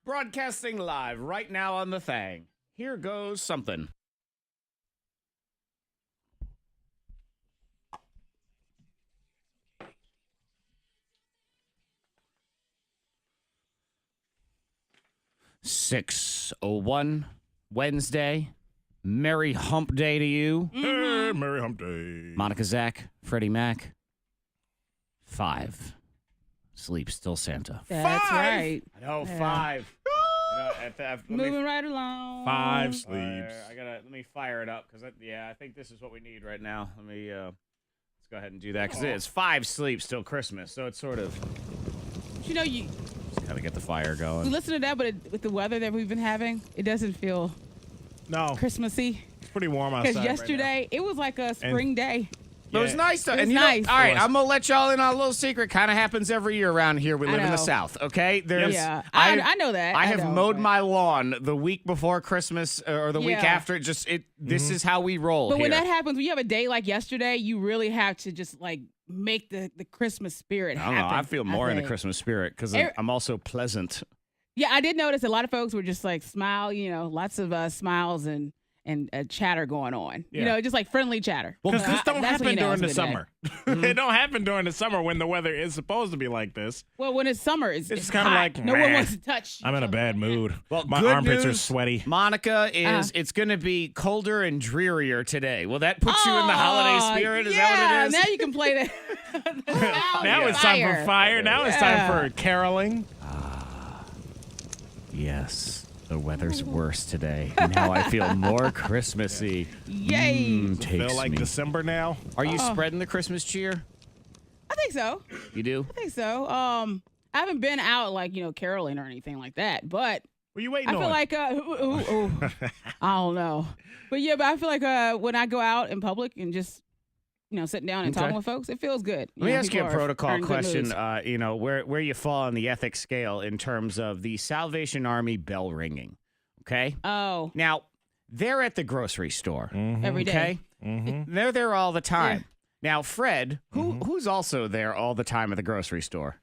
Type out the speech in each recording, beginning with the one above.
Broadcasting live right now on the Thang. Here goes something. (6:01) Wednesday. Merry Hump Day to you. Hey, Merry Hump Day. Monica, Zach, Freddie Mac. 5. Sleep still Santa. That's right. I know, Yeah. 5. Moving right along. 5 sleeps. Let me fire it up because I think this is what we need right now. Let's go ahead and do that because it's 5 sleeps till Christmas, so it's sort of You know, you just gotta get the fire going. listen to that, but with the weather that we've been having, it doesn't feel No, Christmassy. it's pretty warm outside. Because yesterday, it was like a spring day. But it was nice though. It was And you know, nice. all right, I'm gonna let y'all in on a little secret. Kind of happens every year around here. We live in the know. South. Okay, there's. Yeah, I know that. I I have know, mowed but- my lawn the week before Christmas or the week Yeah. after. This is how we roll. But here. when that happens, when you have a day like yesterday, you really have to just like make the Christmas spirit I happen. don't know. I feel more in the think. Christmas spirit because I'm also pleasant. Yeah, I did notice a lot of folks were just like smile, lots of smiles and chatter going on. Yeah. Just like friendly chatter. Because this don't That's when happen you know during the it's a good day. summer. It don't happen during the summer when the weather is supposed to be like this. Well, when it's summer, it's It's kinda hot. like, no one meh. wants to touch. I'm in a bad mood. Well, my good armpits are news, sweaty. Monica is it's going to be colder and drearier today. Will that put you in the holiday spirit? Is that what it is? Now you can play that. Now it's time for fire. Now it's time for caroling. Yes. The weather's worse today. Now I feel more Christmassy. Yay. Takes Feel like me. December now. Are you spreading the Christmas cheer? I think so. You do? I think so. I haven't been out like, caroling or anything like that, but What are you waiting I on? feel like I don't know. But yeah, but I feel like when I go out in public and just sitting down and Okay. talking with folks, it feels good. Let me ask you a people are protocol in good question. moods. Where you fall on the ethics scale in terms of the Salvation Army bell ringing. Okay? Oh, Now, they're at the grocery store. every day. Okay? Mm-hmm. They're there all the time. Now, Fred, who's also there all the time at the grocery store?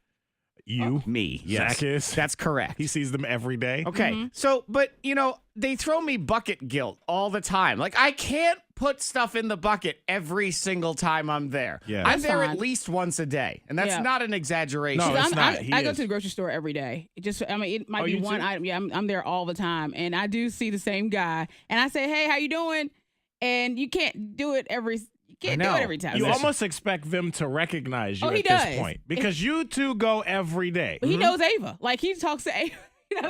You. Me. Yes. Zach is. That's correct. He sees them every day. Okay. So, but, they throw me bucket guilt all the time. Like, I can't put stuff in the bucket every single time I'm there. Yeah. I'm That's there fine. at least once a day. And that's Yeah. not an exaggeration. No, it's I'm- not. I, He I go is. to the grocery store every day. It might Oh, be you one too? item. Yeah, I'm there all the time, and I do see the same guy, and I say, "Hey, how you doing?" And you can't do it every. You can't do know. it every time. You Listen. almost expect them to recognize you Oh, he at this does. point because you two go every day. But he knows Ava. Like he talks to Ava.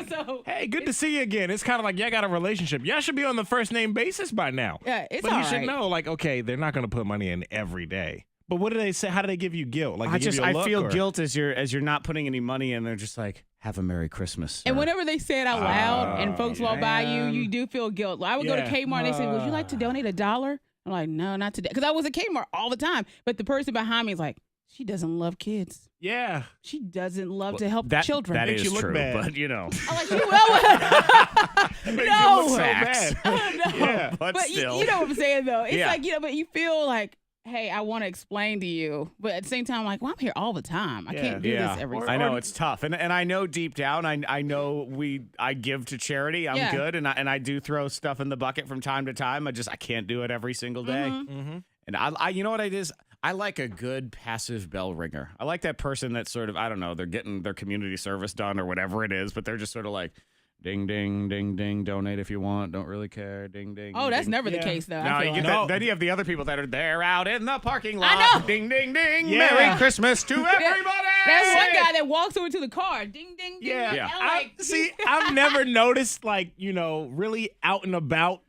So Hey, good to see you again. It's kind of like y'all got a relationship. Y'all should be on the first name basis by now. yeah, it's But all you should right. know, like, okay, they're not going to put money in every day. But what do they say? How do they give you guilt? Like, they give you a I look, feel or- guilt as you're not putting any money in. They're just like, have a Merry Christmas. And sir." whenever they say it out loud and folks walk by you, man. you do feel guilt. I would go to Yeah. Kmart and they say, "Would you like to donate $1?" I'm like, "No, not today," because I was at Kmart all the time. But the person behind me is like, "She doesn't love kids. Yeah. She doesn't love to help that, children." That Makes is you look true, bad. but I'm like, "She will." Makes No. you look so Facts. bad. No. Yeah. but But still. you know what I'm saying, though. It's Yeah. like, but you feel like, hey, I want to explain to you. But at the same time, like, well, I'm here all the time. I can't do yeah, this every Or- time. I know it's tough, and I know deep down, I know I give to charity. I'm Yeah. good, and I do throw stuff in the bucket from time to time. I can't do it every single day. Mm-hmm. And I you know what it is? I like a good passive bell ringer. I like that person that's sort of, I don't know, they're getting their community service done or whatever it is, but they're just sort of like, ding, ding, ding, ding, donate if you want, don't really care, ding, ding. Oh, that's ding. never the Yeah. case, though. No, I you feel get like. No. that, then you have the other people that are there out in the parking lot. I know. Ding, ding, ding. Yeah. Merry Christmas to everybody. There's one guy that walks over to the car. Ding, ding, ding. Yeah. And I'm like, See, I've never noticed, like, really out and about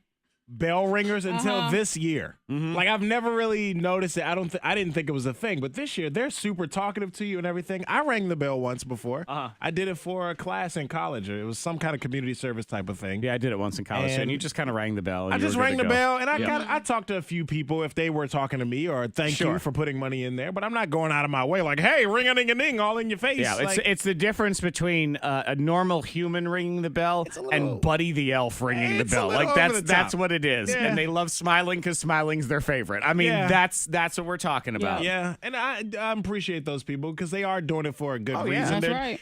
bell ringers until this year. Like, I've never really noticed it. I didn't think it was a thing, but this year they're super talkative to you and everything. I rang the bell once before. I did it for a class in college. It was some kind of community service type of thing. Yeah, I did it once in college, and And you just kind of rang the bell. And I you just were good rang to the go. bell, and Yeah. I talked to a few people if they were talking to me or thank Sure. you for putting money in there. But I'm not going out of my way like, hey, ring-a-ding-a-ding all in your face. Yeah, Like, it's the difference between a normal human ringing the bell a little- and Buddy the Elf ringing the It's a bell. little Like over the that's top. what it is, Yeah. and they love smiling because smiling everything's their favorite. I mean, that's what we're talking about. Yeah, and I appreciate those people because they are doing it for a good Oh, yeah. reason. That's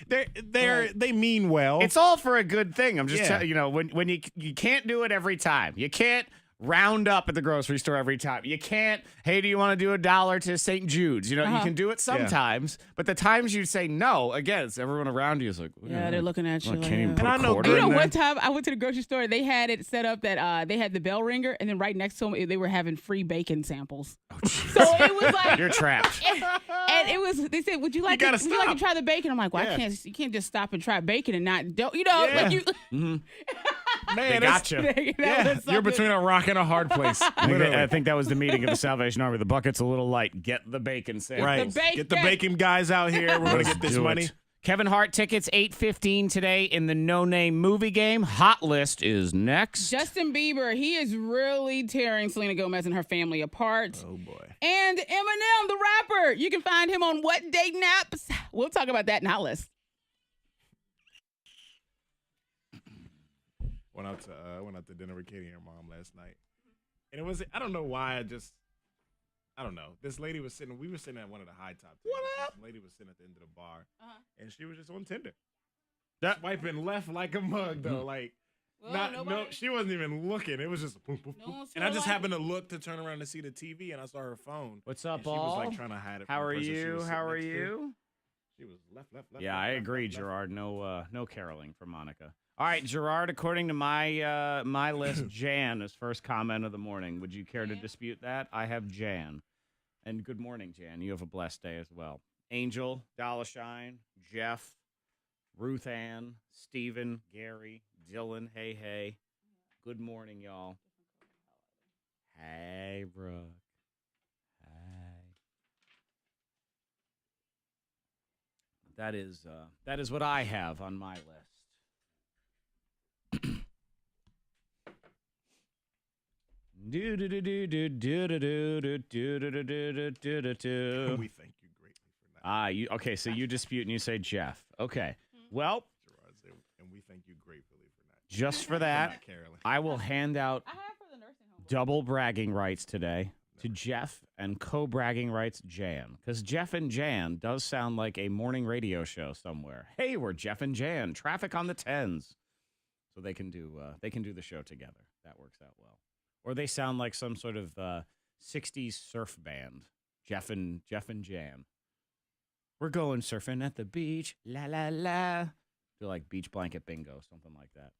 right. They mean well. It's all for a good thing. I'm just telling when you can't do it every time. You can't round up at the grocery store every time. You can't, hey, do you want to do $1 to St. Jude's? You know, you can do it sometimes, but the times you say no, again, it's everyone around you is like, they're looking at you. Can't Like, even put And I a know- quarter you in you know, there. one time I went to the grocery store. They had it set up that they had the bell ringer, and then right next to them, they were having free bacon samples. So it was like You're trapped. and it was. They said, "Would you like gotta to try the bacon?" I'm like, "Well, Yeah. I can't. You can't just stop and try bacon and not don't. You know, Yeah. like you." They got you. You're between a rock and a hard place. I think that was the meeting of the Salvation Army. The bucket's a little light. Get the bacon sandwich. Right. bacon. Get the bacon guys out here. We're going to get this Do money. it. Kevin Hart tickets 8:15 today in the No Name movie game. Hot List is next. Justin Bieber, he is really tearing Selena Gomez and her family apart. Oh, boy. And Eminem, the rapper, you can find him on What Dating Apps. We'll talk about that in Hot List. Went out to dinner with Katie and her mom last night. And it was, I don't know why, I don't know. This lady was sitting, we were sitting at one of the high top tables. This lady was sitting at the end of the bar, and she was just on Tinder. Swiping left like a mug, though. Like, she wasn't even looking. It was just boom, boom, boom. And I just happened to look to turn around to see the TV, and I saw her phone. What's up, and she was all? like trying to hide it. How from the are person she you? was sitting How are next to. you? She was left. Yeah, I left, agree, left, left. Gerard. No caroling for Monica. All right, Gerard, according to my my list, Jan is first comment of the morning. Would you care to dispute that? I have Jan. And good morning, Jan. You have a blessed day as well. Angel, Dollarshine, Jeff, Ruth Ann, Stephen, Gary, Dylan, hey. Good morning, y'all. Hey, Brooke. Hey. That is what I have on my list. We thank you greatly for that. Okay, so you dispute and you say Jeff. Okay. Well, Gerard said, and we thank you gratefully for that. just for that, Not caroling. I will hand out I have for the nursing home. double bragging rights today to Jeff and co-bragging rights Jan. Because Jeff and Jan does sound like a morning radio show somewhere. Hey, we're Jeff and Jan. Traffic on the 10s. So they can do the show together. That works out well. Or they sound like some sort of 60s surf band. Jeff and Jan. We're going surfing at the beach. La la la. Do like beach blanket bingo, something like that.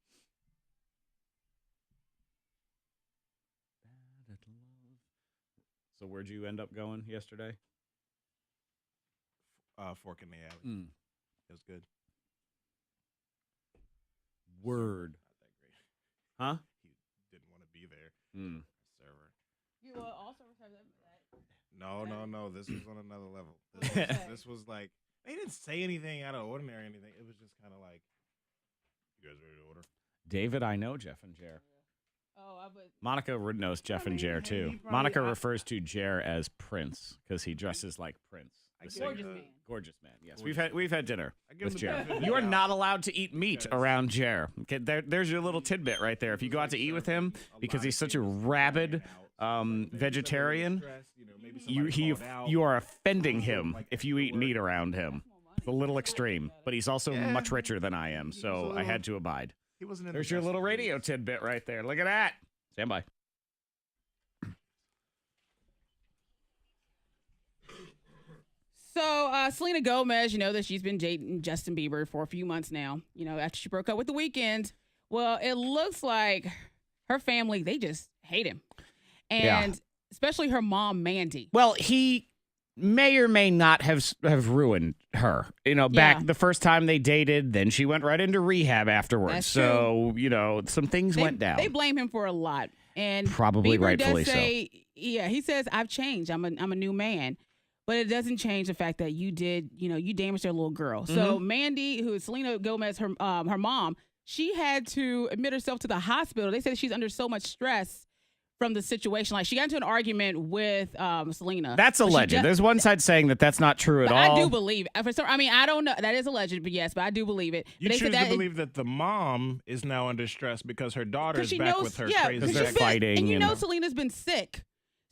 So where'd you end up going yesterday? Fork in the alley. It was good. Word. Not that great. Huh? He didn't want to be there. Server. You will also have that. No. This was on another level. This was like, they didn't say anything out of ordinary or anything. It was just kind of like, you guys ready to order? David, I know Jeff and Jer. But Monica knows Jeff and Jer too. he probably- Monica refers to Jer as Prince because he dresses like Prince. I the get singer. gorgeous man. Gorgeous man. Yes, Gorgeous we've had dinner I give with him the Jer. benefit of You are the doubt. not allowed to eat meat Because- around Jer. Okay, there's your little tidbit right there. If you go out to eat with him, because he's such a rabid vegetarian, you are offending him if you eat meat around him. It's a little extreme, but he's also much richer than I am, so I had to abide. He wasn't in There's the your best little of radio moods. tidbit right there. Look at that. Stand by. So Selena Gomez, you know that she's been dating Justin Bieber for a few months now. You know, after she broke up with The Weeknd. Well, it looks like her family, they just hate him. And especially her mom, Mandy. Well, he may or may not have ruined her. You know, back the first time they dated, then she went right into rehab afterwards. That's so, you know, some things went down. They blame him for a lot. And Probably Bieber rightfully does say, yeah, he says, I've changed. I'm a new man. But it doesn't change the fact that you damaged their little girl. So Mandy, who is Selena Gomez, her mom, she had to admit herself to the hospital. They said she's under so much stress from the situation. Like, she got into an argument with Selena. That's alleged. There's one side saying that that's not true at all. I do believe. I don't know. That is alleged, but yes, but I do believe it. You But they choose said to believe that the mom is now under stress because her daughter is she back knows, with her yeah, crazy because they're she's ex. been- fighting, and you you know know. Selena's been sick.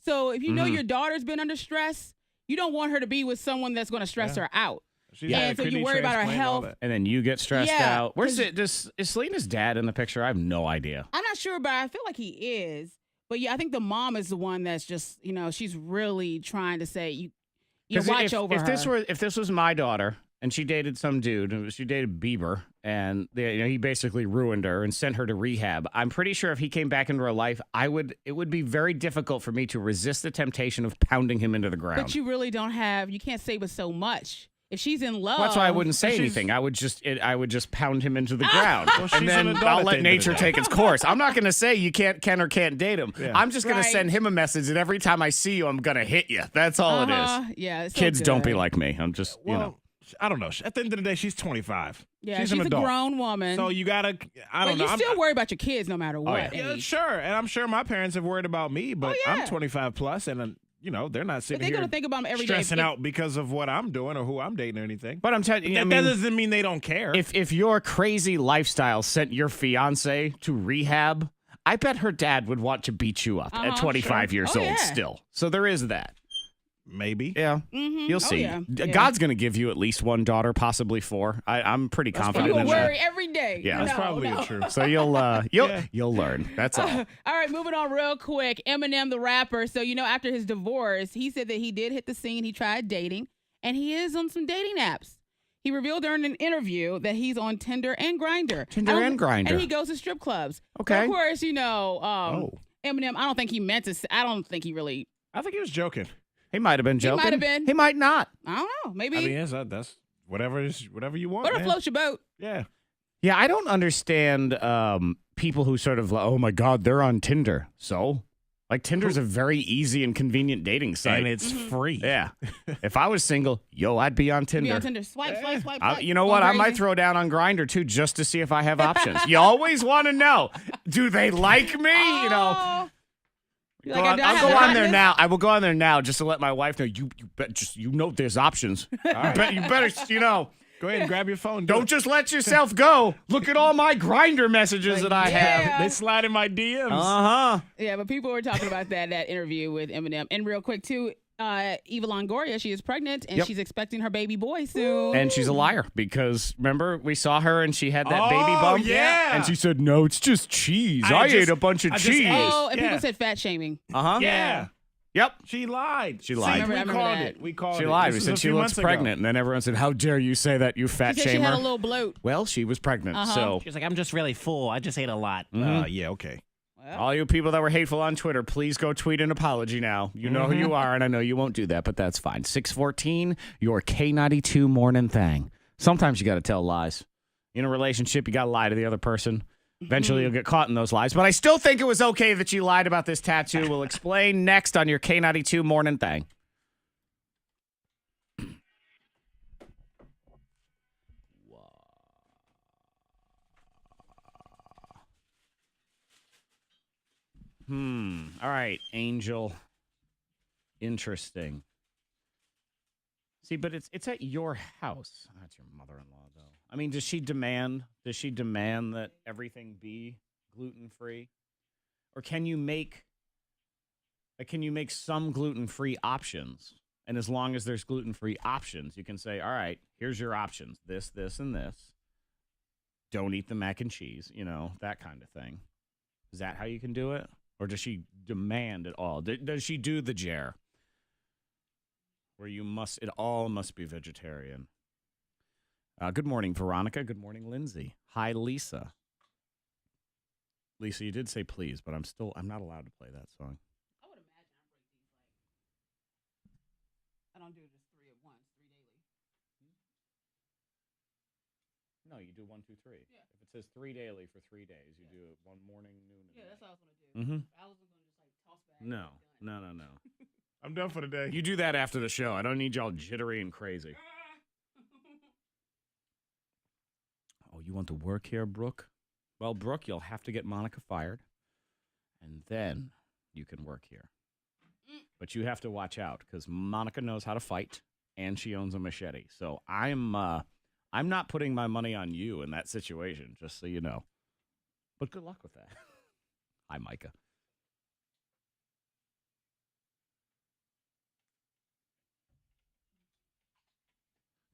So if you know your daughter's been under stress, you don't want her to be with someone that's going to stress her out. And so you worry about her health. And then you get stressed out. Where's it? Is Selena's dad in the picture? I have no idea. I'm not sure, but I feel like he is. But yeah, I think the mom is the one that's just, she's really trying to say, you watch over her. If this was my daughter and she dated some dude, she dated Bieber, and he basically ruined her and sent her to rehab, I'm pretty sure if he came back into her life, it would be very difficult for me to resist the temptation of pounding him into the ground. But you really you can't say with so much. If she's in love, that's why I wouldn't say anything. I would just pound him into the ground, and then I'll let nature take its course. I'm not going to say you can or can't date him. Yeah. I'm just going to send him a message that every time I see you, I'm going to hit you. That's all it is. Yeah, it's kids so don't be like me. I'm just I don't know. At the end of the day, she's 25. Yeah, she's a an adult. grown woman. So you gotta. I don't know. You still worry about your kids no matter what. Yeah, sure. And I'm sure my parents have worried about me, but I'm 25 plus, and they're not sitting here gonna think about them every day. Stressing out because of what I'm doing or who I'm dating or anything. But I'm telling you, that doesn't mean they don't care. If your crazy lifestyle sent your fiance to rehab, I bet her dad would want to beat you up at 25 years old still. So there is that. Maybe. Yeah. Mm-hmm. You'll see. Yeah. God's going to give you at least one daughter, possibly 4. I'm pretty confident in that. You worry every day. Yeah. That's probably true. So you'll learn. That's all. All right, moving on real quick. Eminem, the rapper. So, after his divorce, he said that he did hit the scene. He tried dating, and he is on some dating apps. He revealed during an interview that he's on Tinder and Grindr. And he goes to strip clubs. Okay. But of course, Eminem, I don't think he meant to say, I think he was joking. He might have been joking. He might have been. He might not. I don't know. Maybe. I mean, that's whatever you want. Whatever floats your boat. Yeah. Yeah, I don't understand people who sort of, oh my God, they're on Tinder. So, Tinder's a very easy and convenient dating site. And it's free. Yeah. If I was single, I'd be on Tinder. Be on Tinder. Swipe. You know what? I might throw down on Grindr too, just to see if I have options. You always want to know, do they like me? I'll go on there now. I will go on there now just to let my wife know. You bet. There's options. Right. You better. Go ahead and grab your phone. Don't just let yourself go. Look at all my Grindr messages that I have. They slide in my DMs. Yeah, but people were talking about that interview with Eminem. And real quick too, Eva Longoria, she is pregnant and she's expecting her baby boy soon. And she's a liar because remember we saw her and she had that baby bump. Yeah. And she said, "No, it's just cheese. I ate a bunch of cheese." And people said fat shaming. Yeah. Yep. She lied. She lied. I remember that. We called it. She lied. We said she looks pregnant. And then everyone said, "How dare you say that, you fat she said shamer?" She had a little bloat. Well, she was pregnant. So she was like, "I'm just really full. I just ate a lot." Yeah, okay. Well. All you people that were hateful on Twitter, please go tweet an apology now. You know who you are, and I know you won't do that, but that's fine. 614, your K92 Mornin Thang. Sometimes you got to tell lies. In a relationship, you got to lie to the other person. Eventually, you'll get caught in those lies. But I still think it was okay that you lied about this tattoo. We'll explain next on your K92 Mornin Thang. All right, Angel. Interesting. See, but it's at your house. That's your mother-in-law, though. I mean, does she demand that everything be gluten-free? Or can you make some gluten-free options? And as long as there's gluten-free options, you can say, all right, here's your options. This, and this. Don't eat the mac and cheese, that kind of thing. Is that how you can do it? Or does she demand it all? Does she do the jar? Where it all must be vegetarian. Good morning, Veronica. Good morning, Lindsay. Hi, Lisa. Lisa, you did say please, but I'm not allowed to play that song. I would imagine I don't do just 3 at once, 3 daily. No, you do 1, 2, 3. Yeah. If it says 3 daily for 3 days, you do it one morning, noon, and that's what I was gonna do. Mm-hmm. I was gonna just toss back. No. I'm done for the day. You do that after the show. I don't need y'all jittery and crazy. Oh, you want to work here, Brooke? Well, Brooke, you'll have to get Monica fired, and then you can work here. But you have to watch out because Monica knows how to fight, and she owns a machete. So I'm not putting my money on you in that situation, just so you know. But good luck with that. Hi, Micah.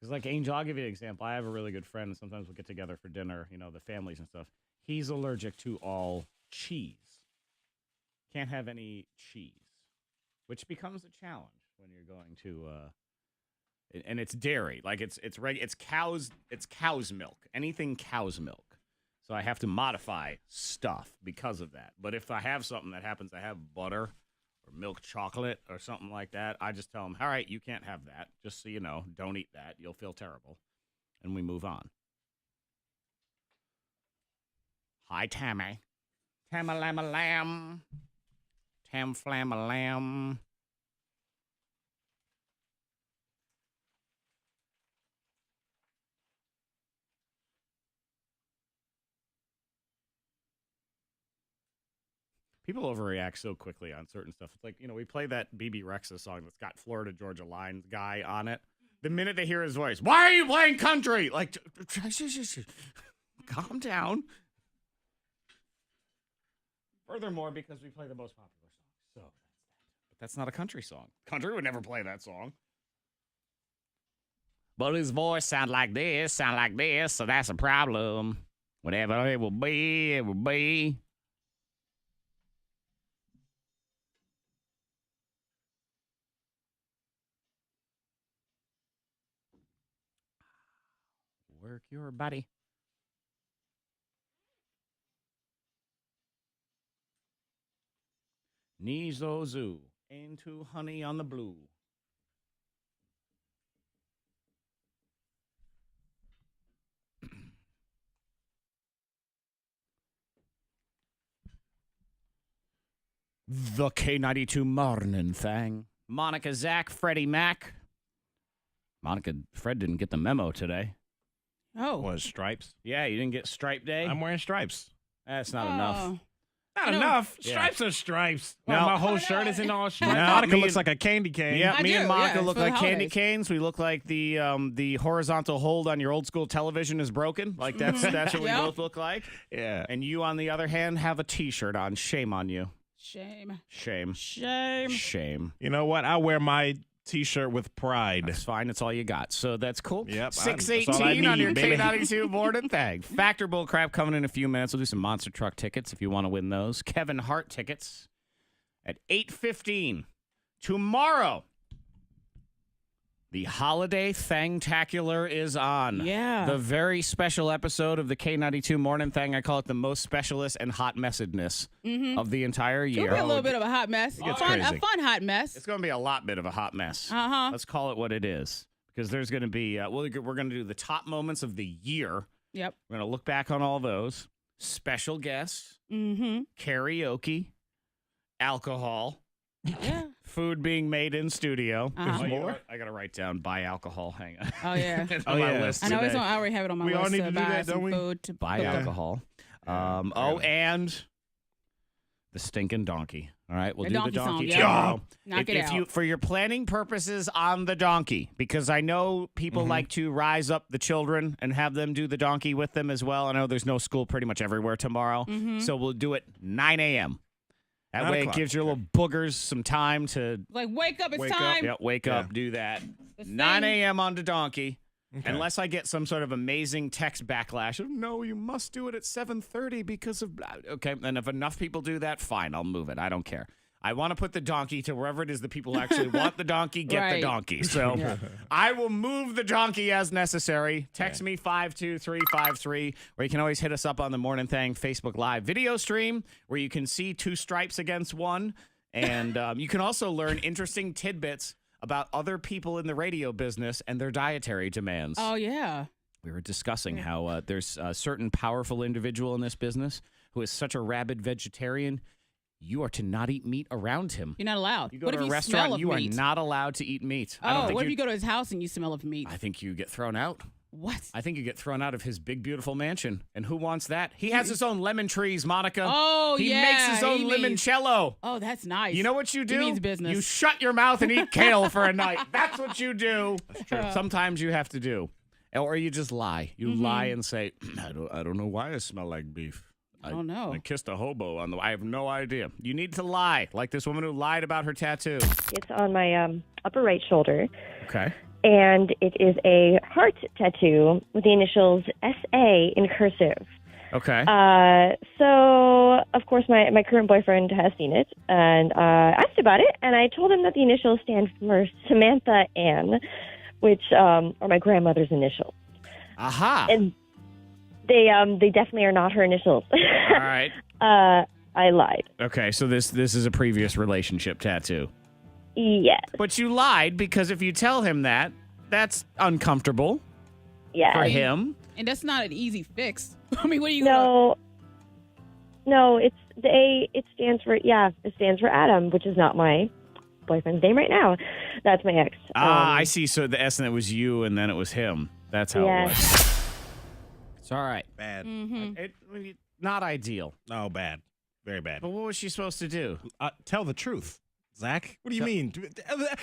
Because, like, Angel, I'll give you an example. I have a really good friend, and sometimes we'll get together for dinner, the families and stuff. He's allergic to all cheese. Can't have any cheese, which becomes a challenge when you're going to, and it's dairy. Like, it's cow's milk. Anything cow's milk. So I have to modify stuff because of that. But if I have something that happens to have butter or milk chocolate or something like that, I just tell them, all right, you can't have that. Just so you know, don't eat that. You'll feel terrible. And we move on. Hi, Tammy. Tam-a-lam-a-lam. Tam-flam-a-lam. People overreact so quickly on certain stuff. It's like, we play that BB Rexa song that's got Florida Georgia Line guy on it. The minute they hear his voice, why are you playing country? Like, calm down. Furthermore, because we play the most popular song. So, but that's not a country song. Country would never play that song. But his voice sound like this, so that's a problem. Whatever it will be, it will be. Work your body. Nizozu. Into honey on the blue. The K92 Mornin Thang. Monica, Zach, Freddie, Mac. Fred didn't get the memo today. Oh. Was stripes? Yeah, you didn't get stripe day? I'm wearing stripes. That's not enough. Not enough. Yeah. Stripes are stripes. No. My whole shirt isn't all stripes. No, Monica me looks and- like a candy cane. Yeah, I me and do, Monica yeah, look it's for the like candy holidays. canes. We look like the horizontal hold on your old school television is broken. Like that's what we Yep. both look like. Yeah. And you, on the other hand, have a T-shirt on. Shame on you. Shame. Shame. Shame. Shame. You know what? I wear my T-shirt with pride. That's fine. That's all you got. So that's cool. Yep, that's all I 618 on need, your baby. K92 Mornin Thang. Factor Bullcrap coming in a few minutes. We'll do some monster truck tickets if you want to win those. Kevin Hart tickets at 8:15 tomorrow. The holiday Thangtacular is on. Yeah. The very special episode of the K92 Mornin Thang. I call it the most specialist and hot messedness of the entire It'll year. be a little bit of a hot mess. gets A crazy. fun hot mess. It's going to be a lot bit of a hot mess. Uh-huh. Let's call it what it is. Because there's going to be, we're going to do the top moments of the year. Yep. We're going to look back on all those. Special guests, Mm-hmm. karaoke, alcohol, Yeah. food being made in studio. Uh-huh. Oh, you know more? what? I got to write down buy alcohol. Hang on. Oh, yeah. It's Oh, on my yeah. list I know today. I already have it on my We all list need to to do buy that, some don't we? food to Buy cook up. alcohol. Yeah. And the stinking donkey. All right, we'll The do donkey the donkey song, yeah. tomorrow. Knock it if you, out. for your planning purposes on the donkey, because I know people like to rise up the children and have them do the donkey with them as well. I know there's no school pretty much everywhere tomorrow, so we'll do it 9 a.m. That 9 way o'clock, it gives your little boogers some time to Like, wake up, it's Wake up. time. wake up, do that. The 9 same- a.m. on the donkey. Okay. Unless I get some sort of amazing text backlash of, no, you must do it at 7:30 because of blah. Okay, and if enough people do that, fine, I'll move it. I don't care. I want to put the donkey to wherever it is the people who actually want the donkey, get the Right. donkey. So I will move the donkey as necessary. Text me 52353, or you can always hit us up on the Morning Thang Facebook Live video stream where you can see two stripes against one. And you can also learn interesting tidbits about other people in the radio business and their dietary demands. Oh, yeah. We were discussing how there's a certain powerful individual in this business who is such a rabid vegetarian. You are to not eat meat around him. You're not allowed. You go What to if a you smell restaurant, of you are meat? not allowed to eat meat. I don't Oh, think what if you go to his house and you smell of meat? I think you get thrown out. What? I think you get thrown out of his big, beautiful mansion. And who wants that? He has his own lemon trees, Monica. Oh, he yeah. makes his own he means- limoncello. Oh, that's nice. You know what you do? means business. You shut your mouth and eat kale for a night. That's what you do. That's true. Sometimes you have to do. Or you just lie. You Mm-hmm. lie and say, I don't know why I smell like beef. I don't know. I kissed a hobo on the. I have no idea. You need to lie, like this woman who lied about her tattoo. It's on my upper right shoulder, Okay. and it is a heart tattoo with the initials SA in cursive. Okay. So, of course, my current boyfriend has seen it, and asked about it, and I told him that the initials stand for Samantha Ann, which are my grandmother's initials. Aha. And they definitely are not her initials. All right. I lied. Okay, so this is a previous relationship tattoo. Yes. But you lied because if you tell him that, that's uncomfortable Yes. for him. And that's not an easy fix. I mean, what are you No, it's the A. It stands for Adam, which is not my boyfriend's name right now. That's my ex. I see. So the S and it was you, and then it was him. That's how it was. It's all right. Bad. Not ideal. No, bad. Very bad. But what was she supposed to do? Tell the truth, Zach. What do you mean?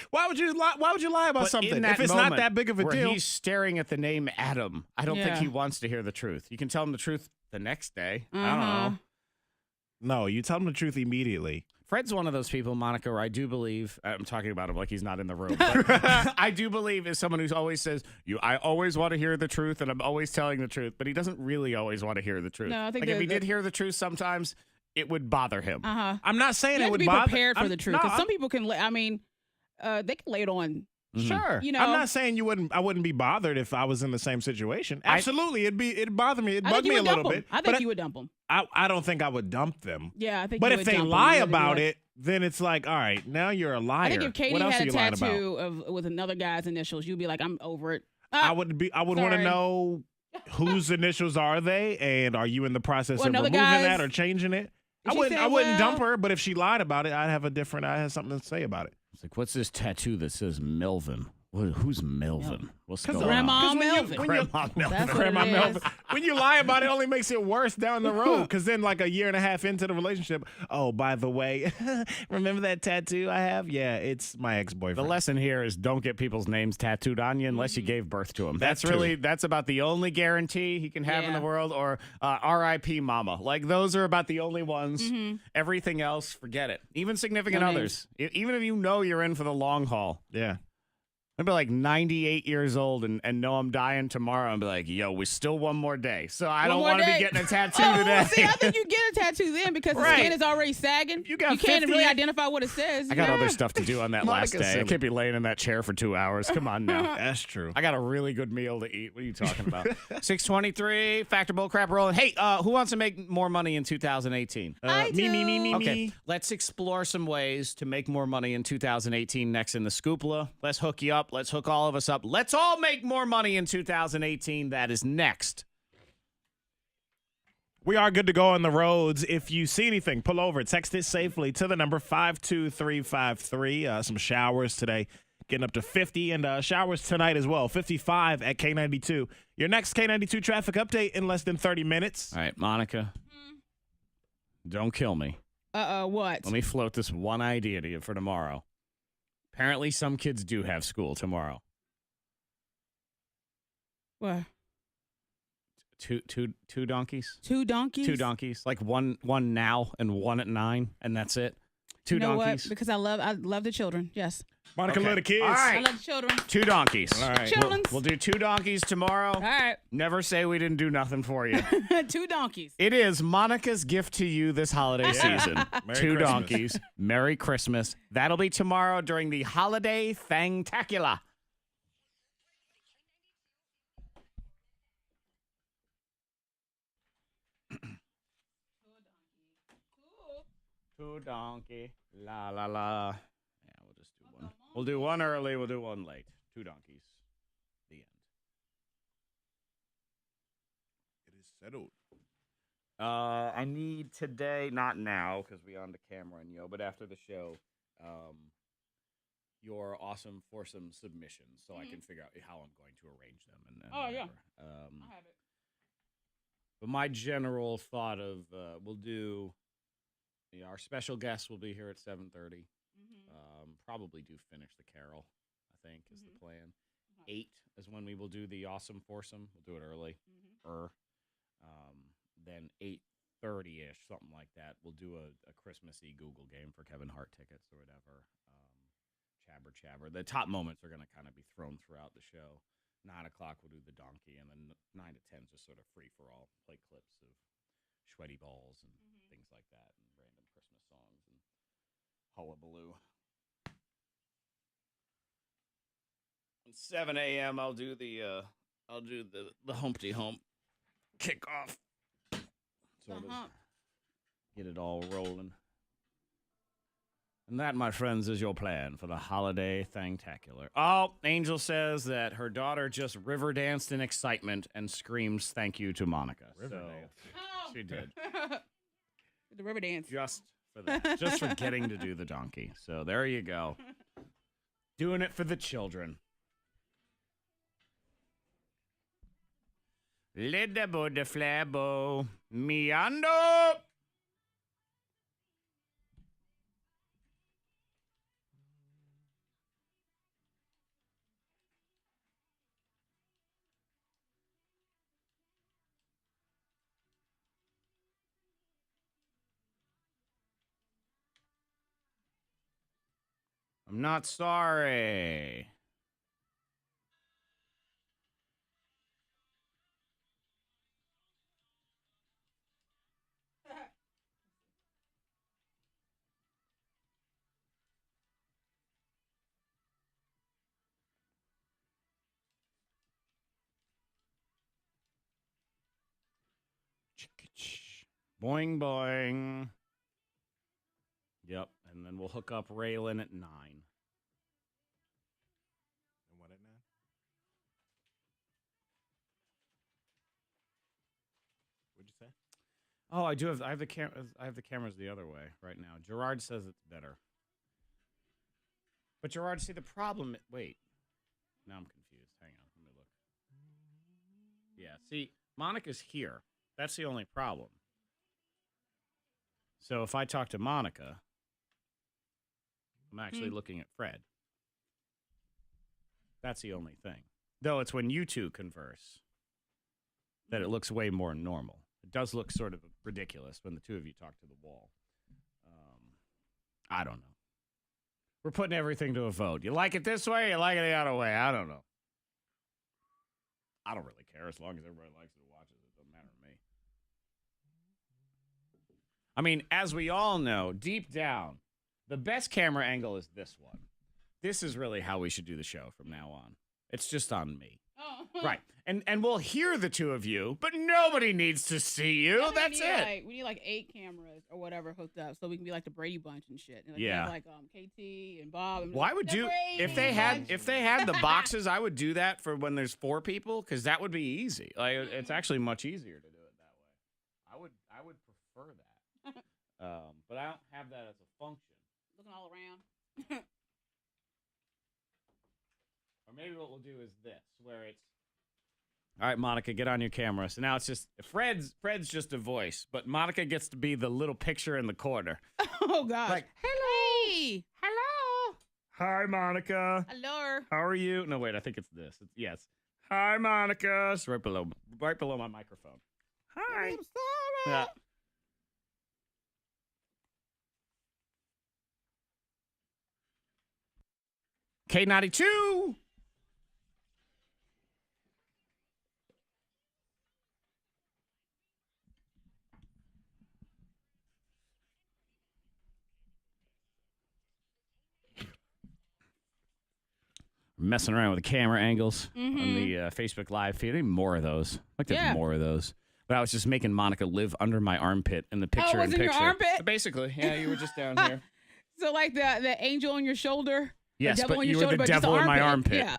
Why would you lie? Why would you lie about something if it's not that big of a where deal? He's staring at the name Adam. I don't think Yeah. he wants to hear the truth. You can tell him the truth the next day. I don't Uh-huh. know. No, you tell him the truth immediately. Fred's one of those people, Monica, where I do believe, I'm talking about him like he's not in the room, but I do believe is someone who always says, I always want to hear the truth and I'm always telling the truth, but he doesn't really always want to hear the truth. No, I think like if he the- did hear the truth sometimes, it would bother him. Uh-huh. I'm not saying You it have to would be bother. prepared for I'm- the truth. no, Because I'm- some people can, they can lay it on. Sure. You know. I'm not saying I wouldn't be bothered if I was in the same situation. Absolutely. It'd bother me. It'd bug me a little bit. I think you would dump them. I don't think I would dump them. Yeah, I think But you if would they dump 'em. lie You would be about like- it, then it's like, all right, now you're a liar. I think if Katie what else had are a you lying about? tattoo with another guy's initials, you'd be like, I'm over it. I would want to sorry. know whose initials are they, and are you in the process Well, of another removing guy's- that or changing it? And I she wouldn't. said, I wouldn't well- dump her, but if she lied about it, I have something to say about it. It's like, what's this tattoo that says Melvin? Who's Melvin? What's going Grandma on? Melvin. Grandma Melvin. That's what Grandma it is. Melvin. When you lie about it, only makes it worse down the road. Because then, like a year and a half into the relationship, oh, by the way, remember that tattoo I have? Yeah, it's my The ex-boyfriend. lesson here is don't get people's names tattooed on you unless you gave birth to them. That's That's about the only guarantee he can have in Yeah. the world, or R.I.P. Mama. Like those are about the only ones. Everything else, forget it. Even significant No others. Even if you know you're in for the long haul. Yeah. I'd be like 98 years old and know I'm dying tomorrow and be like, yo, we're still one more day. So I don't more want to be day. getting a tattoo Oh, today. see, I think you get a tattoo then because the Right. skin is already sagging. You got can't 50 really identify what it says. I got Yeah. other stuff to do on that last Monica's day. I silly. can't be laying in that chair for 2 hours. Come on now. That's true. I got a really good meal to eat. What are you talking about? 623, Factor Bullcrap rolling. Hey, who wants to make more money in 2018? I do. Okay, let's explore some ways to make more money in 2018 next in the Scoopla. Let's hook you up. Let's hook all of us up. Let's all make more money in 2018. That is next. We are good to go on the roads. If you see anything, pull over. Text it safely to the number 52353. Some showers today, getting up to 50, and showers tonight as well. 55 at K92. Your next K92 traffic update in less than 30 minutes. All right, Monica, don't kill me. What? Let me float this one idea to you for tomorrow. Apparently, some kids do have school tomorrow. What? Two donkeys? Two donkeys? 2 donkeys. Like one now and one at 9, and that's it. 2 You know donkeys. what? Because I love the children. Yes. Monica, Okay. love the kids. All I right. love the children. 2 donkeys. All right. Children's. We'll do 2 donkeys tomorrow. All right. Never say we didn't do nothing for you. 2 donkeys. It is Monica's gift to you this holiday season. Merry 2 Christmas. donkeys. Merry Christmas. That'll be tomorrow during the Holiday Thangtacular. Two donkey. La la la. Yeah, we'll just do one. We'll do one early, we'll do one late. 2 donkeys. The end. It is settled. I need today, not now, because we on the camera and but after the show, your awesome foursome submissions, so I can figure out how I'm going to arrange them. And Oh, yeah. whatever. I have it. But my general thought of we'll do. Our special guest will be here at 7:30. Probably do finish the carol. I think is the plan. 8 is when we will do the awesome foursome. We'll do it early. Then 8:30ish, something like that. We'll do a Christmassy Google game for Kevin Hart tickets or whatever. jabber jabber. The top moments are going to kind of be thrown throughout the show. 9 o'clock we'll do the donkey, and then 9 to 10 is just sort of free for all. Play clips of sweaty balls and things like that, and random Christmas songs and hullabaloo. At 7 a.m. I'll do the Humpty Hump kickoff. Sort of get it all rolling. And that, my friends, is your plan for the holiday thangtacular. Oh, Angel says that her daughter just river danced in excitement and screams thank you to Monica. She did. The river dance. Just for that. Just for getting to do the donkey. So there you go. Doing it for the children. Lidda budda flabo. Miando. I'm not sorry. Boing, boing. Yep, and then we'll hook up Raylan at 9. And what at 9? What'd you say? Oh, I have the cameras the other way right now. Gerard says it's better. But Gerard, see the problem. Wait. Now I'm confused. Hang on. Let me look. Yeah, see, Monica's here. That's the only problem. So if I talk to Monica, I'm actually looking at Fred. That's the only thing. Though it's when you two converse that it looks way more normal. It does look sort of ridiculous when the two of you talk to the wall. I don't know. We're putting everything to a vote. You like it this way? You like it the other way? I don't know. I don't really care as long as everybody likes it and watches it. It doesn't matter to me. I mean, as we all know, deep down, the best camera angle is this one. This is really how we should do the show from now on. It's just on me. Oh. Right. And we'll hear the two of you, but nobody needs to see you. That's it. We need like 8 cameras or whatever hooked up so we can be like the Brady Bunch and shit. And, like, Yeah. Have, like KT and Bob. And Well, I would do if they had the boxes. I would do that for when there's 4 people because that would be easy. Like it's actually much easier to do it that way. I would prefer that. But I don't have that as a function. Looking all around. Or maybe what we'll do is this, where it's all right, Monica, get on your camera. So now it's just Fred's just a voice, but Monica gets to be the little picture in the corner. Oh gosh. Like, hello. Hey. Hello. Hi, Monica. Hello. How are you? No, wait, I think it's this. Yes. Hi, Monica. It's right below my microphone. Hi. I'm sorry. Yeah. K92. Messing around with the camera angles on the Facebook Live feed. I need more of those. I'd like to have more of those. But I was just making Monica live under my armpit in the picture. Oh, it was in your armpit? So basically, yeah, you were just down here. So like the angel on your shoulder? Yes, the devil but on you your were shoulder, the but just devil in my armpit. Yeah.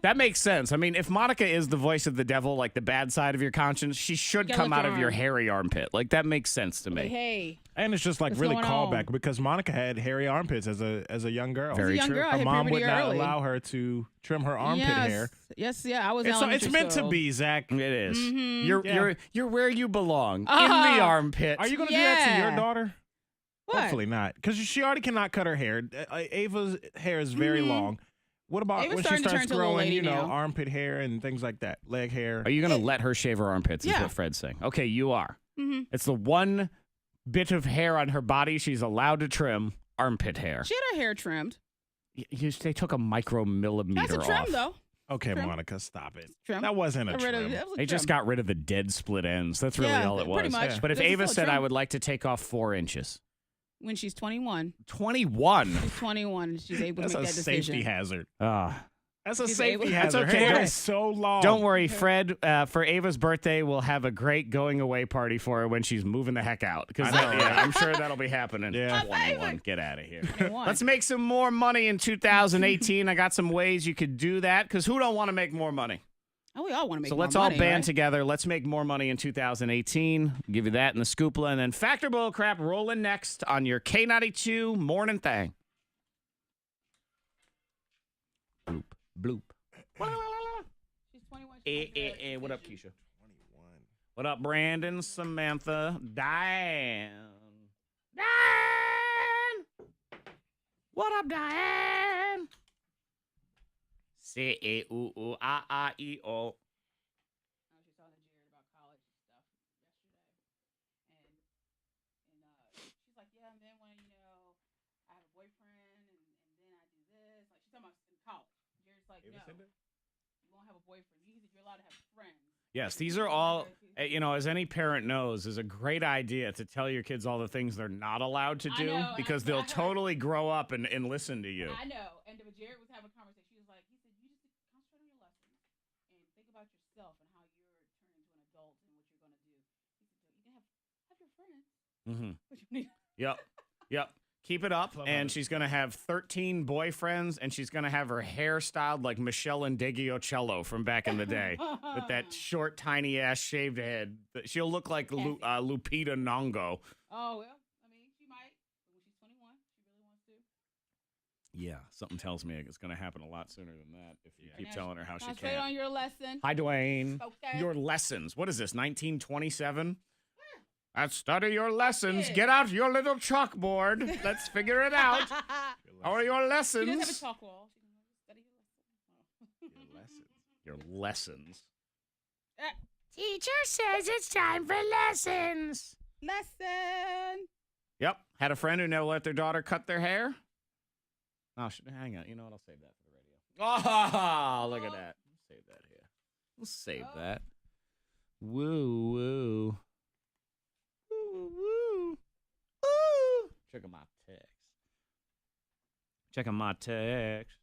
That makes sense. I mean, if Monica is the voice of the devil, like the bad side of your conscience, she should You come gotta out lift of your your arm. hairy armpit. Like, that makes sense to me. Like, hey. And it's just like What's really going callback on? because Monica had hairy armpits as a young girl. Very As a young true. girl, I Her hit mom would puberty not early. allow her to trim her armpit hair. Yes, yeah. I was It's elementary meant to school. be, Zach. It is. Mm-hmm. You're where you belong. In the armpit. Are you going to do that to your Yeah. daughter? What? Hopefully not, because she already cannot cut her hair. Ava's hair is very long. What about Ava's when she starting to turn starts into a little growing, lady now. armpit hair and things like that, leg hair? Are you going to let her shave her armpits, is Yeah. what Fred's saying. Okay, you are. Mm-hmm. It's the one bit of hair on her body she's allowed to trim, armpit hair. She had her hair trimmed. They took a micromillimeter That's a trim, off. though. Okay, Trim. Monica, stop it. Trim. That wasn't a Got rid of- trim. that was a They just trim. got rid of the dead split ends. That's really Yeah, all it was. pretty much. Yeah. But if This is Ava still a said I trim. would like to take off 4 inches, When she's 21. 21. She's 21. She's able That's to a make that decision. safety hazard. Ah. That's a She's safety able- hazard. That's Her okay. hair Don't- is so long. Don't worry, Fred. For Ava's birthday, we'll have a great going away party for her when she's moving the heck out. Because I know, right? I'm sure that'll be happening. Yeah. 21. Get out of here. 21. Let's make some more money in 2018. I got some ways you could do that. Because who don't want to make more money? Oh, we all want to make So more let's money, all band right? together. Let's make more money in 2018. Give you that in the scoopla. And then Factor Bullcrap rolling next on your K92 Mornin Thang. Bloop, bloop. She's 21. What up, Keisha? 21. What up, Brandon, Samantha, Diane? Diane! What up, Diane? C-A-U-U-A-A-E-O. Oh, she saw the Jared about college stuff yesterday, and she's like, yeah, and then when I have a boyfriend, and then I do this, like she's talking about in college. Jared's like, no, you won't have a boyfriend. You're allowed to have friends. Yes, these are all, as any parent knows, is a great idea to tell your kids all the things they're not allowed to I do know, because they'll totally grow up and listen to you. I know, and but Jared was having a conversation. She was like, he said, you just concentrate on your lessons and think about yourself and how you're turning into an adult and what you're going to do. He said, you can have your friends. Mm-hmm. But you need Yep. Keep it up, and she's going to have 13 boyfriends, and she's going to have her hair styled like Michelle Indegliocello from back in the day with that short, tiny-ass shaved head. She'll look like Lupita Nyong'o. Oh, well, I mean, she might. But when she's 21, she really wants to. Yeah, something tells me it's going to happen a lot sooner than that if you keep telling her how she Concentrate can. on your lesson. Hi, Dwayne. Okay. Your lessons. What is this, 1927? Let's study your lessons. Get out your little chalkboard. Let's figure it out. How are your She lessons? doesn't have a chalk wall. She can study your lesson. Your lessons. Teacher says it's time for lessons. Lesson. Yep. Had a friend who never let their daughter cut their hair. Oh, hang on. You know what? I'll save that for the radio. Oh, look at that. We'll save that here. We'll save that. Woo, woo. Woo, woo. Woo. Checking my text. Checking my text.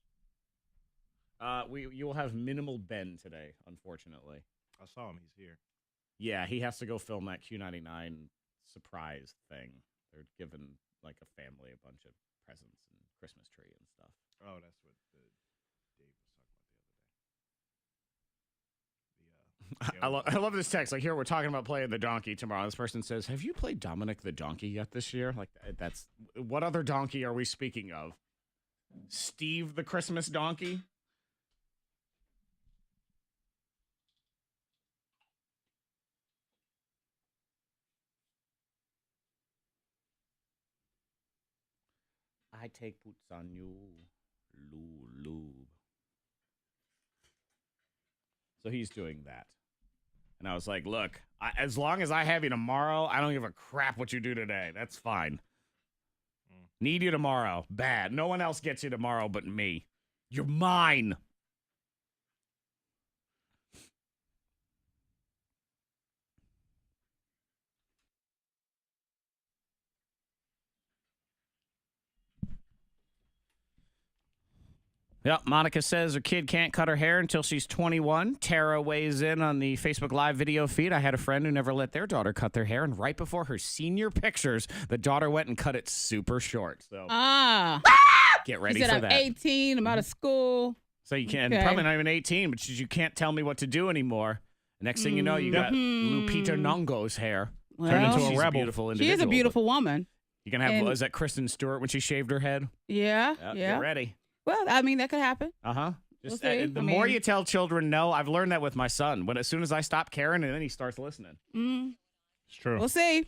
You will have minimal Ben today, unfortunately. I saw him. He's here. Yeah, he has to go film that Q99 surprise thing. They're giving like a family a bunch of presents and Christmas tree and stuff. Oh, that's what Dave was talking about the other day. I love this text. Like here, we're talking about playing the donkey tomorrow. This person says, "Have you played Dominic the Donkey yet this year?" Like that's what other donkey are we speaking of? Steve the Christmas donkey? I take puts on you, lube. So he's doing that. And I was like, look, as long as I have you tomorrow, I don't give a crap what you do today. That's fine. Need you tomorrow. Bad. No one else gets you tomorrow but me. You're mine. Yep, Monica says her kid can't cut her hair until she's 21. Tara weighs in on the Facebook Live video feed. I had a friend who never let their daughter cut their hair, and right before her senior pictures, the daughter went and cut it super short. So get ready She said, for I'm that. 18. I'm out of school. So you can Okay. probably not even 18, but you can't tell me what to do anymore. Next thing you know, you got Lupita Nyong'o's hair. Well, Turned into she's a a rebel. beautiful She is a beautiful woman. You can have, And- is that Kristen Stewart when she shaved her head? Yeah. Yep, Yeah. Get ready. Well, I mean, that could happen. Uh-huh. Just We'll see. the I more mean- you tell children no, I've learned that with my son. When as soon as I stop caring, and then he starts listening. It's true. We'll see.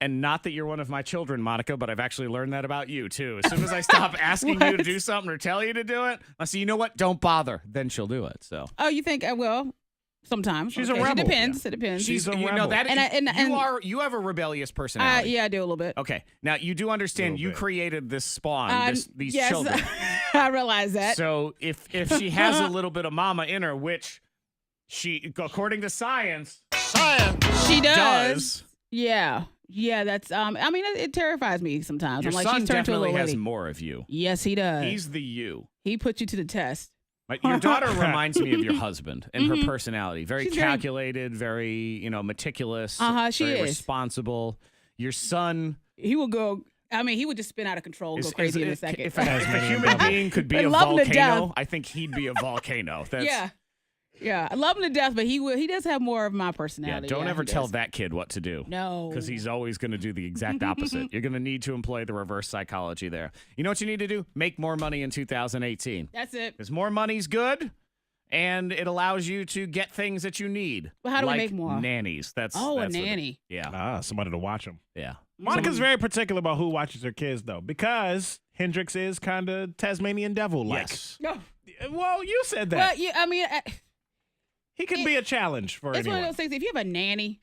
And not that you're one of my children, Monica, but I've actually learned that about you, too. As soon as I stop asking you to do something or tell you to do it, I say, you know what? Don't bother. Then she'll do it. So Oh, you think I will? Sometimes She's a okay. rebel. It depends. It depends. She's a you know rebel. that you have a rebellious personality. yeah, I do a little bit. Okay, now you do understand Little you bit. created this spawn, these yes, children. I realize that. So if she has a little bit of mama in her, which she, according to science, she does. Yeah. Yeah, that's I mean it terrifies me sometimes. Your I'm like, son she's turned to a definitely little has lady. more of you. Yes, he does. He's the you. He put you to the test. Like, your daughter reminds me of your husband and her personality. Very She's calculated, very meticulous. She very is. responsible. Your son He will go. I mean, he would just spin out of control and go crazy in a second. If a human being could be I a love him to volcano, death. I think he'd be a volcano. That's, yeah. I love him to death, but he does have more of my Yeah, personality. don't ever he tell does. that kid what to do. No, Because he's always going to do the exact opposite. You're going to need to employ the reverse psychology there. You know what you need to do? Make more money in 2018. That's it. Because more money's good, and it allows you to get things that you need. Well, how do we like make more? Nannies. That's A what nanny. Yeah. Somebody to watch them. Yeah. Monica's very particular about who watches her kids, though, because Hendrix is kind of Tasmanian devil-like. Yes. No. Well, you said that. Well, yeah. I mean, He can be a challenge for it's one anyone. of those things. If you have a nanny,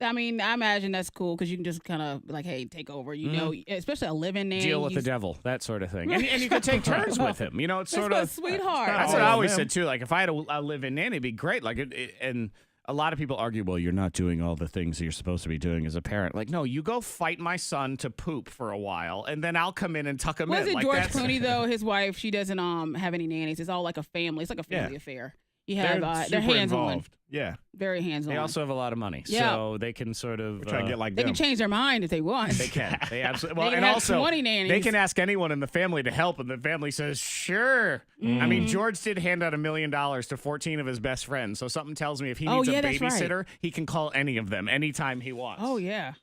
I mean, I imagine that's cool because you can just kind of be like, hey, take over. You know, especially a living nanny. Deal with the devil, that sort of thing. And you could take turns with him. You know, it's That's sort my of. sweetheart. That's Oh, what I always man. said, too. Like, if I had a live-in nanny, it'd be great. Like, and a lot of people argue, well, you're not doing all the things that you're supposed to be doing as a parent. Like, no, you go fight my son to poop for a while, and then I'll come in and tuck him Was in. it Like, George that's- Clooney though? His wife, she doesn't have any nannies. It's all like a family. It's like a family affair. You have they're super hands on, involved. Yeah. very hands on. They also have a lot of money, Yeah. so they can sort of Try to get like They them. can change their mind if they want. They can. They absolutely. They Well, can and have also 20 nannies. they can ask anyone in the family to help, and the family says, "Sure." I mean, George did hand out $1 million to 14 of his best friends, so something tells me if he Oh, needs yeah, a that's right. babysitter, he can call any of them anytime he wants. Oh yeah.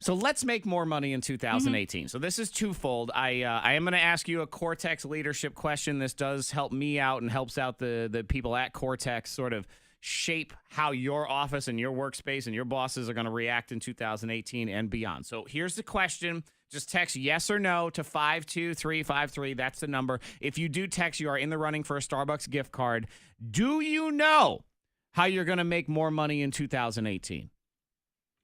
So let's make more money in 2018. So this is twofold. I am going to ask you a Cortex leadership question. This does help me out and helps out the people at Cortex sort of shape how your office and your workspace and your bosses are going to react in 2018 and beyond. So here's the question. Just text yes or no to 52353. That's the number. If you do text, you are in the running for a Starbucks gift card. Do you know how you're going to make more money in 2018?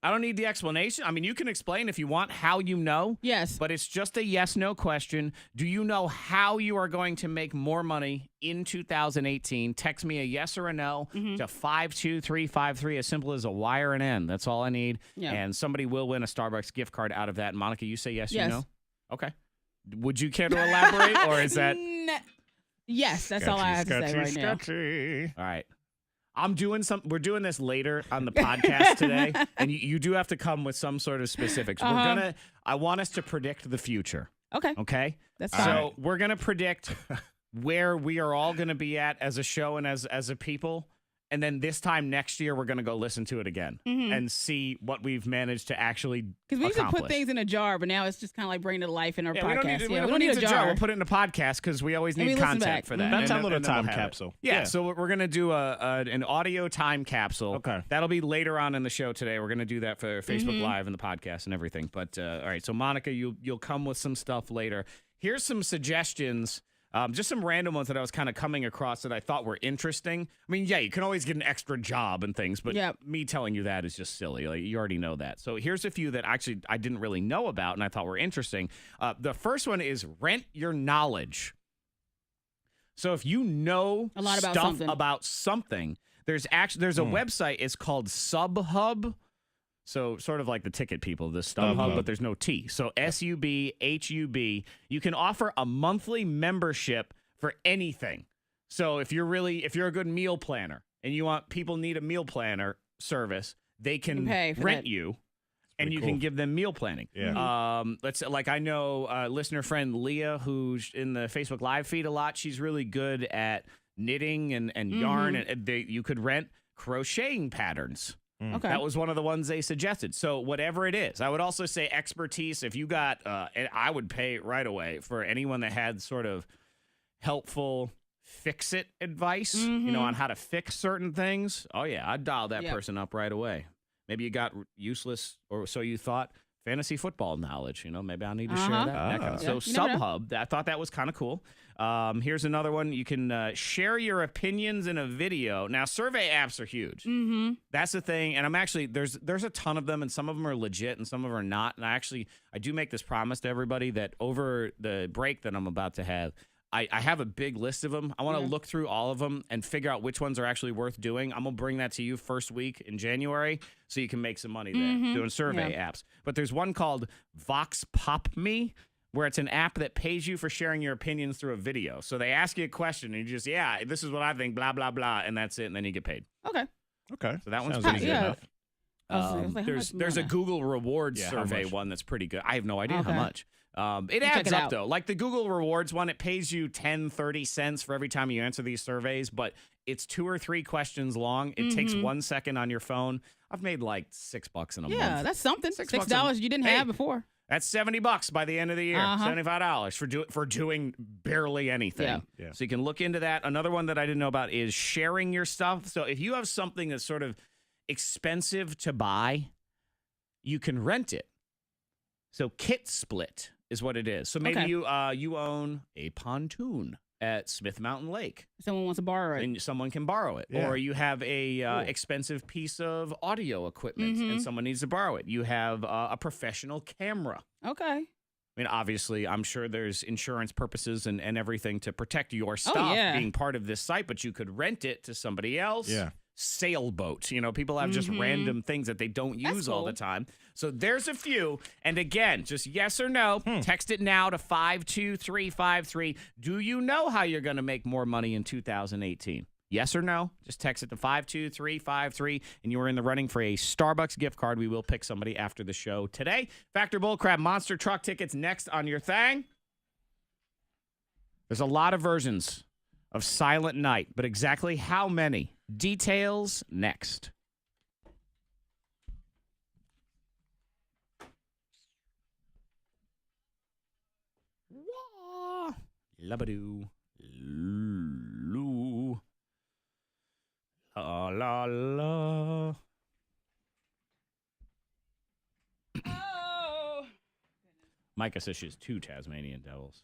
I don't need the explanation. I mean, you can explain if you want how you know. Yes. But it's just a yes-no question. Do you know how you are going to make more money in 2018? Text me a yes or a no to 52353, as simple as a Y or an N. That's all I need. Yeah. And somebody will win a Starbucks gift card out of that. Monica, you say yes, Yes. you know? Okay. Would you care to elaborate, or is that... Yes, that's all I have to say right now. Sketchy. All right. We're doing this later on the podcast today, and you do have to come with some sort of specifics. I want us to predict the future. Okay. Okay? That's fine. So we're going to predict where we are all going to be at as a show and as a people. And then this time next year, we're going to go listen to it again and see what we've managed to actually Because we used to put accomplish. things in a jar, but now it's just kind of like bringing it to life in our Yeah, podcast. we don't need, a jar. We'll put it in a podcast because we always And we need listen content back. for that. That's And our little and then we'll time have it. capsule. Yeah, so we're going to do an audio time capsule. Okay. That'll be later on in the show today. We're going to do that for Facebook Live and the podcast and everything. But all right, so Monica, you'll come with some stuff later. Here's some suggestions. Just some random ones that I was kind of coming across that I thought were interesting. I mean, yeah, you can always get an extra job and things, but Yep. me telling you that is just silly. Like, you already know that. So here's a few that actually I didn't really know about and I thought were interesting. The first one is rent your knowledge. So if you know A lot about stuff something. about something, there's a website. It's called SubHub. So sort of like the ticket people, the StubHub, but there's no T. So SUBHUB. You can offer a monthly membership for anything. So if you're a good meal planner and you want people need a meal planner service, they can pay for rent that. you. And pretty you cool. can give them meal planning. Yeah. I know listener friend Leah, who's in the Facebook Live feed a lot. She's really good at knitting and yarn, and you could rent crocheting patterns. Okay. That was one of the ones they suggested. So whatever it is, I would also say expertise. If you got, and I would pay right away for anyone that had sort of helpful fix-it advice, on how to fix certain things. Oh yeah, I'd dial that person up right away. Maybe you got useless, or so you thought, fantasy football knowledge. Maybe I need to share that. So You never know. SubHub, I thought that was kind of cool. Here's another one. You can share your opinions in a video. Now, survey apps are huge. Mm-hmm. That's the thing. And I'm actually, there's a ton of them, and some of them are legit and some of them are not. And I do make this promise to everybody that over the break that I'm about to have, I have a big list of them. I want to look through all of them and figure out which ones are actually worth doing. I'm going to bring that to you first week in January so you can make some money there doing survey apps. But there's one called Vox Pop Me, where it's an app that pays you for sharing your opinions through a video. So they ask you a question and you just, this is what I think, blah, blah, blah, and that's it, and then you get paid. Okay. So that one's Sounds pretty easy good. enough. There's a Google Rewards survey one that's pretty good. I have no idea how much. It adds up, though. Like the Google Rewards one, it pays you 10, 30 cents for every time you answer these surveys, but it's 2 or 3 questions long. It takes 1 second on your phone. I've made like $6 in a month. Yeah, that's something. $6 you didn't have before. That's $70 by the end of the year. $75 for doing barely anything. Yeah. So you can look into that. Another one that I didn't know about is sharing your stuff. So if you have something that's sort of expensive to buy, you can rent it. So Kit Split is what it is. So maybe you own a pontoon at Smith Mountain Lake. Someone wants to borrow it. And someone can borrow it. Yeah. Or you have a expensive piece of audio equipment and someone needs to borrow it. You have a professional camera. Okay. I mean, obviously, I'm sure there's insurance purposes and everything to protect your stuff being part of this site, but you could rent it to somebody else. Yeah. Sailboat. People have just random things that they don't use all the time. So there's a few. And again, just yes or no. Text it now to 52353. Do you know how you're going to make more money in 2018? Yes or no? Just text it to 52353, and you are in the running for a Starbucks gift card. We will pick somebody after the show today. Factor Bullcrap Monster Truck tickets next on your thing. There's a lot of versions of Silent Night, but exactly how many? Details next. Wah. Labadoo. Loo. La la la. Oh. Micah says she has 2 Tasmanian devils.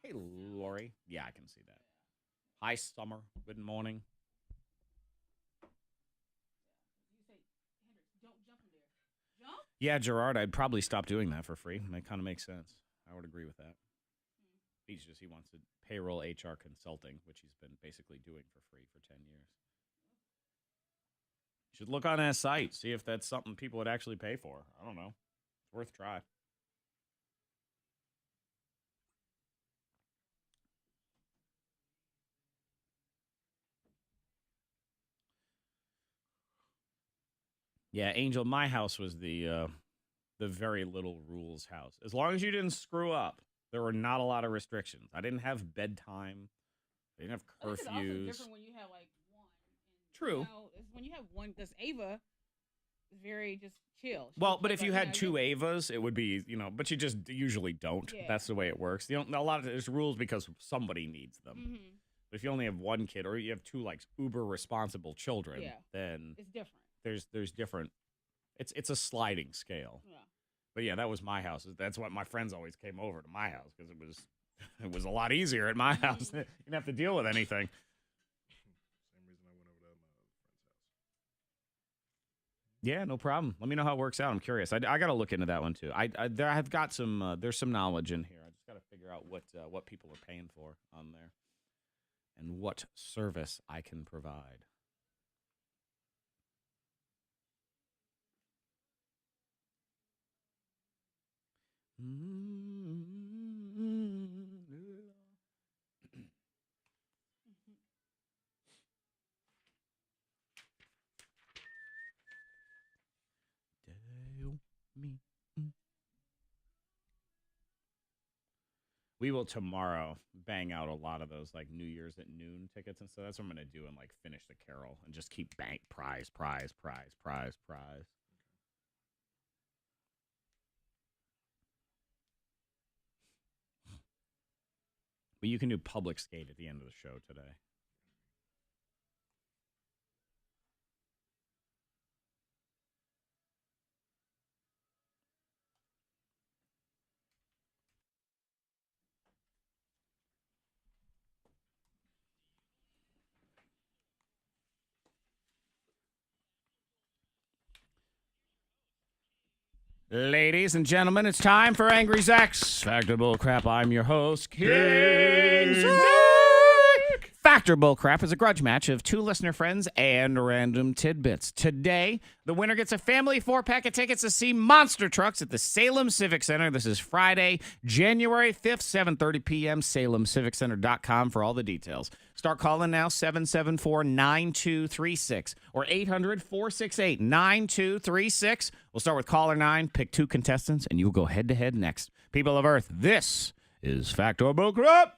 Hey, Lori. Yeah, I can see that. Hi, Summer. Good morning. Yeah, Gerard, I'd probably stop doing that for free. That kind of makes sense. I would agree with that. He wants to payroll HR consulting, which he's been basically doing for free for 10 years. You should look on that site, see if that's something people would actually pay for. I don't know. It's worth a try. Yeah, Angel, my house was the very little rules house. As long as you didn't screw up, there were not a lot of restrictions. I didn't have bedtime. I didn't have curfews. It's also different when you have like one. True. It's when you have one, because Ava is very just chill. Well, but if you had 2 Avas, it would be, but you just usually don't. Yeah. That's the way it works. There's rules because somebody needs them. Mm-hmm. But if you only have 1 kid, or you have 2 like uber responsible children, then it's different. There's different. It's a sliding scale. Yeah. But yeah, that was my house. That's what my friends always came over to my house because it was a lot easier at my house. You didn't have to deal with anything. Same reason I went over to my other friend's house. Yeah, no problem. Let me know how it works out. I'm curious. I got to look into that one too. I've got some. There's some knowledge in here. I just got to figure out what people are paying for on there, and what service I can provide. We will tomorrow bang out a lot of those like New Year's at noon tickets and stuff. That's what I'm going to do and like finish the carol and just keep prize. Well, you can do public skate at the end of the show today. Ladies and gentlemen, it's time for Angry Zach's Factor Bullcrap. I'm your host, King Zach. Factor Bullcrap is a grudge match of two listener friends and random tidbits. Today, the winner gets a family 4-pack of tickets to see monster trucks at the Salem Civic Center. This is Friday, January 5th, 7:30 p.m., salemciviccenter.com for all the details. Start calling now, 774-9236 or 800-468-9236. We'll start with caller 9, pick 2 contestants, and you'll go head-to-head next. People of Earth, this is Factor Bullcrap.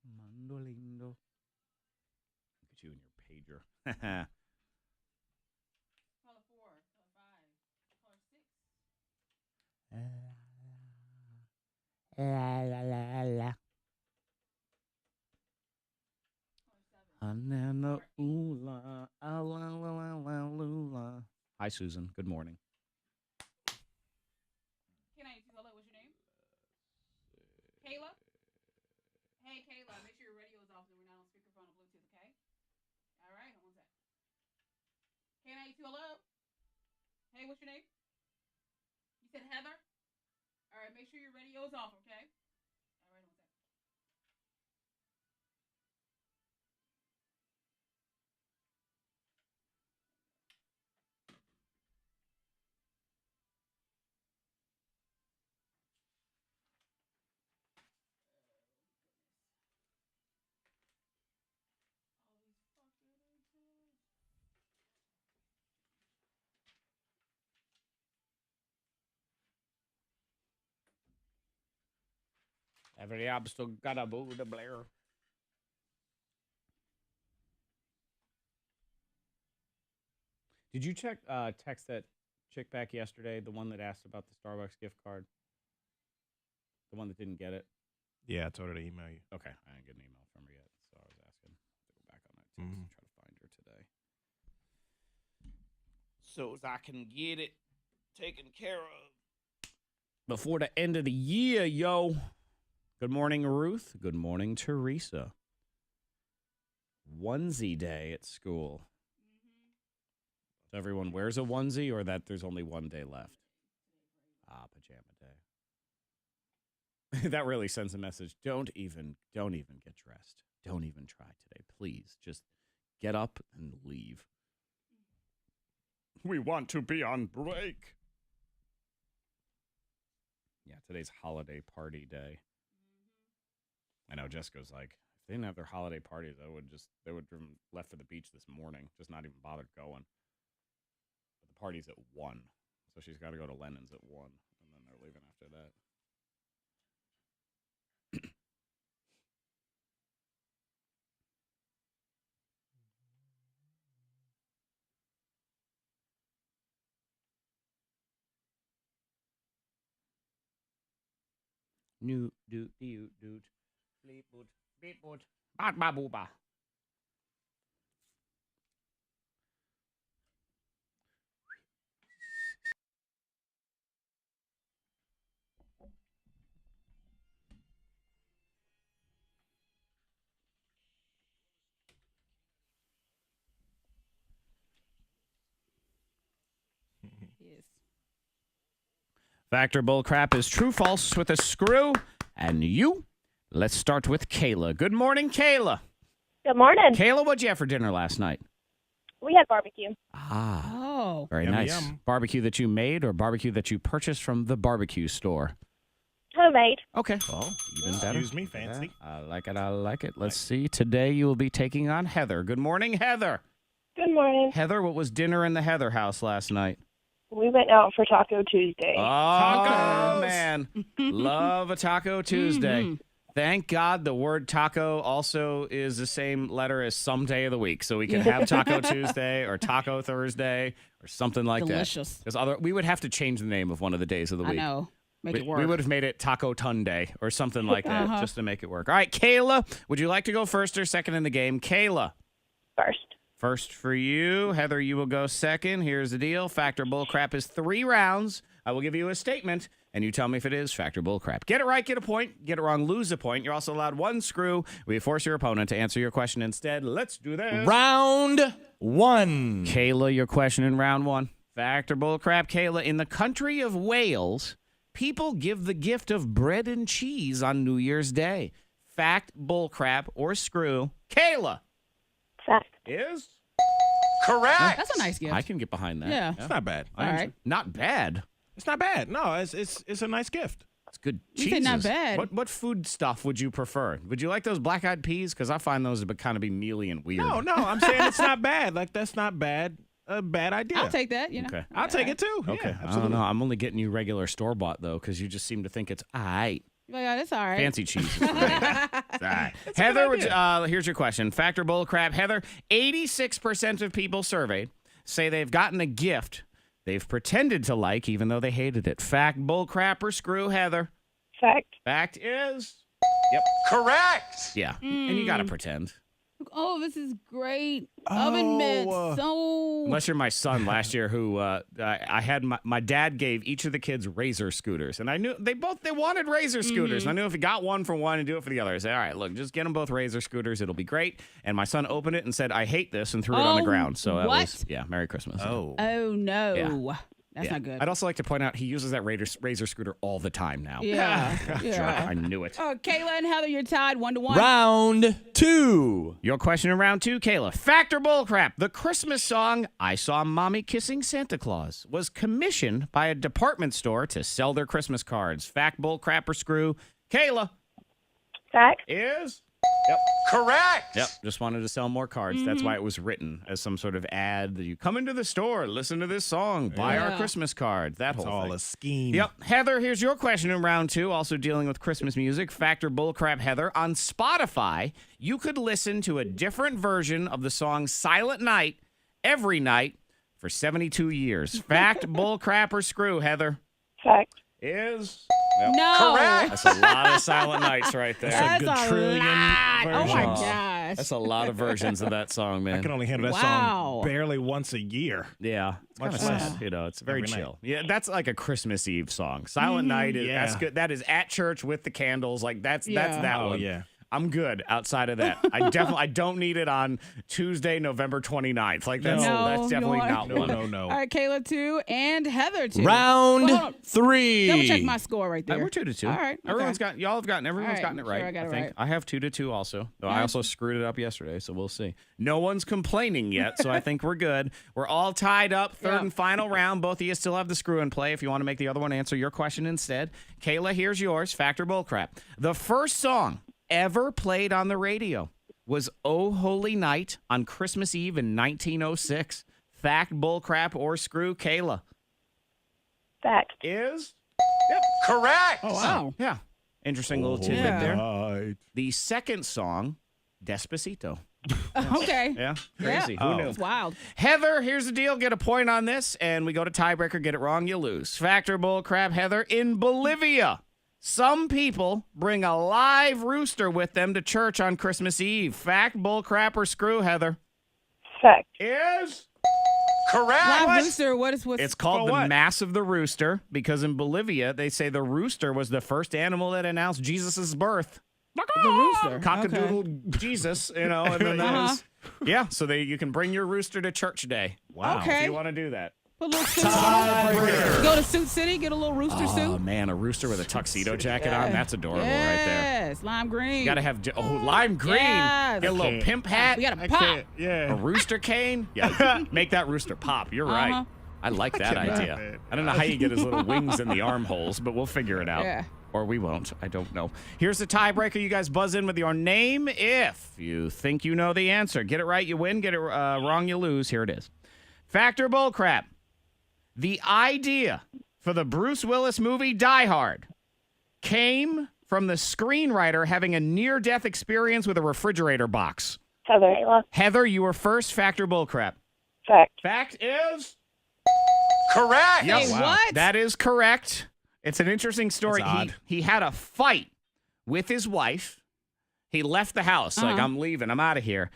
Mandolindo. Look at you and your pager. Caller 4, caller 5, caller 6. La la la la. Anana oola, ala la la la lula. Hi, Susan. Good morning. K92, hello, what's your name? Kayla? Hey, Kayla, make sure your radio is off and we're not on speakerphone or Bluetooth, okay? All right, hold on a sec. K92, hello? Hey, what's your name? You said Heather? All right, make sure your radio is off, okay? All right, hold on a sec. Every obstacle got a boo to Blair. Did you text that chick back yesterday, the one that asked about the Starbucks gift card? The one that didn't get it? Yeah, I told her to email you. Okay, I didn't get an email from her yet, so I was asking to go back on that text and try to find her today. So as I can get it taken care of before the end of the year, yo. Good morning, Ruth. Good morning, Teresa. Onesie day at school. So everyone wears a onesie, or that there's only one day left? Pajama day. That really sends a message. Don't even get dressed. Don't even try today. Please, just get up and leave. We want to be on break. Yeah, today's holiday party day. I know Jessica's like, if they didn't have their holiday parties, they would left for the beach this morning, just not even bothered going. But the party's at 1, so she's got to go to Lennon's at 1, and then they're leaving after that. New doot doot doot, bleep boot, beep boot, ba ba boo ba. Yes. Factor Bullcrap is true false with a screw. And you? Let's start with Kayla. Good morning, Kayla. Good morning. Kayla, what'd you have for dinner last night? We had barbecue. Ah, Oh. very Yummy, nice. yum. Barbecue that you made or barbecue that you purchased from the barbecue store? Homemade. Okay. Well, even better. Excuse me, fancy. I like it. I like it. Let's see. Today you will be taking on Heather. Good morning, Heather. Good morning. Heather, what was dinner in the Heather house last night? We went out for Taco Tuesday. Oh, Tacos. man. Love a Taco Tuesday. Thank God the word taco also is the same letter as some day of the week. So we can have Taco Tuesday or Taco Thursday or something like Delicious. that. Because we would have to change the name of one of the days of the week. I know. Make it work. We would have made it Taco Tunday or something like that just to make it work. All right, Kayla, would you like to go first or second in the game? Kayla. First. First for you. Heather, you will go second. Here's the deal. Fact or bullcrap is 3 rounds. I will give you a statement, and you tell me if it is fact or bullcrap. Get it right, get a point. Get it wrong, lose a point. You're also allowed 1 screw. We force your opponent to answer your question instead. Let's do this. Round 1. Kayla, your question in round 1. Fact or bullcrap, Kayla. In the country of Wales, people give the gift of bread and cheese on New Year's Day. Fact, bullcrap, or screw. Kayla. Fact. Is Correct. That's a nice gift. I can get behind that. Yeah. It's not bad. All right. Not bad. It's not bad. No, it's a nice gift. It's good You cheeses. said not bad. What food stuff would you prefer? Would you like those black-eyed peas? Because I find those to kind of be mealy and weird. No, I'm saying it's not bad. Like, that's not bad. A bad idea. I'll take that. You know. Okay. I'll take it too. Okay. Yeah, I don't absolutely. know. I'm only getting you regular store-bought, though, because you just seem to think it's all right. Yeah, that's all right. Fancy cheese. Is great. It's all right. Heather, here's your question. Fact or bull crap? Heather, 86% of people surveyed say they've gotten a gift they've pretended to like, even though they hated it. Fact, bull crap, or screw, Heather? Fact. Fact is... Correct. Yeah. And you got to pretend. Oh, this is great. Oven mitts. So. Unless you're my son last year, who I had my dad gave each of the kids Razor scooters, and I knew they wanted Razor scooters. And I knew if he got one for one and do it for the other, I said, all right, look, just get them both Razor scooters, it'll be great. And my son opened it and said, I hate this, and threw it on the ground. So that was Merry Christmas. Oh. Oh no. Yeah. That's not good. I'd also like to point out he uses that Razor scooter all the time now. Yeah. Jerk, I knew it. Oh, Kayla and Heather, you're tied 1-1. Round 2. Your question in round 2, Kayla. Fact or bullcrap? The Christmas song "I Saw Mommy Kissing Santa Claus" was commissioned by a department store to sell their Christmas cards. Fact, bullcrap, or screw? Kayla. Fact. Is... Correct. Yep, just wanted to sell more cards. That's why it was written as some sort of ad that you come into the store, listen to this song, buy our Christmas cards, that It's whole all thing. a scheme. Yep. Heather, here's your question in round 2, also dealing with Christmas music. Fact or bullcrap, Heather. On Spotify, you could listen to a different version of the song Silent Night every night for 72 years. Fact, bullcrap, or screw, Heather? Fact. Is... No. Correct. That's a lot of Silent Nights right there. That's a That's good a trillion lot. Oh my versions. gosh. That's a lot of versions of that song, man. I can only handle that Wow. song barely once a year. Yeah, it's kind of Much sad. less You know, it's very every night. chill. Yeah, that's like a Christmas Eve song. Silent Night is that's Yeah. good. That is at church with the candles. Like that's Yeah. that Oh, one. yeah. I'm good outside of that. I don't need it on Tuesday, November 29th. Like that's No, that's you definitely don't not want- one. No. All right, Kayla 2 and Heather 2. Round Well, hold on. 3. Double check my score right there. We're 2-2. All right. Everyone's okay. got y'all have gotten everyone's All right, gotten it right. sure I got it think right. I have 2-2 also. Though I Yeah. also screwed it up yesterday, so we'll see. No one's complaining yet, so I think we're good. We're all tied up. Third Yep. and final round. Both of you still have the screw in play. If you want to make the other one answer your question instead, Kayla, here's yours. Fact or bullcrap? The first song ever played on the radio was "Oh Holy Night" on Christmas Eve in 1906. Fact, bullcrap, or screw? Kayla Fact. is. Correct. Oh, wow. Yeah. Interesting little tidbit Yeah. there. Right. The second song, Despacito. Okay. Yeah, crazy. Who knew? It's wild. Heather, here's the deal. Get a point on this, and we go to tiebreaker. Get it wrong, you lose. Fact or bull crap, Heather. In Bolivia, some people bring a live rooster with them to church on Christmas Eve. Fact, bull crap, or screw, Heather? Fact. Is... Correct. Live rooster, what's It's called the what? Mass of the Rooster because in Bolivia, they say the rooster was the first animal that announced Jesus' birth. the rooster? Cockadoodle Jesus, you know, and then that was, yeah, so you can bring your rooster to church day. Wow. Okay. If you want to do that. Put a little suit on. Go to Suit City, get a little rooster Oh, suit. man, a rooster with a tuxedo jacket on, that's adorable right there. Yes, lime green. You got to have, lime green. Yes. Get a little Okay. pimp hat. We got a I pop. can't. A Yeah. rooster cane. Yeah, make that rooster pop. You're Uh-huh. right. I like that cannot, idea. man. I don't know how you get his little wings in the armholes, but we'll figure it out. Yeah. Or we won't. I don't know. Here's the tiebreaker. You guys buzz in with your name if you think you know the answer. Get it right, you win. Get it wrong, you lose. Here it is. Fact or bullcrap? The idea for the Bruce Willis movie Die Hard came from the screenwriter having a near-death experience with a refrigerator box? Heather. Heather, you were first. Fact or bullcrap? Fact. Fact is... Correct. Yep. Hey, what? That is correct. It's an interesting story. That's odd. He had a fight with his wife. He left the house. Like, I'm leaving. I'm out of here.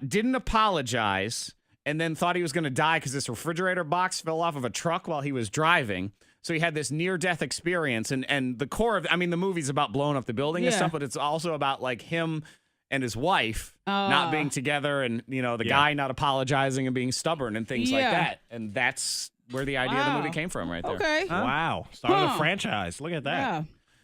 Didn't apologize, and then thought he was going to die because this refrigerator box fell off of a truck while he was driving. So he had this near-death experience. And the core of, I mean, the movie's about blowing up the building and Yeah. stuff, but it's also about, like, him and his wife not being together and, you know, the guy not apologizing and being stubborn and things like Yeah. that. And that's where the idea of the movie Wow. came from right there. Okay. Wow. Started a Huh. franchise. Look at that. Yeah.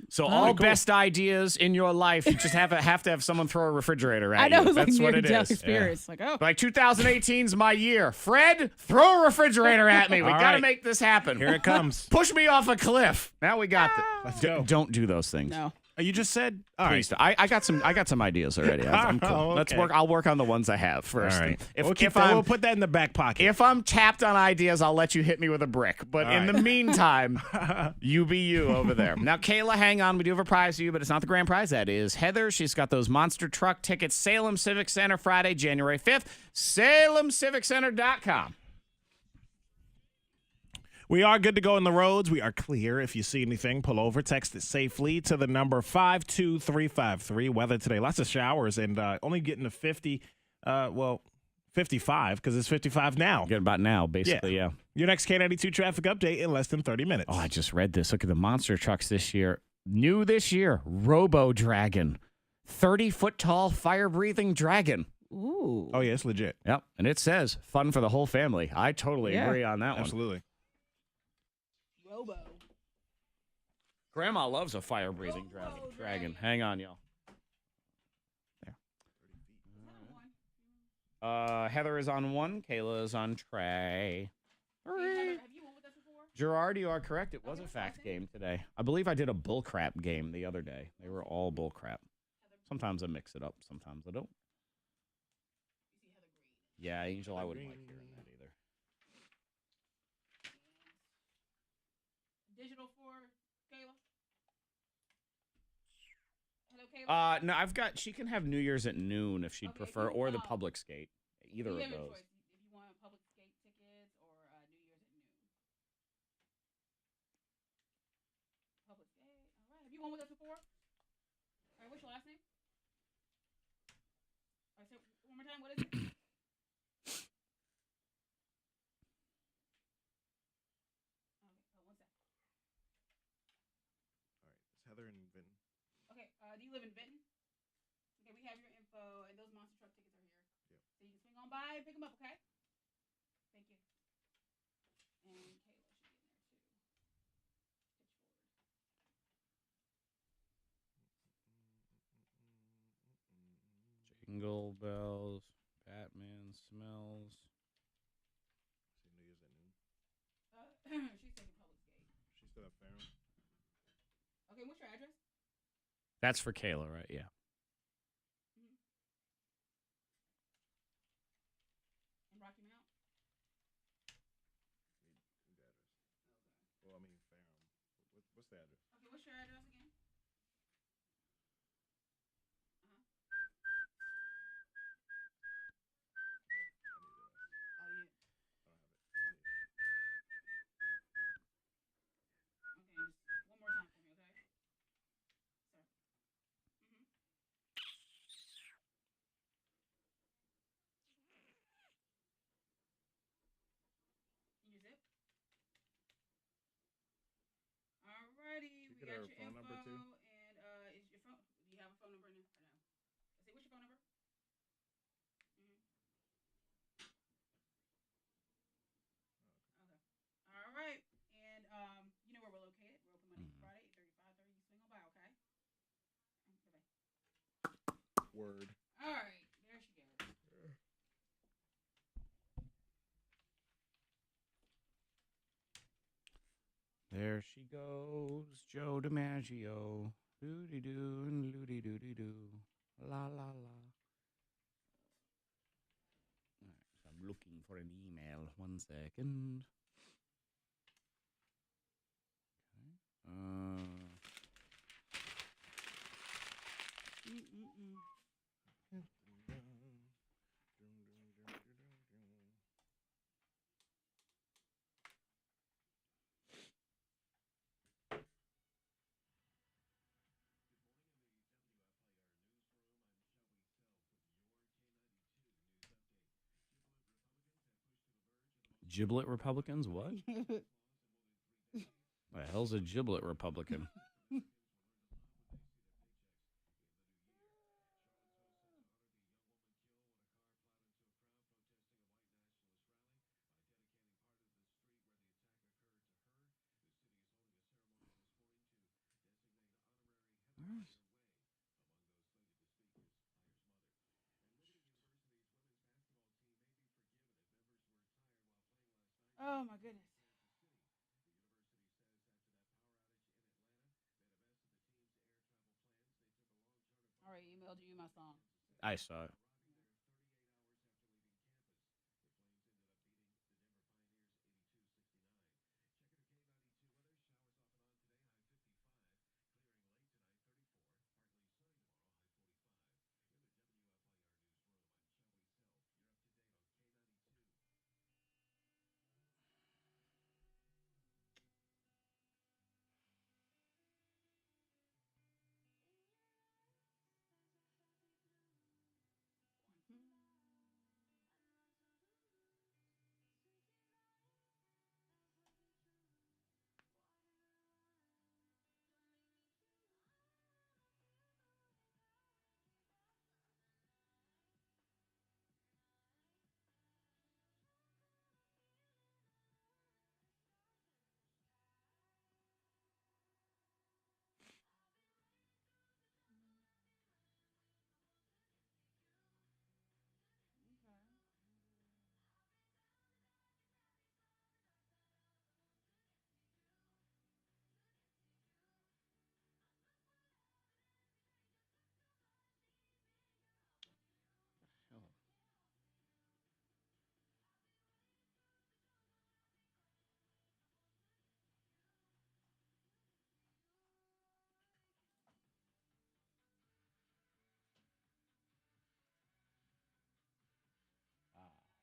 So all best ideas in your life, you just have to have someone throw a refrigerator at I know you. it's like That's what it near-death is. experience. Like, oh. Like 2018's my year. Fred, throw a refrigerator at me. We All got to right. make this happen. Here it comes. Push me off a cliff. Now we got this. Let's go. Don't do those things. No. You just said, all right. Please don't. I got some ideas already. I'm cool. Oh, Let's okay. work. I'll work on the ones I have first. All right. If We'll put that in the back pocket. if I'm tapped on ideas, I'll let you hit me with a brick. But in the meantime, you be you over there. Now, Kayla, hang on. We do have a prize for you, but it's not the grand prize. That is Heather. She's got those monster truck tickets. Salem Civic Center, Friday, January 5th. SalemCivicCenter.com. We are good to go on the roads. We are clear. If you see anything, pull over. Text it safely to the number 52353. Weather today, lots of showers and only getting to 50, 55 because it's 55 now. Get about now, basically, yeah. Your next K92 traffic update in less than 30 minutes. Oh, I just read this. Look at the monster trucks this year. New this year, Robo Dragon. 30-foot tall, fire-breathing dragon. Ooh. Oh, yeah, it's legit. Yep. And it says fun for the whole family. I totally Yeah. agree on that one. Absolutely. Robo. Grandma loves a fire-breathing dragon. Hang on, y'all. There. Heather is on 1. Kayla is on Trey. 3. Have you won with us before? Gerard, you are correct. It was a fact game today. I believe I did a bullcrap game the other day. They were all bullcrap. Sometimes I mix it up. Sometimes I don't. Yeah, Angel, I wouldn't like hearing that either. Digital for Kayla. Hello, Kayla. No, she can have New Year's at noon if she'd Okay, prefer, you, or the public skate. Either you of have your those. choice. If you want public skate tickets or New Year's at noon. Public skate. All right. Have you won with us before? All right. What's your last name? All right. So one more time. What is it? Heather and Vin. Okay, do you live in Benton? Okay, we have your info, and those monster truck tickets are here. Yep. So you can swing on by and pick them up, okay? Thank you. And Kayla should be in there too. Jingle bells, Batman smells. See New Year's at noon. She's taking public skate. She's still at Ferrum. Okay, what's your address? That's for Kayla, right? Yeah. In Rocky Mount? Well, I mean, Ferrum. What's the address? Okay, what's your address again? Oh, yeah. Okay, just one more time for me, okay? Sir. In your zip? Alrighty, we get got her your phone info, number, too? and is your phone? Do you have a phone number in there or no? I say, what's your phone number? Okay. All right, and you know where we're located. We're open Monday through Friday, 8:30 to 5:30. You swing on by, okay? Bye-bye. Word. All right, there she goes. There she goes, Joe DiMaggio. Doody-doo and loody-doody-doo. La, la, la. All right, so I'm looking for an email. 1 second. Okay. Giblet Republicans? What? The hell's a giblet Republican? Oh my goodness. All right, emailed you my song. I saw it.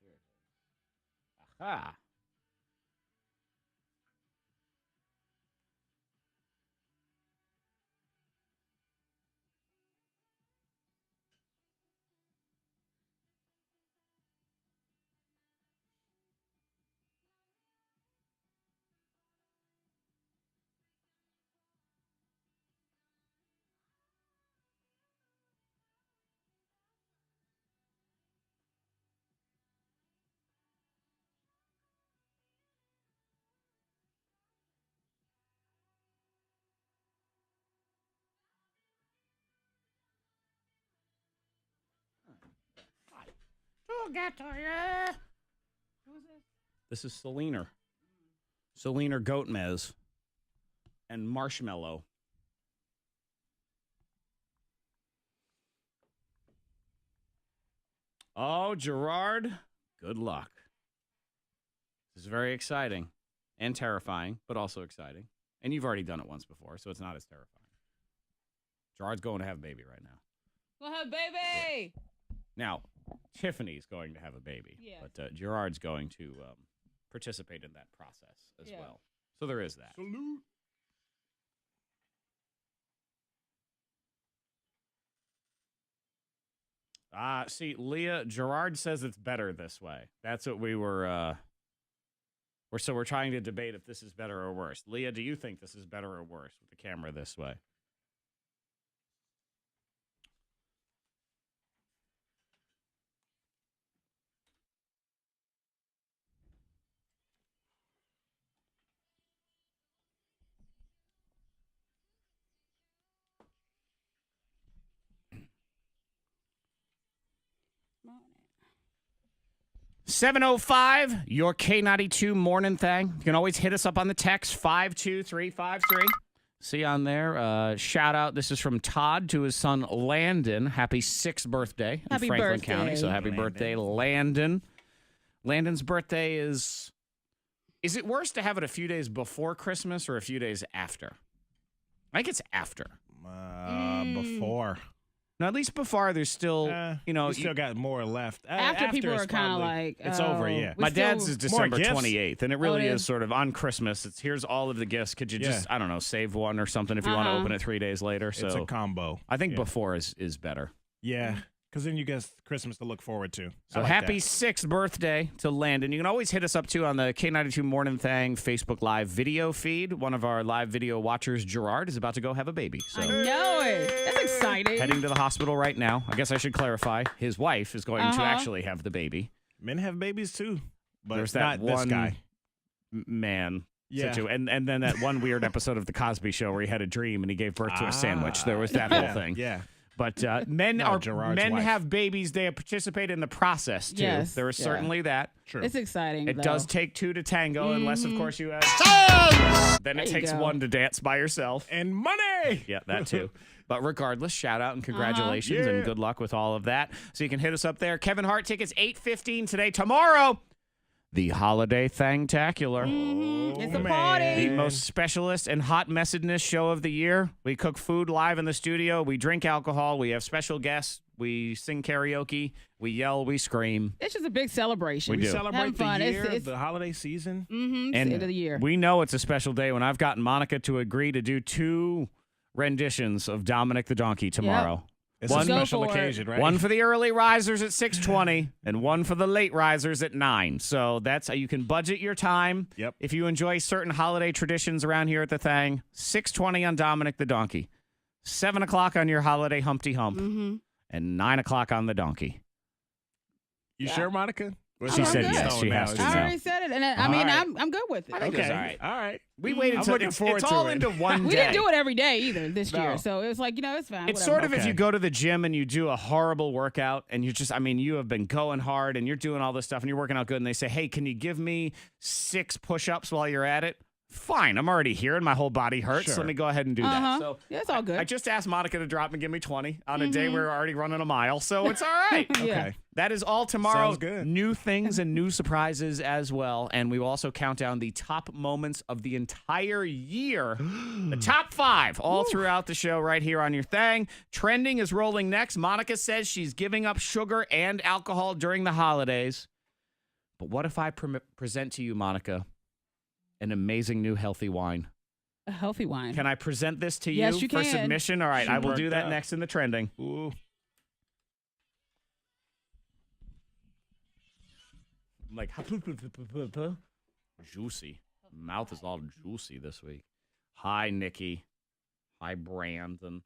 Here it is. Aha. Who got to you? Who is this? This is Selena. Selena Goatmez and Marshmallow. Oh, Gerard, good luck. This is very exciting and terrifying, but also exciting. And you've already done it once before, so it's not as terrifying. Gerard's going to have a baby right now. We'll have baby. Yeah. Now, Tiffany's going to have a baby, Yeah. but Gerard's going to participate in that process as well. So there is that. Salute. See, Leah, Gerard says it's better this way. That's what we're trying to debate if this is better or worse. Leah, do you think this is better or worse with the camera this way? Morning. 7:05, your K92 Mornin Thang. You can always hit us up on the text 52353. See on there. Shout out. This is from Todd to his son Landon. Happy 6th birthday in Happy Franklin birthday. County. So happy birthday, Landon. Landon's birthday is it worse to have it a few days before Christmas or a few days after? I think it's after. Before. No, at least before there's still, you still got more left. After people is are kind of probably- like, it's over, yeah. My dad's is December gifts? 28th, and it really it is is? sort of on Christmas. It's here's all of the gifts. Could you just, I don't know, save one or something if you want to open it 3 days later? So It's a combo. I think before is better. Yeah, Because then you get Christmas to look forward to. So happy 6th birthday to Landon. You can always hit us up, too, on the K92 Mornin Thang Facebook Live video feed. One of our live video watchers, Gerard, is about to go have a baby. So I know it. That's exciting. heading to the hospital right now. I guess I should clarify. His wife is going to actually have the baby. Men have babies, too. But There's that not one this guy. Man. Yeah. And then that one weird episode of The Cosby Show where he had a dream and he gave birth to a sandwich. There was that whole thing. Yeah. But men Gerard's wife. have babies. They participate in the process too. Yes, There is yeah. certainly that. True. It's exciting. It though. does take two to tango, unless of course you have. Then it There you takes go. one to dance by yourself. And money. Yeah, that too. But regardless, shout out and congratulations Yeah. and good luck with all of that. So you can hit us up there. Kevin Hart tickets 8:15 today. Tomorrow, the Holiday Thangtacular. It's a man. party. The most specialist and hot messedness show of the year. We cook food live in the studio. We drink alcohol. We have special guests. We sing karaoke. We yell. We scream. It's just a big celebration. We We do. celebrate Have fun. the year, It's the holiday season. It's the end of the year. we know it's a special day when I've gotten Monica to agree to do 2 renditions of Dominic the Donkey tomorrow. It's One- a special Go for it. occasion, right? One for the early risers at 6:20 and one for the late risers at 9. So that's how you can budget your time. Yep. If you enjoy certain holiday traditions around here at the Thang, 6:20 on Dominic the Donkey, 7 o'clock on your holiday Humpty Hump, and 9 o'clock on the Donkey. You sure, Monica? She I'm said good. yes. She has to I know. already said it, and I mean, right. I'm good with it. I think Okay. it's all right. All right. We waited I'm till looking forward it's to all it. into one day. We didn't do it every day either this No. year, so it was like it's fine. It's whatever. sort of if Okay. you go to the gym and you do a horrible workout and you have been going hard and you're doing all this stuff and you're working out good and they say, hey, can you give me 6 push-ups while you're at it? Fine, I'm already here and my whole body hurts. Sure. So let me go ahead and do that. So Yeah, it's all good. I just asked Monica to drop and give me 20 on a day we're already running a mile. So it's all right. Yeah. Okay. That is all tomorrow. Sounds good. New things and new surprises as well. And we will also count down the top moments of the entire year. The top 5 all throughout the show right here on your Thang. Trending is rolling next. Monica says she's giving up sugar and alcohol during the holidays. But what if I present to you, Monica, an amazing new healthy wine? A healthy wine. Can I present this to you Yes, you for can. submission? All right, She I will worked do that up. next in the trending. Ooh. I'm like, juicy. Mouth is all juicy this week. Hi, Nikki. Hi, Brandon.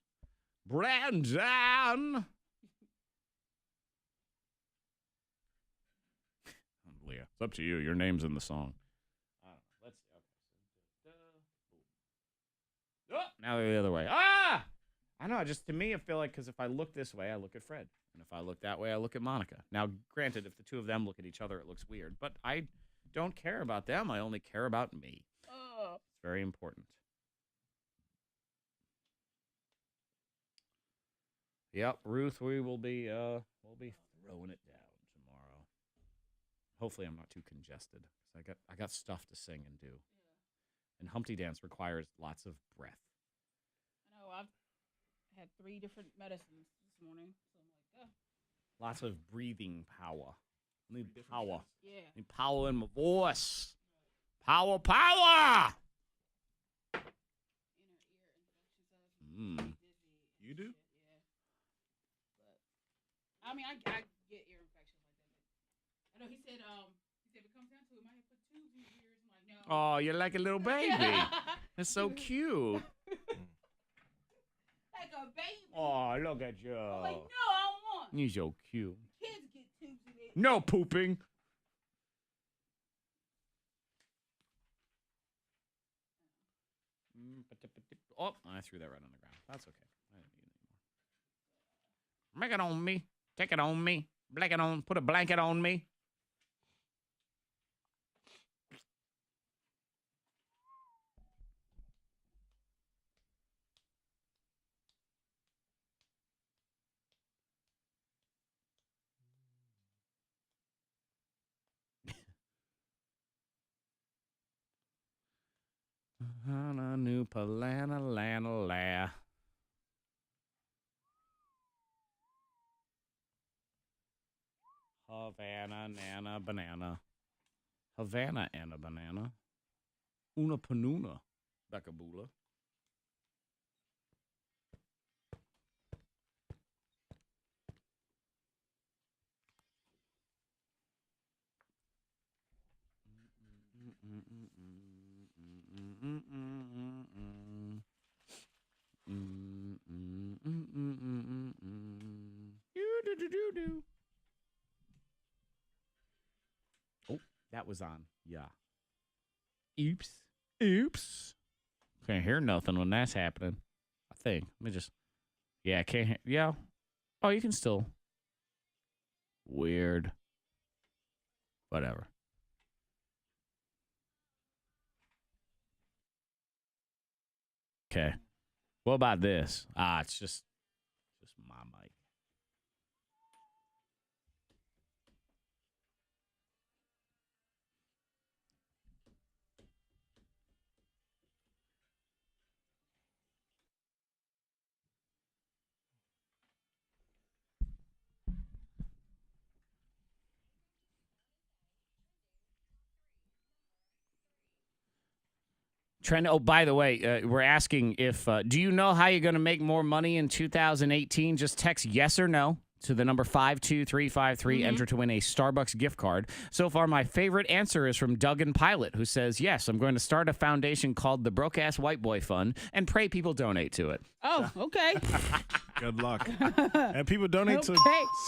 Brandon! Leah, it's up to you. Your name's in the song. Let's see. Okay. Oh, now they're the other way. Ah! I know. Just to me, I feel like because if I look this way, I look at Fred. And if I look that way, I look at Monica. Now, granted, if the two of them look at each other, it looks weird. But I don't care about them. I only care about me. It's very important. Yep, Ruth, we'll be throwing it down tomorrow. Hopefully, I'm not too congested. I got stuff to sing and do. And Humpty Dance requires lots of breath. I know. I've had 3 different medicines this morning, so I'm like, Lots of breathing power. I need power. yeah. I need power in my voice. Power, power! Mm. You do? I mean, I get ear infections like that. I know he said if it comes down to it, might have put tubes in your ears. I'm like, no. Oh, you're like a little baby. That's so cute. Like a baby. Oh, look at you. I'm like, no, I don't want. You're so cute. Kids get tubes in it. No pooping. Oh, I threw that right on the ground. That's okay. I didn't need it anymore. Make it on me. Take it on me. Blanket on. Put a blanket on me. Hana new palana lana la. Havana nana banana. Havana and a banana. Una panuna. Beckabula. Oh, that was on. Yeah. Oops. Can't hear nothing when that's happening. I think. Let me just. Yeah, can't hear. Yeah. Oh, you can still. Weird. Whatever. Okay. What about this? It's just my mic. Trent, oh, by the way, we're asking if, do you know how you're going to make more money in 2018? Just text yes or no to the number 52353. Enter to win a Starbucks gift card. So far, my favorite answer is from Duggan Pilot, who says, yes, I'm going to start a foundation called the Broke Ass White Boy Fund and pray people donate to it. Oh, okay. Good luck. And people donate to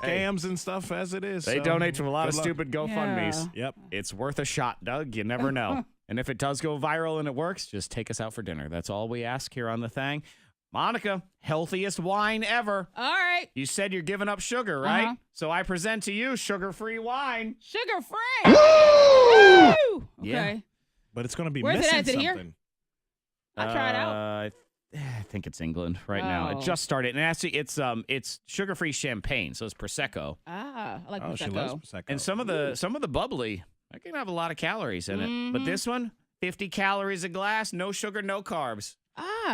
scams and stuff as it is. They so donate to a lot of good luck. stupid GoFundMes. Yep. It's worth a shot, Doug. You never know. And if it does go viral and it works, just take us out for dinner. That's all we ask here on the thing. Monica, healthiest wine ever. All right. You said you're giving up sugar, right? So I present to you sugar-free wine. Sugar-free. Woo! Yeah. Okay. But it's going to be Where's it missing at? Is it here? something. I'll try it out. I think it's England right now. It Oh. just started. And actually, it's sugar-free champagne, so it's Prosecco. I like Oh, she Prosecco. loves Prosecco. And some of the bubbly, that can have a lot of calories in it. But this one, 50 calories a glass, no sugar, no carbs.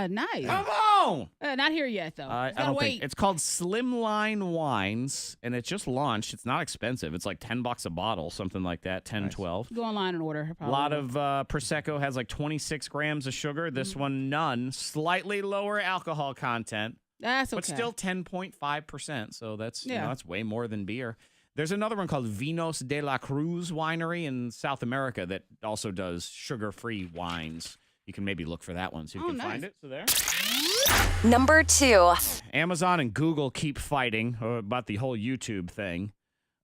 Nice. Come on! Not here yet, though. I Gotta don't wait. think. It's called Slimline Wines, and it just launched. It's not expensive. It's like $10 a bottle, something like that, 10, 12. Go online and order. A Probably. lot of Prosecco has like 26 grams of sugar. This one, none. Slightly lower alcohol content, That's okay. but still 10.5%. So that's Yeah. that's way more than beer. There's another one called Vinos de la Cruz Winery in South America that also does sugar-free wines. You can maybe look for that one so you can find it. So there. Number 2. Amazon and Google keep fighting about the whole YouTube thing,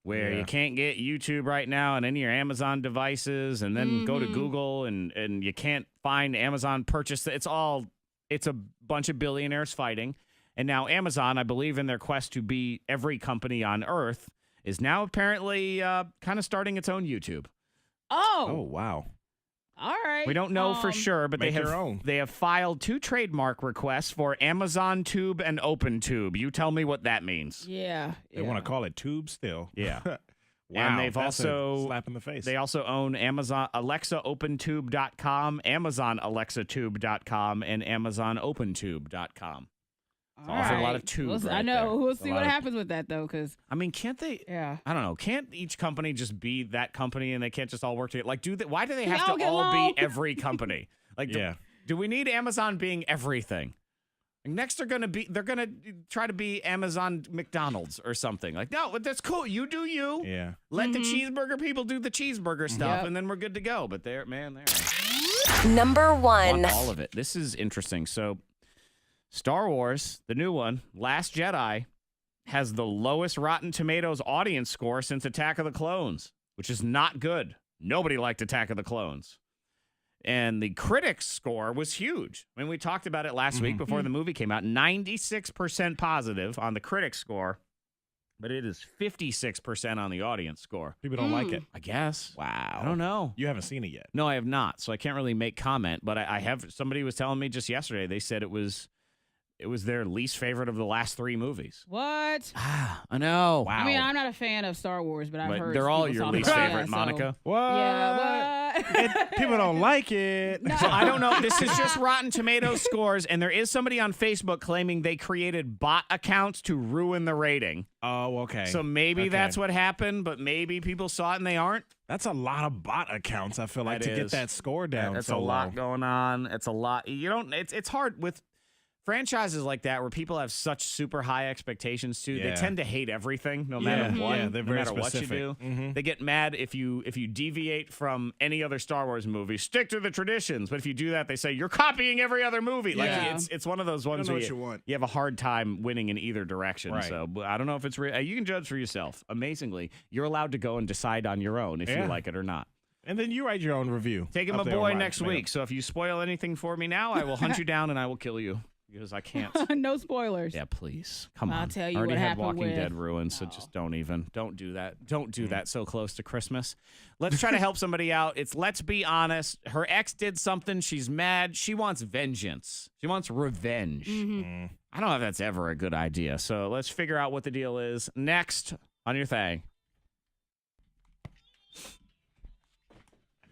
where you can't get YouTube right now on any of your Amazon devices, and then go to Google and you can't find Amazon purchase. It's a bunch of billionaires fighting. And now Amazon, I believe in their quest to be every company on earth, is now apparently kind of starting its own YouTube. Oh, wow. All right. We don't know for sure, but make your own. they have filed 2 trademark requests for Amazon Tube and OpenTube. You tell me what that means. Yeah. They want to call it Tube still. Yeah. Wow. And they've that's also a slap in the face. They also own Amazon AlexaOpenTube.com, Amazon AlexaTube.com, and Amazon OpenTube.com. All Awful right. lot of tube I right know. there. We'll A see lot what of- happens with that, though, because, I mean, can't they? yeah. I don't know. Can't each company just be that company and they can't just all work together? Like, why do they have all to get all along? be every company? Like, do we need Amazon being everything? Like, next, they're gonna try to be Amazon McDonald's or something. Like, no, that's cool. You do you. Yeah. Let the cheeseburger people do the cheeseburger stuff, Yep. and then we're good to go. But they're Number 1. want all of it. This is interesting. So, Star Wars, the new one, Last Jedi, has the lowest Rotten Tomatoes audience score since Attack of the Clones, which is not good. Nobody liked Attack of the Clones. And the critics score was huge. I mean, we talked about it last week before the movie came out. 96% positive on the critic score, but it is 56% on the audience score. People don't like it. I guess. Wow. I don't know. You haven't seen it yet. No, I have not, so I can't really make comment. But I have. Somebody was telling me just yesterday. They said it was their least favorite of the last 3 movies. What? I know. Wow. I mean, I'm not a fan of Star Wars, but I've But heard they're all people your talk least about favorite, that, so- Monica. What? Yeah, what? People don't like it. So I don't know. This is just Rotten Tomatoes scores, and there is somebody on Facebook claiming they created bot accounts to ruin the rating. Oh, okay. So maybe Okay. that's what happened, but maybe people saw it and they aren't. That's a lot of bot accounts, I feel like, That to get is. that score down. That's so a lot low. going on. It's a lot. You don't. It's hard with franchises like that where people have such super high expectations too, they Yeah. tend to hate everything no matter what. Yeah, they're no very matter specific. what you do. They get mad if you deviate from any other Star Wars movie. Stick to the traditions. But if you do that, they say you're copying every other movie. Like Yeah. it's one of those ones know where what you want. you have a hard time winning in either direction. Right. So but I don't know if it's real. You can judge for yourself. Amazingly, you're allowed to go and decide on your own if you Yeah. like it or not. And then you write your own review. Taking my up there boy on next Rotten week. So if you spoil anything for me now, I will hunt you down and I will kill you because I can't. No spoilers. Yeah, please. Come I'll on. tell you I already what had happened Walking with- Dead ruined, so just don't do that. Don't do that so close to Christmas. Let's try to help somebody out. It's let's be honest. Her ex did something. She's mad. She wants vengeance. She wants revenge. I don't know if that's ever a good idea. So let's figure out what the deal is next on your thing.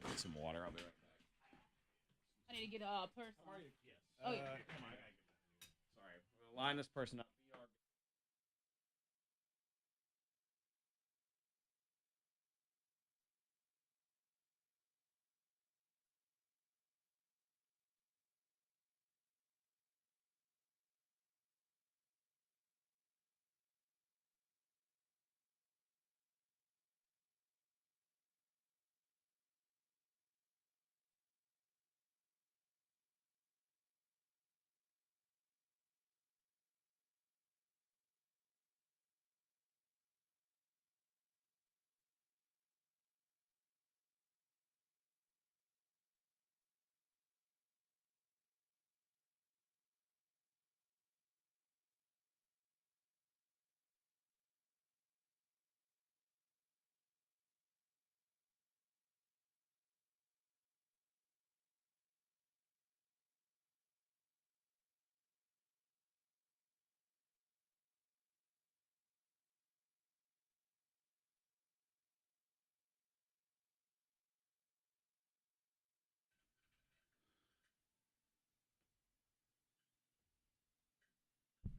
I need some water. I'll be right back. I need to get a person. Oh, yeah. Come on. Sorry. We'll line this person up.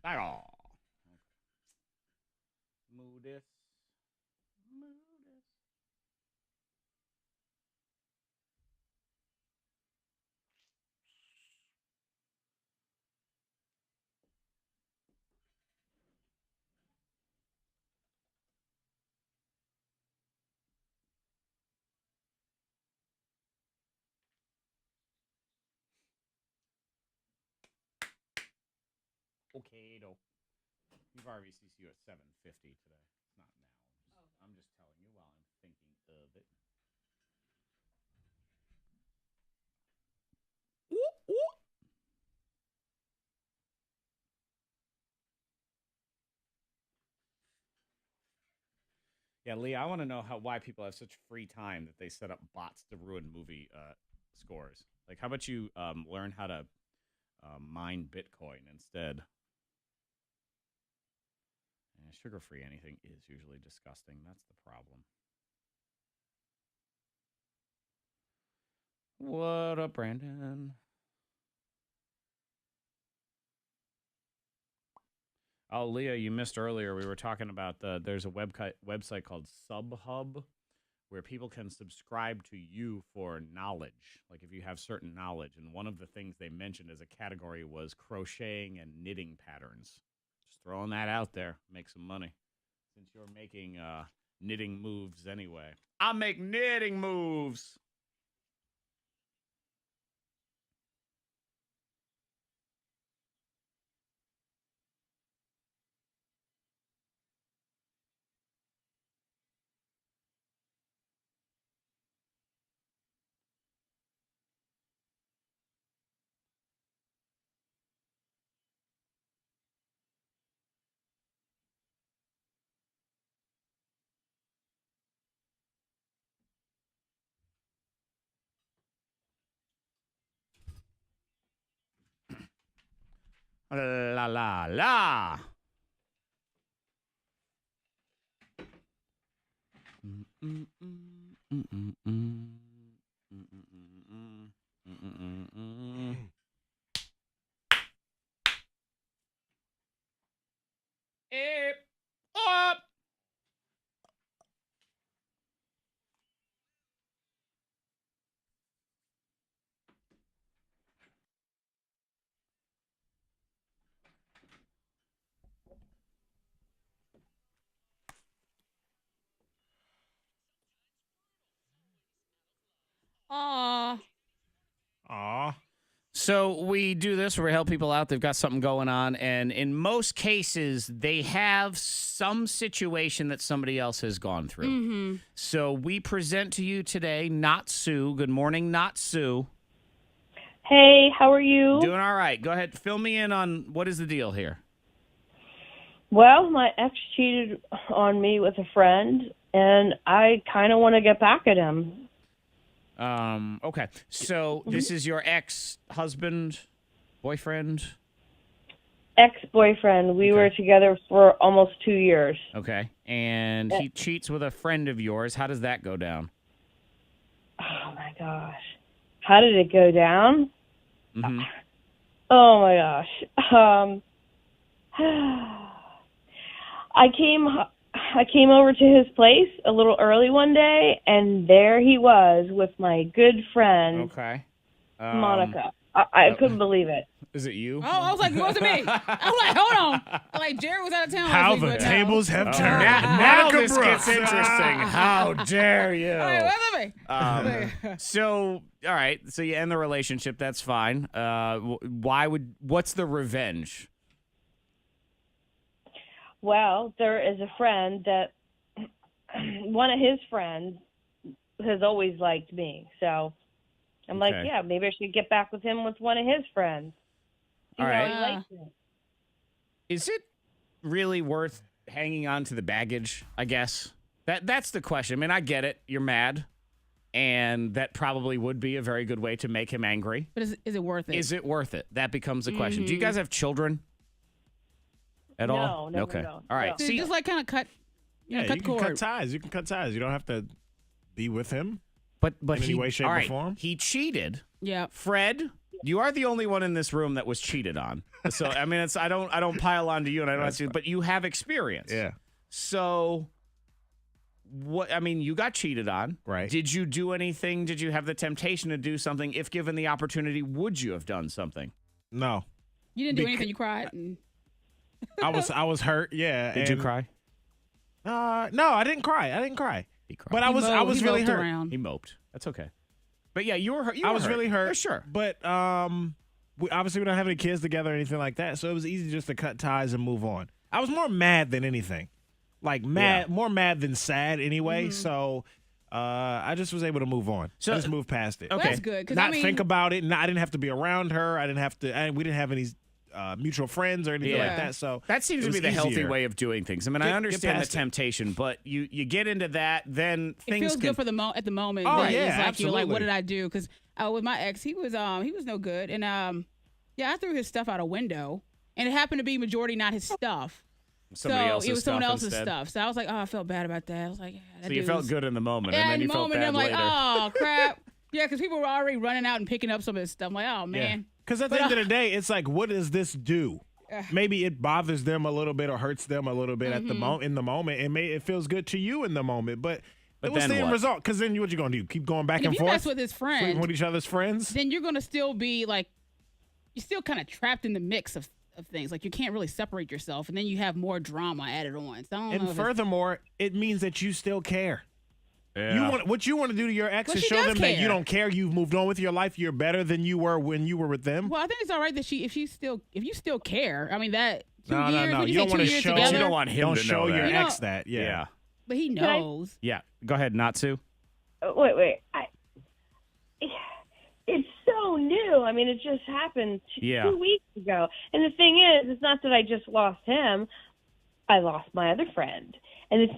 Oh. Move this. Okay, though. You've RVCCU at 7:50 today. It's not now. I'm just telling you while I'm thinking of it. Yeah, Lee, I want to know why people have such free time that they set up bots to ruin movie scores. Like, how about you learn how to mine Bitcoin instead? Sugar-free anything is usually disgusting. That's the problem. What up, Brandon? Oh, Leah, you missed earlier. We were talking about there's a website called Subhub where people can subscribe to you for knowledge. Like if you have certain knowledge. And one of the things they mentioned as a category was crocheting and knitting patterns. Just throwing that out there. Make some money. Since you're making knitting moves anyway. I make knitting moves. La la la. Up. Aw. Aw. So we do this where we help people out. They've got something going on. And in most cases, they have some situation that somebody else has gone through. Mm-hmm. So we present to you today, Not Sue. Good morning, Not Sue. Hey, how are you? Doing all right. Go ahead. Fill me in on what is the deal here. Well, my ex cheated on me with a friend, and I kind of want to get back at him. Okay. So this is your ex-husband, boyfriend? Ex-boyfriend. We were together for almost 2 years. Okay. And he cheats with a friend of yours. How does that go down? Oh, my gosh. How did it go down? Mm-hmm. Oh, my gosh. I came over to his place a little early one day, and there he was with my good friend, Okay. Monica. I couldn't believe it. Is it you? Oh, I was like, it wasn't me. I was like, hold on. Like, Jared was out of town. How last week, the but no. tables have turned. Now Monica this Brooks. gets interesting. How dare you? Hey, it wasn't me. So, all right. So you end the relationship. That's fine. What's the revenge? Well, there is a friend that one of his friends has always liked me. So I'm like, Okay. yeah, maybe I should get back with him with one of his friends. All You know, right. he likes me. Is it really worth hanging on to the baggage, I guess? That's the question. I mean, I get it. You're mad. And that probably would be a very good way to make him angry. But is it worth it? Is it worth it? That becomes a question. Do you guys have children at all? No, Okay. no. All right. So See, just like kind of cut. Yeah, cut you the can cut cord. ties. You can cut ties. You don't have to be with him. but in any he, way, shape, all or right, form? he cheated. Yeah. Fred, you are the only one in this room that was cheated on. So I mean, I don't pile on to you, and I don't ask you, but you have experience. Yeah. So what? I mean, you got cheated on. Right. Did you do anything? Did you have the temptation to do something? If given the opportunity, would you have done something? No. You didn't do anything. You cried. And I was hurt. Yeah. Did you and- cry? No, I didn't cry. He cried. But I was he really moped hurt. around. He moped. That's okay. But yeah, you were hurt. I was really hurt. Yeah, sure. But we don't have any kids together or anything like that, so it was easy just to cut ties and move on. I was more mad than anything, like more mad than sad anyway. So I just was able to move on. So- I just moved past it. Well, Okay. that's good. 'Cause, Not I mean, think about it. I didn't have to be around her. I didn't have to. We didn't have any mutual friends or anything Yeah. like that. So That seems it to be was the healthy easier. way of doing things. I mean, I Get understand the past it. temptation, but you get into that, then it things feels can. good for the at the moment. Oh, but yeah, it's like you're like, what absolutely. did I do? Because with my ex, he was no good, and I threw his stuff out a window, and it happened to be majority not his stuff. Somebody else's it was someone stuff else's instead. stuff. So I was like, oh, I felt bad about that. I was like, yeah, that So you dude felt was- good in the moment, Yeah, and then in you the felt moment, bad I'm like, later. oh crap. Yeah, because people were already running out and picking up some of this stuff. I'm like, oh man. Because at the end of the day, it's like, what does this do? Ugh. Maybe it bothers them a little bit or hurts them a little bit at the Mm-hmm. in the moment. It feels good to you in the moment, but But what's then the end what? result? Because then what you gonna do? Keep going back And and if you forth, mess with his sleeping friend, with each other's friends. then you're gonna still be like, you're still kind of trapped in the mix of things. Like you can't really separate yourself, and then you have more drama added on. So I don't know And if it's- furthermore, it means that you still care. Yeah. What you want to do to your ex Well, is she show does them that care. you don't care. You've moved on with your life. You're better than you were when you were with them. Well, I think it's all right that if you still care. I mean that 2 No, years. no. Would You say don't 2 want to years show. together? You don't want him Don't to show know your that. You know- ex that. Yeah. Yeah. But he Can I- knows. Yeah. Go ahead, Natsu. Wait. It's so new. I mean, it just happened Yeah. 2 weeks ago. And the thing is, it's not that I just lost him. I lost my other friend. And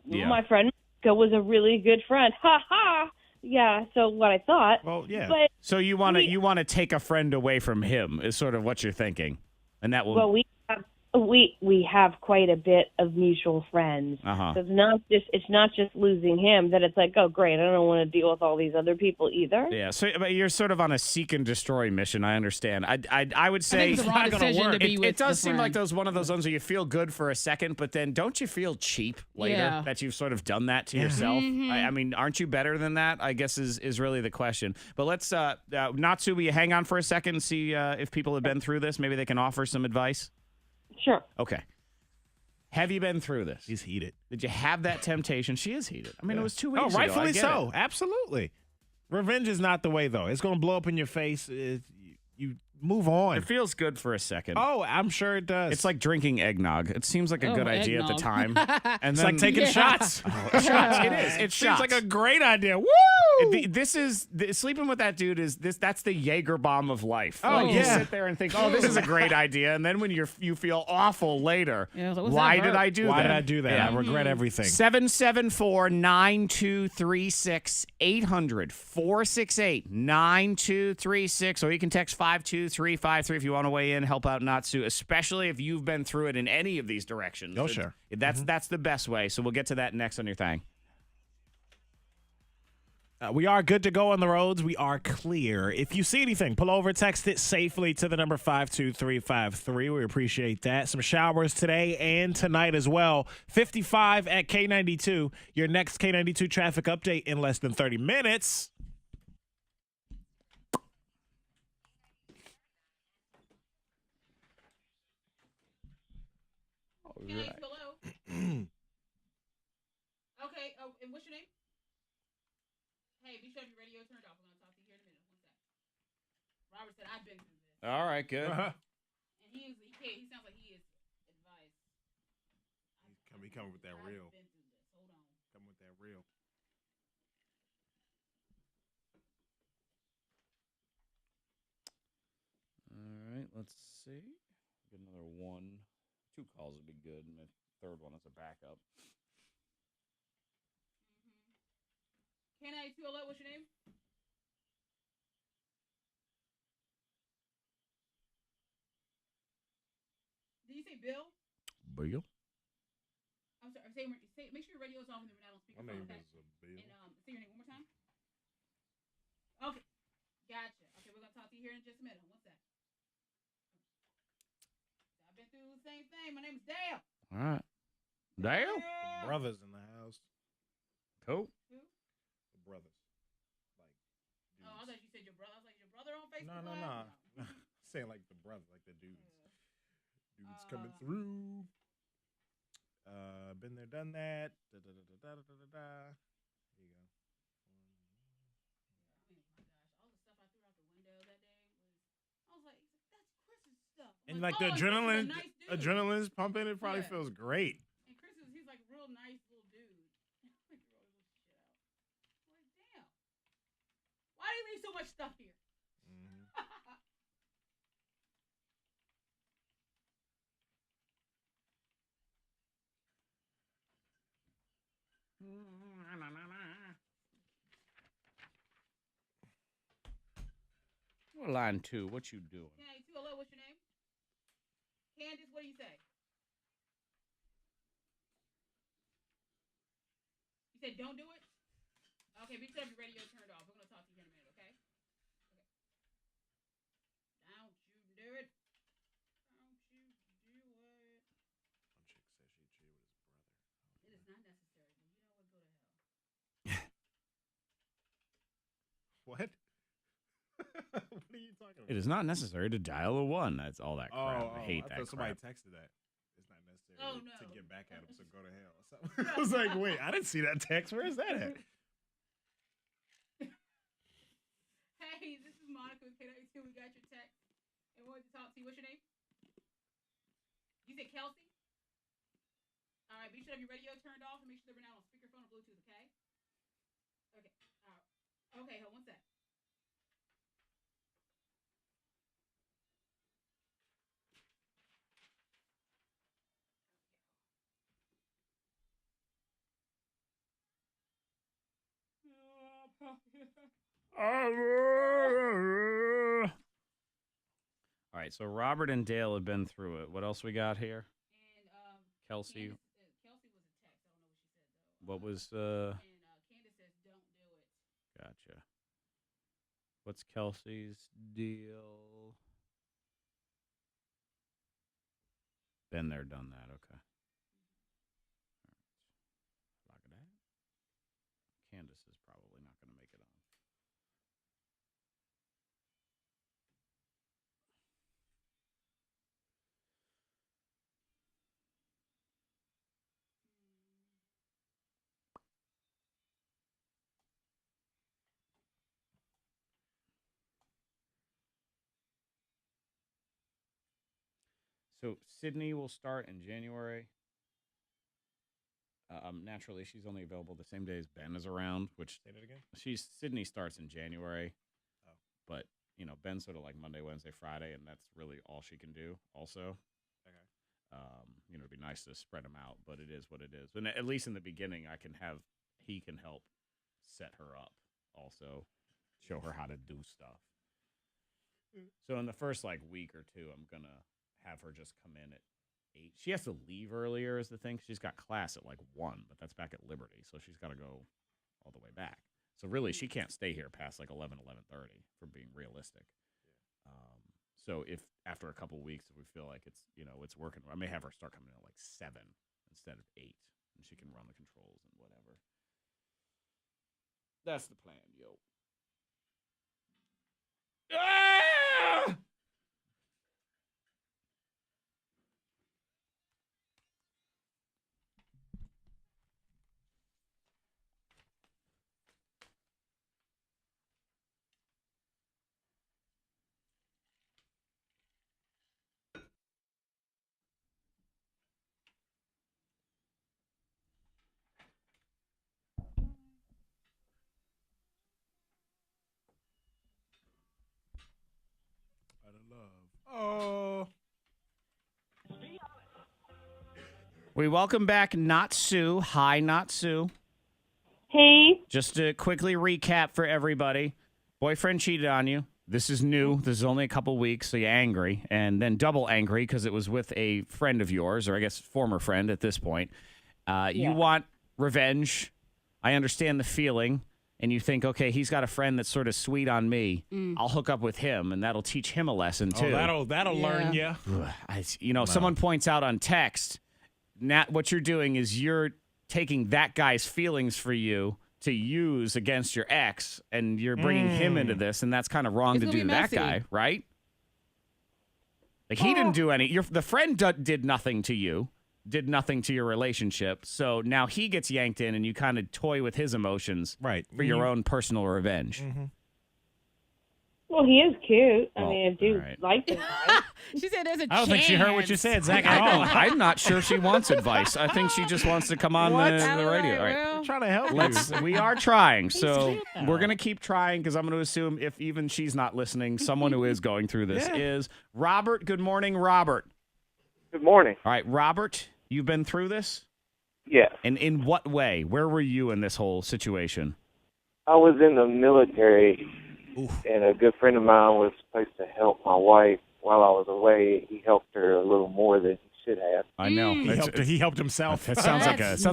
Yeah. my friend was a really good friend. Ha ha. Yeah, so what I thought. Well, yeah. But, So you want to take a friend away from him is sort of what you're thinking, and that will. well, we have quite a bit of mutual friends. Uh-huh. So it's not just losing him that it's like, oh great, I don't want to deal with all these other people either. Yeah, so but you're sort of on a seek and destroy mission. I understand. I would I say think it's the wrong not gonna decision work. to be with it does the seem like friend. one of those ones where you feel good for a second, but then don't you feel cheap later Yeah. that you've sort of done that to yourself? I mean, aren't you better than that? I guess is really the question. But let's Natsu, will you hang on for a second and see if people have been through this? Maybe they can offer some advice. Sure. Okay. Have you been through this? He's heated. Did you have that temptation? She is heated. I mean, it was 2 weeks Oh, ago. I rightfully get so. it. Absolutely. Revenge is not the way, though. It's going to blow up in your face. You move on. It feels good for a second. Oh, I'm sure it does. It's like drinking eggnog. It seems like a good idea at the time. And It's then, like taking shots. shots. It is. It Seems shots. like a great idea. Woo! Sleeping with that dude that's the Jaeger bomb of life. Oh, Like, you yeah. sit there and think, oh, this is a great idea. And then when you feel awful later, Yeah, I was like, what's why that did hurt? I do that? Why did I do that? Yeah. I regret everything. 774-9236 800-468-9236, or you can text 52353 if you want to weigh in, help out Natsu, especially if you've been through it in any of these directions. Oh, sure. That's the best way. So we'll get to that next on your thing. We are good to go on the roads. We are clear. If you see anything, pull over, text it safely to the number 52353. We appreciate that. Some showers today and tonight as well. 55 at K92. Your next K92 traffic update in less than 30 minutes. K92, hello. Okay. Oh, and what's your name? Hey, be sure your radio turned off. We're gonna talk to you here in a minute. One sec. Robert said I've been through this, All right, good. and he sounds like he is advised. He coming with that I've real. been through this. Hold on. Coming with that real. All right, let's see. Get another one. 2 calls would be good, and the third one is a backup. K92, hello. What's your name? Did you say Bill? Bill? I'm sorry. Say, make sure your radio's off and then we're not on speakerphone. My name Okay? is Bill. And say your name one more time. Okay, gotcha. Okay, we're gonna talk to you here in just a minute. One sec. I've been through the same thing. My name's Dale. All right. Dale? The brothers in the house. Cool. Who? The brothers. Like, dudes. Oh, I thought you said your brother. I was like, your brother on Facebook? No. Live? Saying like the brothers, like the dudes. Dudes coming Uh. through. Been there, done that. Da, da, da, da, da, da, da, da. There you go. Oh my gosh, all the stuff I threw out the window that day I was like, that's Chris's stuff. I'm And like the oh, Chris is a adrenaline, nice dude. adrenaline's pumping. It probably Yeah. feels great. And Chris he's like a real nice little dude. Like, throw all this shit out. I'm like, damn. Why do you leave so much stuff here? Well, line 2, what you doing? K92, hello, what's your name? Candace, what do you say? You said don't do it? Okay, be sure your radio turned off. We're going to talk to you here in a minute, okay? Okay. Don't you do it. Don't you do it. One chick says she cheated with his brother. It is not necessary, but you know what? Go to hell. What? What are you talking about? It is not necessary to dial a 1. That's all that crap. I hate that thought somebody crap. texted that. It's not necessary Oh, no. to get back at him, so go to hell. So, I was like, wait, I didn't see that text. Where is that at? Hey, this is Monica with K92. We got your text. And we wanted to talk to you. What's your name? You said Kelsey? All right, be sure to have your radio turned off and make sure that we're not on speakerphone or Bluetooth, okay? Okay. All right. Okay, hold one sec. All right, so Robert and Dale have been through it. What else we got here? And Kelsey. Kelsey was a text. I don't know what she said though. What was And Candace says don't do it. Gotcha. What's Kelsey's deal? Been there, done that. Okay. All right. Lock it out. Candace is probably not going to make it on. So Sydney will start in January. Naturally, she's only available the same day as Ben is around, which Say that again. Sydney starts in January. Oh. But, Ben's sort of like Monday, Wednesday, Friday, and that's really all she can do also. Okay. It'd be nice to spread them out, but it is what it is. And at least in the beginning, he can help set her up also, show her how to do stuff. So in the first week or two, I'm going to have her just come in at 8. She has to leave earlier is the thing. She's got class at 1, but that's back at Liberty. So she's got to go all the way back. So really, she can't stay here past 11, 11:30 for being realistic. So if after a couple weeks, if we feel like it's working, I may have her start coming in at 7 instead of 8, and she can run the controls and whatever. That's the plan, yo. Ah! Out of love. Oh. We welcome back Not Sue. Hi, Not Sue. Hey. Just to quickly recap for everybody. Boyfriend cheated on you. This is new. This is only a couple weeks, so you're angry. And then double angry because it was with a friend of yours, or I guess former friend at this point. You want revenge. I understand the feeling. And you think, okay, he's got a friend that's sort of sweet on me. I'll hook up with him, and that'll teach him a lesson, too. Oh, that'll learn you. Someone points out on text, what you're doing is you're taking that guy's feelings for you to use against your ex, and you're bringing him into this, and that's kind of wrong to do to that guy, right? He didn't do any. The friend did nothing to you, did nothing to your relationship, so now he gets yanked in, and you kind of toy with his emotions for your own personal revenge. Mm-hmm. Well, he is cute. Well, I mean, I do like him. Right? She said there's a I don't think she heard what you said, Zach. I'm not sure she wants advice. I think she just wants to come on the radio. All right. Well, Trying to help you. We are trying, so we're going to keep trying because I'm going to assume if even she's not listening, someone who is going through this is Robert. Good morning, Robert. Good morning. All right, Robert, you've been through this? Yes. And in what way? Where were you in this whole situation? I was in the military, and a good friend of mine was supposed to help my wife while I was away. He helped her a little more than he should have. I know. He helped himself. That sounds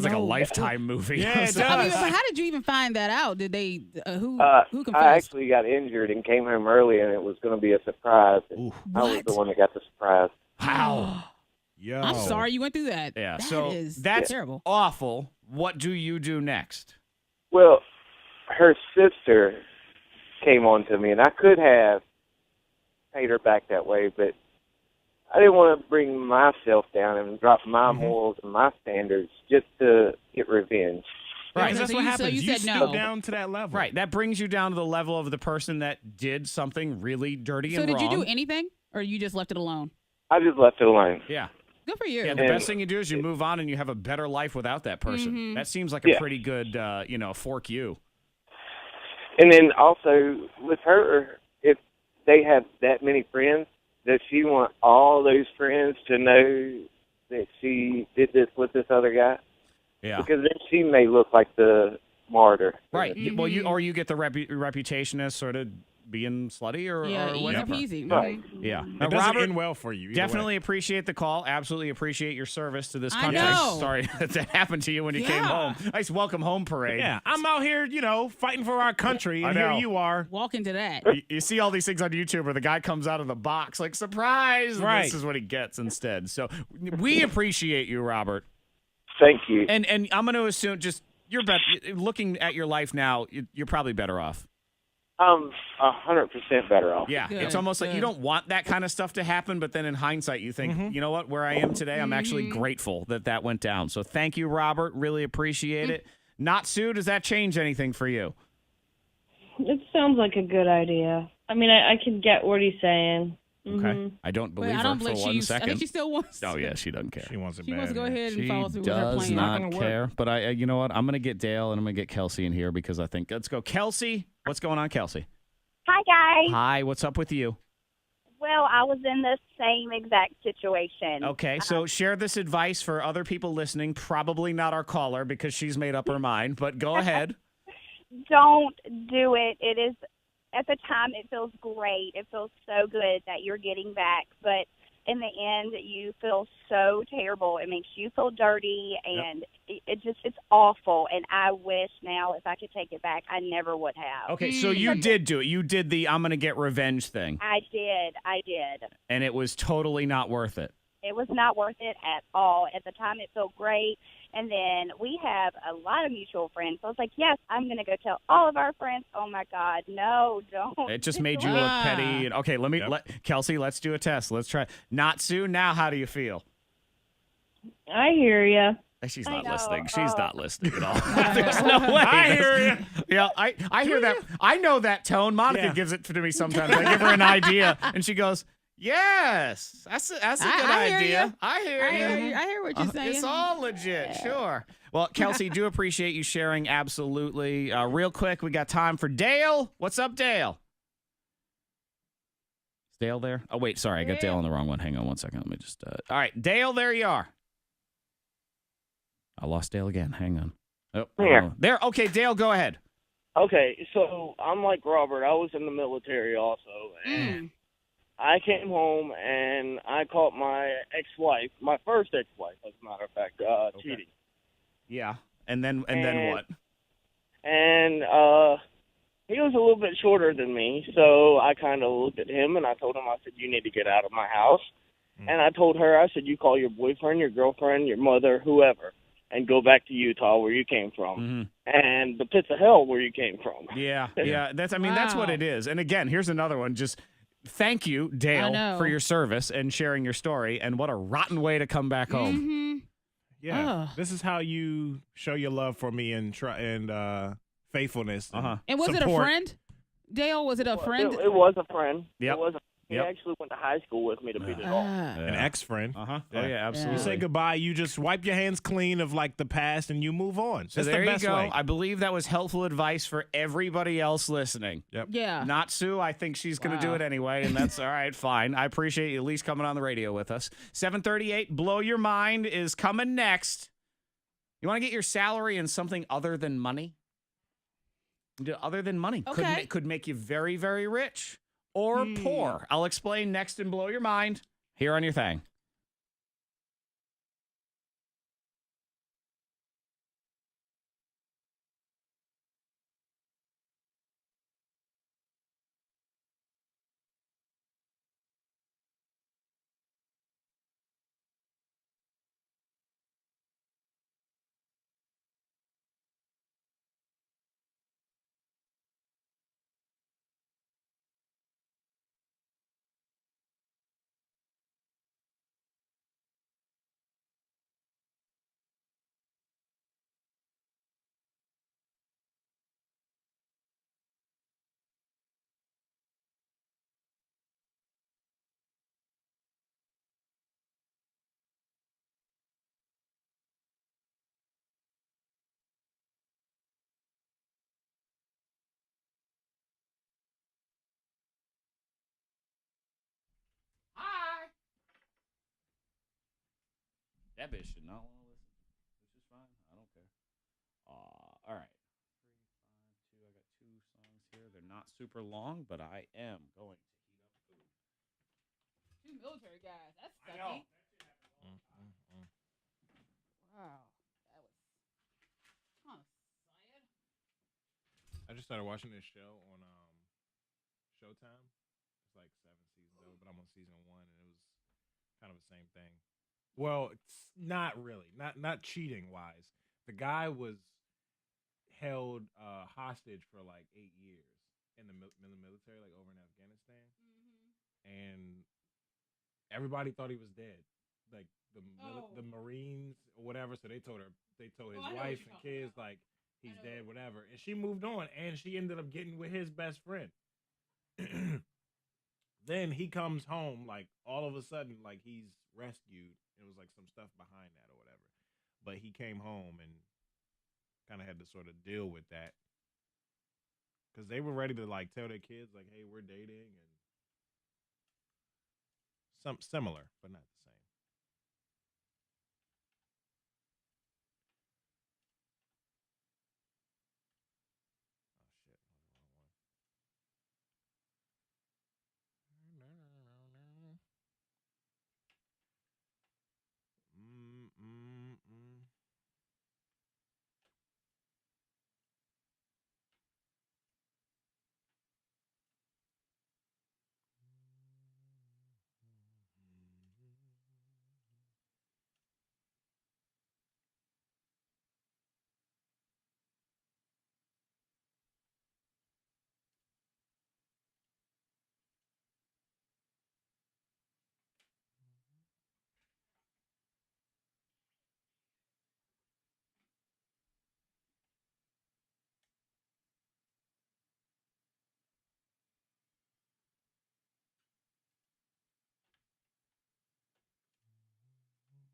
like a Lifetime movie. Yeah, it does. but how did you even find that out? Did they who confessed? I actually got injured and came home early, and it was going to be a surprise. I was the one that got the surprise. Wow. Yo. I'm sorry you went through that. Yeah, That's terrible. Awful. What do you do next? Well, her sister came on to me, and I could have paid her back that way, but I didn't want to bring myself down and drop my morals and my standards just to get revenge. Right. That's So what you- happens. so you said stoop no. down to that level. Right. That brings you down to the level of the person that did something really dirty So and did wrong. you do anything, or you just left it alone? I just left it alone. Yeah. Good for you. Yeah, the best thing you do is you move on and you have a better life without that person. That seems like a pretty good, fork you. And then also with her, if they have that many friends, does she want all those friends to know that she did this with this other guy? Yeah. Because then she may look like the martyr. Right. Well, you get the reputation as sort of being slutty or easy whatever. peasy. Right. Yeah. It doesn't end well for you. either Definitely way. appreciate the call. Absolutely appreciate your service to this I country. know. Sorry that happened to you when you came home. Nice welcome home parade. Yeah, I'm out here, fighting for our country, and I know. here you are. Walk into that. You see all these things on YouTube where the guy comes out of the box like, surprise! And Right. this is what he gets instead. So we appreciate you, Robert. Thank you. And I'm going to assume just you're looking at your life now, you're probably better off. I'm 100% better off. Yeah, Good, it's almost like you good. don't want that kind of stuff to happen, but then in hindsight, you think, you know what, where I am today, I'm actually grateful that went down. So thank you, Robert. Really appreciate it. Not Sue, does that change anything for you? It sounds like a good idea. I mean, I can get what he's saying. Okay. I don't believe I don't her believe for 1 I second. think she still wants. Oh yeah, she doesn't care. She wants it She bad. wants to go yeah. ahead and She follow through with her does plan. not care. But you know what? I'm going to get Dale and I'm going to get Kelsey in here because I think let's go, Kelsey. What's going on, Kelsey? Hi, guys. Hi. What's up with you? Well, I was in the same exact situation. Okay, so share this advice for other people listening. Probably not our caller because she's made up her mind. But go ahead. Don't do it. It is, at the time, it feels great. It feels so good that you're getting back. But in the end, you feel so terrible. It makes you feel dirty, and it's awful. And I wish now if I could take it back, I never would have. Okay, so you did do it. You did the I'm going to get revenge thing. I did. And it was totally not worth it. It was not worth it at all. At the time, it felt great. And then we have a lot of mutual friends. So I was like, yes, I'm going to go tell all of our friends. Oh, my God. No, don't. It just made you look petty. And, okay, Kelsey, let's do a test. Let's try. Not soon. Now, how do you feel? I hear you. She's not listening. She's not listening at all. There's no way. I hear you. Yeah, I hear that. I know that tone. Monica gives it to me sometimes. I give her an idea, and she goes, yes, that's a good idea. I hear you. I hear what you're saying. It's all legit, sure. Well, Kelsey, do appreciate you sharing, absolutely. Real quick, we got time for Dale. What's up, Dale? Is Dale there? Oh, wait, sorry, I got Dale on the wrong one. Hang on one second. Let me just... All right, Dale, there you are. I lost Dale again. Hang on. Oh, Here. There. Okay, Dale, go ahead. Okay, so I'm like Robert. I was in the military also, and I came home and I caught my ex-wife, my first ex-wife, as a matter of fact, cheating. Yeah, and then what? And he was a little bit shorter than me, so I kind of looked at him and I told him, I said, you need to get out of my house. And I told her, I said, you call your boyfriend, your girlfriend, your mother, whoever, and go back to Utah where you came from, and the pits of hell where you came from. Yeah. That's what it is. And again, here's another one. Just thank you, Dale, for your service and sharing your story. And what a rotten way to come back home. Yeah, this is how you show your love for me and faithfulness. And was it a friend? Dale, was it a friend? It was a friend. Yep. It was He actually went to high school with me to beat it off. An ex-friend. Oh, yeah, absolutely. You say goodbye. You just wipe your hands clean of like the past and you move on. So That's there the best you go. way. I believe that was helpful advice for everybody else listening. Yep. Yeah. Not Sue. I think she's going to do it anyway, and that's all right, fine. I appreciate you at least coming on the radio with us. 738, Blow Your Mind is coming next. You want to get your salary in something other than money? Other than money. Okay. Could make you very, very rich or poor. I'll explain next and Blow Your Mind here on your thing. That bitch should not want to listen, which is fine. I don't care. All right. 3, 5, 2. I got 2 songs here. They're not super long, but I am going to heat up food. 2 military guys. That's sucky. Wow. That was kind of sad. I just started watching this show on Showtime. It's like 7 seasons old, but I'm on season 1, and it was kind of the same thing. Well, it's not really, not cheating wise. The guy was held hostage for like 8 years in the military, like over in Afghanistan, and everybody thought he was dead, like the Marines or whatever. So they told his wife and kids like he's dead, whatever, and she moved on, and she ended up getting with his best friend. Then he comes home, like, all of a sudden, like, he's rescued. It was, like, some stuff behind that or whatever. But he came home and kind of had to sort of deal with that. Because they were ready to, like, tell their kids, like, hey, we're dating. And some similar, but not the same. Oh, shit. That was the wrong one.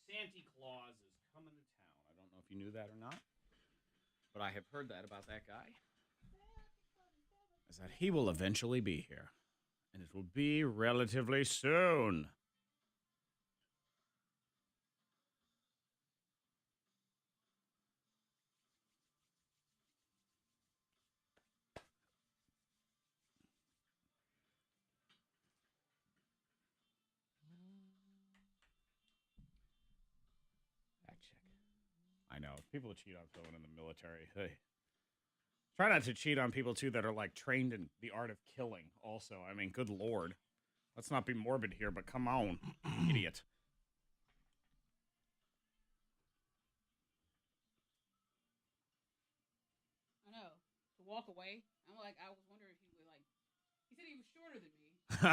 Santa Claus is coming to town. I don't know if you knew that or not, but I have heard that about that guy. Is that he will eventually be here, and it will be relatively soon. Fact check. I know. People cheat on someone in the military. Hey. Try not to cheat on people, too, that are, like, trained in the art of killing also. I mean, good Lord. Let's not be morbid here, but come on, idiot. I know. To walk away, I'm like, I was wondering if he would, like, he said he was shorter than me. So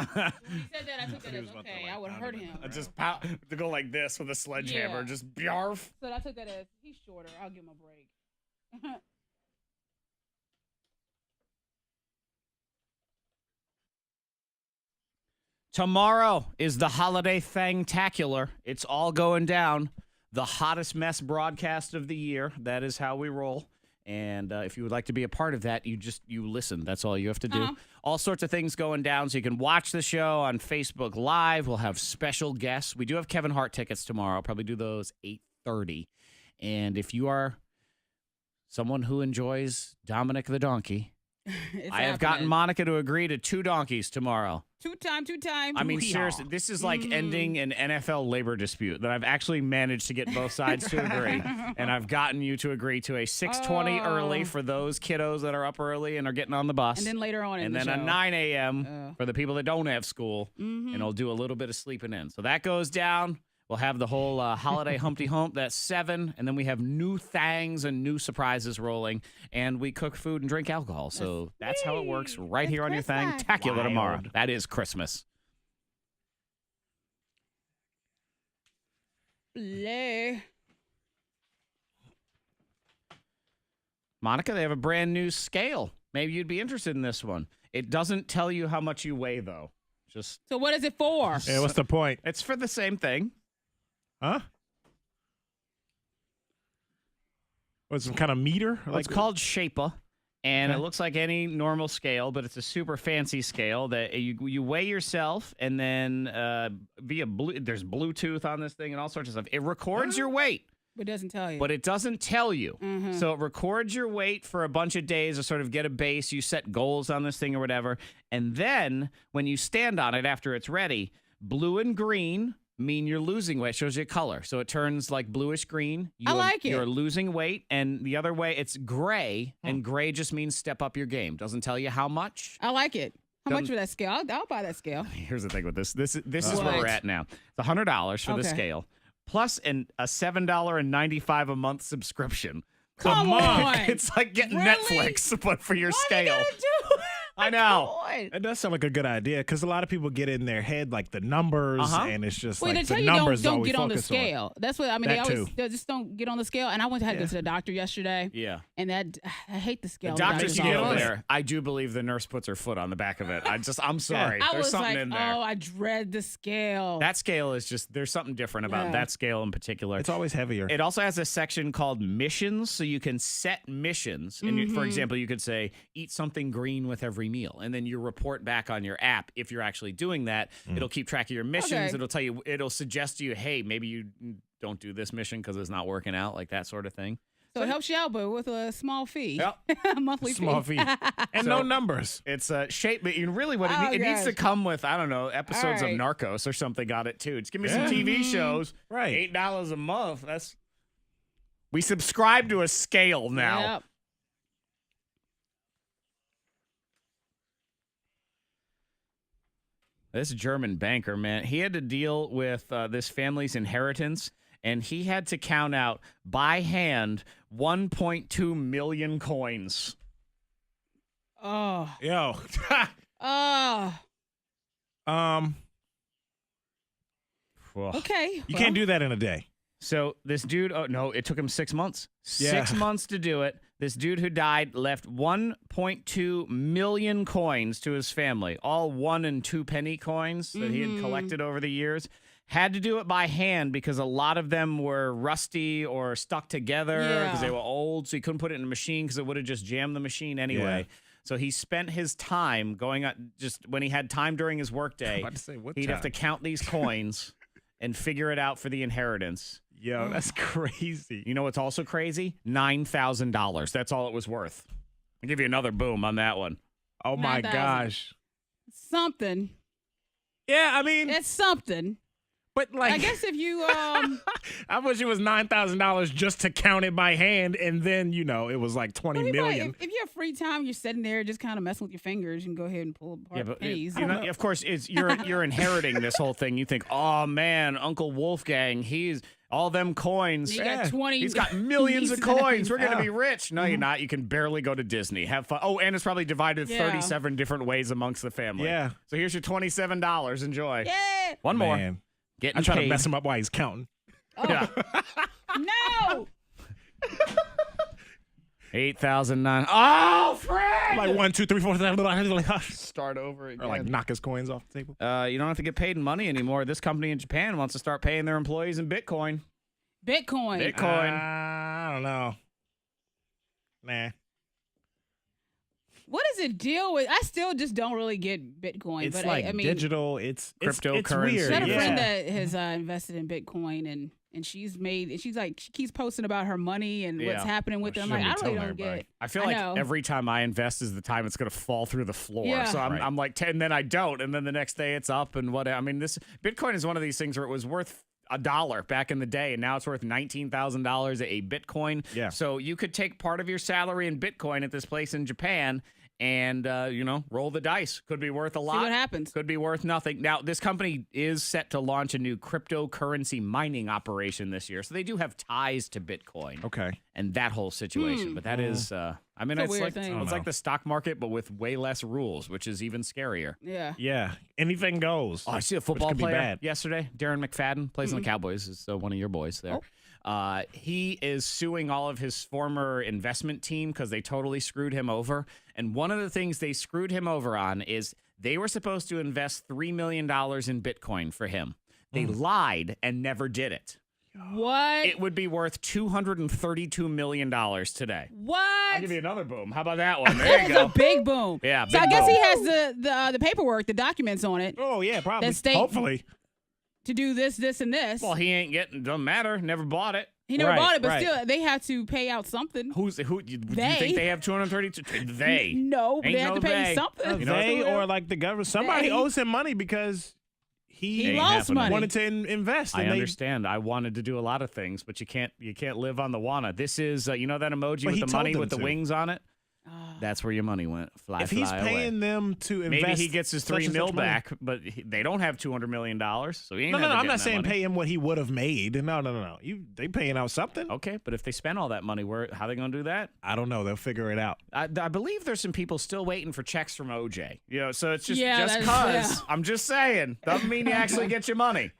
when he said that, I took that as, okay, I would hurt him. Just to go like this with a sledgehammer, Yeah. just bjarf. So I took that as, he's shorter. I'll give him a break. Tomorrow is the holiday thangtacular. It's all going down. The hottest mess broadcast of the year. That is how we roll. And if you would like to be a part of that, you listen. That's all you have to do. All sorts of things going down. So you can watch the show on Facebook Live. We'll have special guests. We do have Kevin Hart tickets tomorrow. I'll probably do those 8:30. And if you are someone who enjoys Dominic the donkey. I have gotten happening. Monica to agree to 2 donkeys tomorrow. Two time. I mean, seriously, this is like ending an NFL labor dispute that I've actually managed to get both sides to agree. And I've gotten you to agree to a 6:20 early for those kiddos that are up early and are getting on the bus. And then later on in and the then show. a 9 a.m. for the people that don't have school. And I'll do a little bit of sleeping in. So that goes down. We'll have the whole holiday Humpty Hump. That's 7. And then we have new thangs and new surprises rolling. And we cook food and drink alcohol. So that's how it works right here on your Thang-tacular tomorrow. That is Christmas. Bleh. Monica, they have a brand new scale. Maybe you'd be interested in this one. It doesn't tell you how much you weigh, though. So what is it for? Yeah, what's the point? It's for the same thing. Huh? What's some kind of meter? Well, it's called Shaper, and it looks like any normal scale, but it's a super fancy scale that you weigh yourself, and then there's Bluetooth on this thing and all sorts of stuff. It records your weight. It doesn't tell you. But it doesn't tell you. So it records your weight for a bunch of days to sort of get a base. You set goals on this thing or whatever. And then when you stand on it after it's ready, blue and green mean you're losing weight. It shows you a color. So it turns like bluish green. I like it. You're losing weight. And the other way, it's gray. And gray just means step up your game. Doesn't tell you how much. I like it. How much for that scale? I'll buy that scale. Here's the thing with this. This is where we're at now. It's $100 for the scale. Plus a $7.95 a month subscription. Come on. It's like getting Really? Netflix, but for your What scale. are you gonna do? I know. It does sound like a good idea because a lot of people get in their head like the numbers, and it's just Wait, like they tell the you numbers don't all we get on the focus scale. That's what I mean. That They just don't get on the scale. And I had to go to the doctor yesterday. Yeah. And I hate the scale. The doctors in the get doctor's over office. there. I do believe the nurse puts her foot on the back of it. I'm sorry. I There's was something like, in there. oh, I dread the scale. That scale is just, there's something different about that scale in particular. It's always heavier. It also has a section called missions, so you can set missions. And for example, you could say, eat something green with every meal. And then you report back on your app if you're actually doing that. It'll keep track of your missions. Okay. It'll tell you, it'll suggest to you, hey, maybe you don't do this mission because it's not working out, like that sort of thing. So it helps you out, but with a small fee. Yep. A monthly Small fee. And no numbers. It's shape, but really what it needs to gosh. come with, I don't know, episodes All right. of Narcos or something on it too. Just give me some TV shows. Right. $8 a month. We subscribe to a scale now. Yep. This German banker, man, he had to deal with this family's inheritance, and he had to count out by hand 1.2 million coins. Oh. Yo. Oh. Whoa. Okay. You can't do that in a day. So this dude, oh no, it took him 6 months. Yeah. 6 months to do it. This dude who died left 1.2 million coins to his family, all 1 and 2 penny coins that he had collected over the years. Had to do it by hand because a lot of them were rusty or stuck together because they were old, so he couldn't put it in a machine because it would have just jammed the machine anyway. Yeah. So he spent his time going on, just when he had time during his workday, he'd have to count these coins and figure it out for the inheritance. Yo, that's crazy. You know what's also crazy? $9,000. That's all it was worth. I'll give you another boom on that one. Oh, my 9,000. gosh. Something. Yeah, I mean, It's something. but like, I guess if you I wish it was $9,000 just to count it by hand, and then it was like 20 million. If you have free time, you're sitting there just kind of messing with your fingers. You can go ahead and pull apart pennies. Of course, you're inheriting this whole thing. You think, oh man, Uncle Wolfgang, he's all them coins. You got 20. He's got millions of nieces and coins. We're gonna Yeah. be rich. No, you're not. You can barely go to Disney. Have fun. Oh, and it's probably divided Yeah. 37 different ways amongst the family. Yeah. So here's your $27. Enjoy. Yeah. One more. Man. Getting I'm trying paid. to mess him up while he's counting. Yeah. No. 8,009. Oh, Fred! Like 1, 2, 3, 4, 5. Start over again. Or like knock his coins off the table. You don't have to get paid in money anymore. This company in Japan wants to start paying their employees in Bitcoin. Bitcoin. Bitcoin. I don't know. Nah. What does it deal with? I still just don't really get Bitcoin. It's but like I mean, digital. It's Cryptocurrency. weird. I got a friend Yeah. that has invested in Bitcoin, and and she's like, she keeps posting about her money and what's happening with them. Like, I really don't get. I feel like every time I invest is the time it's going to fall through the floor. Yeah. So I'm like, and then I don't, and then the next day it's up, and what? I mean, this Bitcoin is one of these things where it was worth $1 back in the day, and now it's worth $19,000 a Bitcoin. Yeah. So you could take part of your salary in Bitcoin at this place in Japan and, roll the dice. Could be worth a lot. See what happens. Could be worth nothing. Now, this company is set to launch a new cryptocurrency mining operation this year. So they do have ties to Bitcoin. Okay. And that whole situation. But that is, it's like the stock market, but with way less rules, which is even scarier. Yeah. Yeah. Anything goes. Oh, I see a football could be player bad. yesterday. Darren McFadden plays in the Cowboys. Is one of your boys there. He is suing all of his former investment team because they totally screwed him over. And one of the things they screwed him over on is they were supposed to invest $3 million in Bitcoin for him. They lied and never did it. What? It would be worth $232 million today. What? I'll give you another boom. How about that one? There you That go. was a big boom. Yeah, So big I guess boom. he has the paperwork, the documents on it. Oh, yeah, probably. That state- Hopefully. To do this, and this. Well, he ain't getting. Doesn't matter. Never bought it. He never Right, bought it, but right. still, they have to pay out something. Do you think they have 232? They. No, but Ain't they have no to pay they. something. You know They what? or like the government. Somebody They. owes him money because he He lost happening. money. wanted to invest. I and they- understand. I wanted to do a lot of things, but you can't live on the wanna. This is that emoji But with he the told money them with the to. wings on it. That's where your money went. If he's paying them to invest, maybe he gets his such $3 and million such money- back, but they don't have $200 million, so he ain't No, never I'm getting not that saying money. pay him what he would have made. No. They paying out something. Okay, but if they spend all that money, how they going to do that? I don't know. They'll figure it out. I believe there's some people still waiting for checks from OJ. So it's just Yeah, just that's- cause. I'm just saying. Doesn't mean you actually get your money.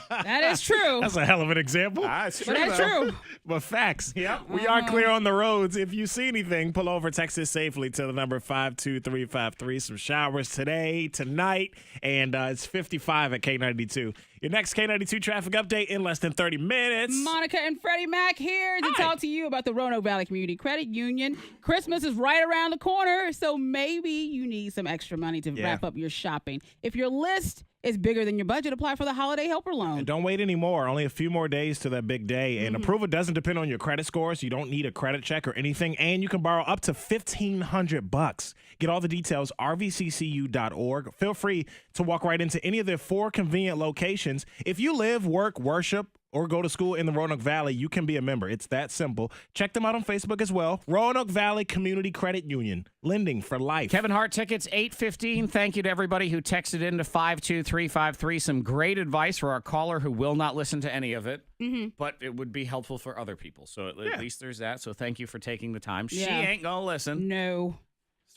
That is true. That's a hell of an example. It's But true, that's though. true. But facts. Yep. We are clear on the roads. If you see anything, pull over, text us safely to the number 52353. Some showers today, tonight, and it's 55 at K92. Your next K92 traffic update in less than 30 minutes. Monica and Freddie Mac here to Hi. talk to you about the Roanoke Valley Community Credit Union. Christmas is right around the corner, so maybe you need some extra money to wrap up your shopping. If your list is bigger than your budget, apply for the Holiday Helper Loan. And don't wait anymore. Only a few more days to that big day. And approval doesn't depend on your credit scores. You don't need a credit check or anything. And you can borrow up to $1,500. Get all the details, rvccu.org. Feel free to walk right into any of their 4 convenient locations. If you live, work, worship, or go to school in the Roanoke Valley, you can be a member. It's that simple. Check them out on Facebook as well. Roanoke Valley Community Credit Union. Lending for life. Kevin Hart tickets, 8:15. Thank you to everybody who texted in to 52353. Some great advice for our caller who will not listen to any of it, but it would be helpful for other people. So at least there's that. So thank you for taking the time. She Yeah. ain't going to listen. No.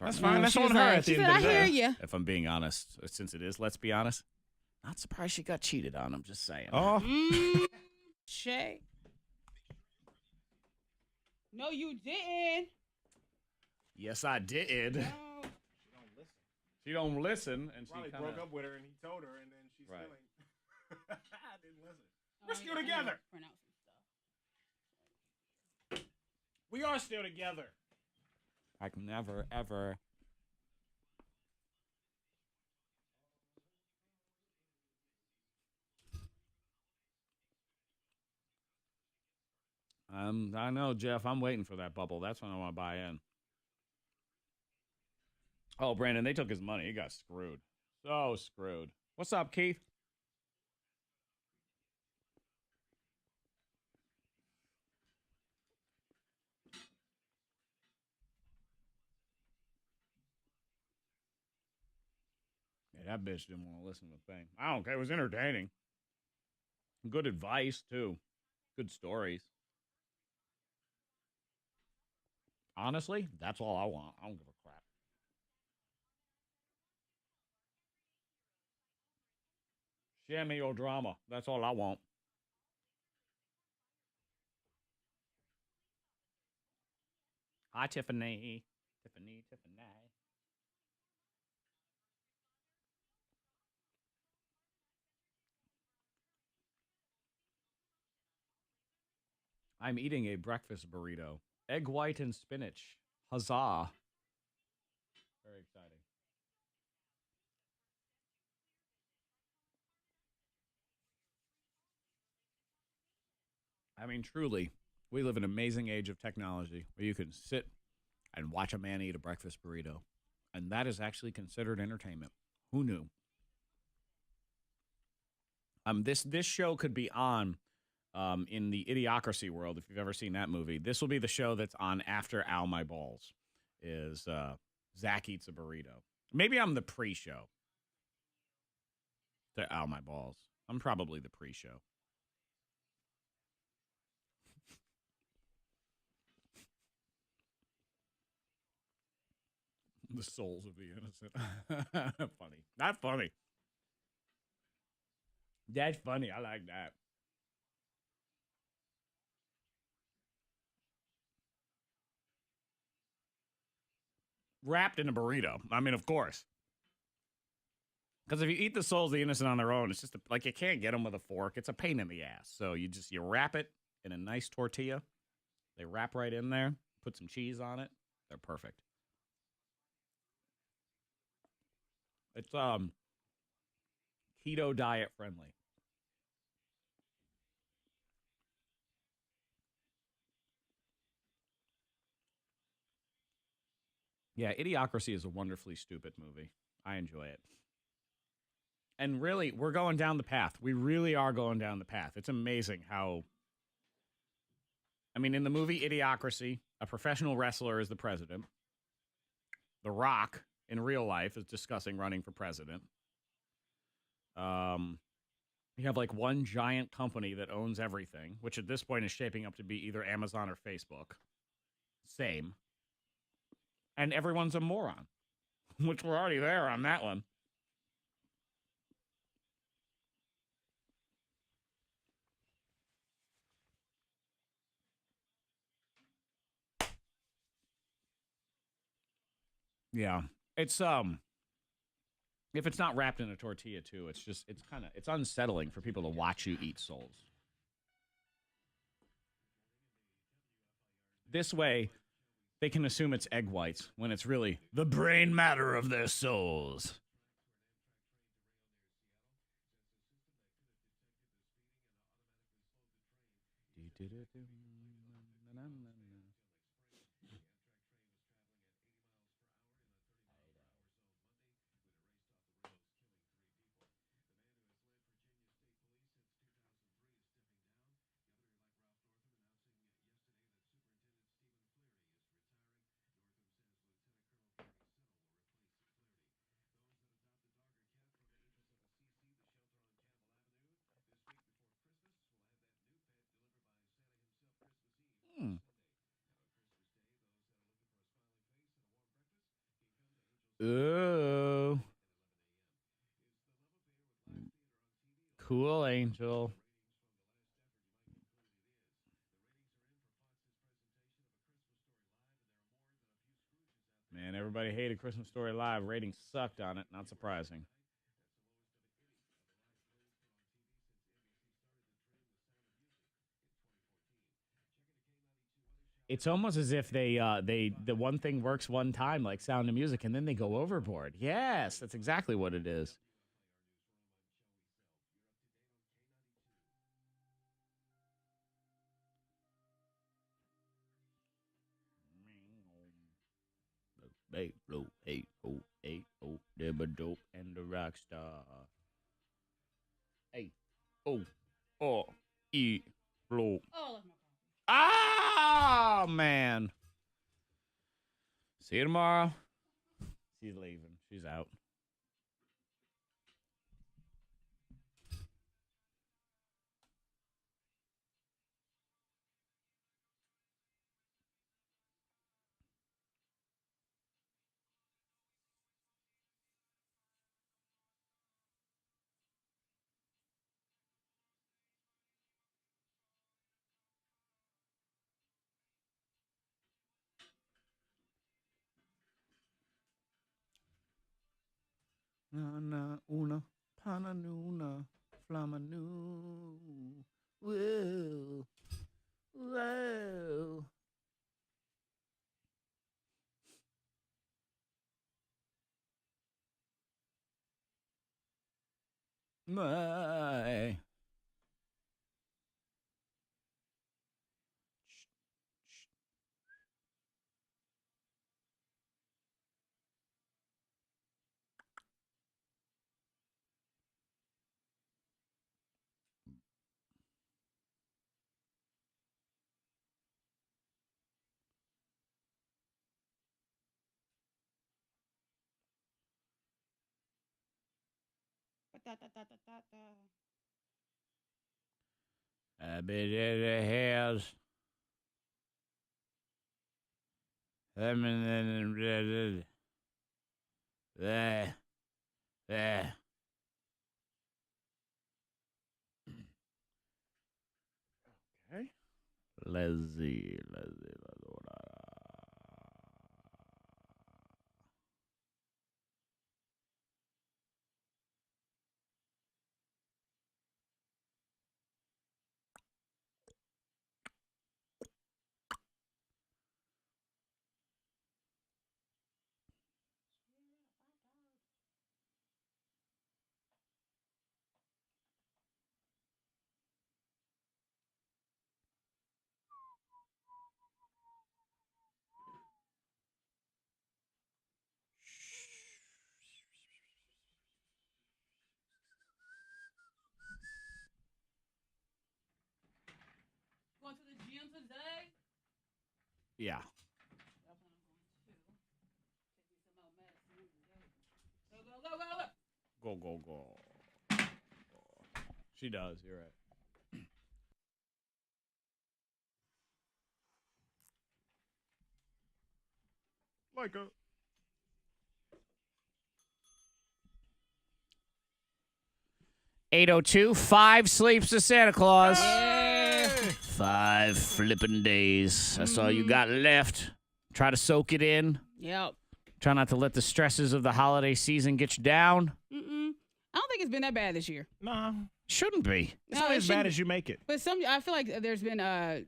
That's Starting- fine. That's She on was her like- at the she end said, of the I day. hear you. If I'm being honest, since it is, let's be honest, not surprised she got cheated on. I'm just saying. Oh, Shay. No, you didn't. Yes, I did. No. She don't listen, and she probably kinda, broke up with her and he told her, and then she's Right. still ain't. I didn't listen. We're still together. We are still together. I can never, ever. I know, Jeff. I'm waiting for that bubble. That's when I want to buy in. Oh, Brandon, they took his money. He got screwed. So screwed. What's up, Keith? Yeah, that bitch didn't want to listen to the thing. I don't care. It was entertaining. Good advice, too. Good stories. Honestly, that's all I want. I don't give a crap. Share me your drama. That's all I want. Hi, Tiffany. Tiffany. I'm eating a breakfast burrito. Egg white and spinach. Huzzah. Very exciting. I mean, truly, we live in an amazing age of technology where you can sit and watch a man eat a breakfast burrito, and that is actually considered entertainment. Who knew? This show could be on in the Idiocracy world, if you've ever seen that movie. This will be the show that's on after Ow My Balls, is Zach Eats a Burrito. Maybe I'm the pre-show to Ow My Balls. I'm probably the pre-show. The souls of the innocent. Funny. Not funny. That's funny. I like that. Wrapped in a burrito. I mean, of course. Because if you eat the souls of the innocent on their own, it's just like you can't get them with a fork. It's a pain in the ass. So you wrap it in a nice tortilla. They wrap right in there. Put some cheese on it. They're perfect. It's keto diet friendly. Yeah, Idiocracy is a wonderfully stupid movie. I enjoy it. And really, we're going down the path. We really are going down the path. It's amazing how... I mean, in the movie Idiocracy, a professional wrestler is the president. The Rock, in real life, is discussing running for president. You have like one giant company that owns everything, which at this point is shaping up to be either Amazon or Facebook. Same. And everyone's a moron, which we're already there on that one. Yeah. It's if it's not wrapped in a tortilla too, it's unsettling for people to watch you eat souls. This way, they can assume it's egg whites when it's really the brain matter of their souls. Ooh. Cool, Angel. Man, everybody hated Christmas Story Live. Ratings sucked on it. Not surprising. It's almost as if the one thing works one time, like Sound of Music, and then they go overboard. Yes, that's exactly what it is. Hey, blow, hey, oh, they're dope and the rock star. Hey, oh, blow. Oh, Ah, man. See you tomorrow. She's leaving. She's out. Na una pananuna flamanu. Whoa. Whoa. My. I've been in the house. There. Okay. Let's see. Going to the gym today? Yeah. Go. She does. You're right. Like a 8:02. 5 sleeps to Santa Claus. Yeah. 5 flipping days. That's all you got left. Try to soak it in. Yep. Try not to let the stresses of the holiday season get you down. I don't think it's been that bad this year. Nah. Shouldn't be. It's only as bad as you make it. But I feel like there's been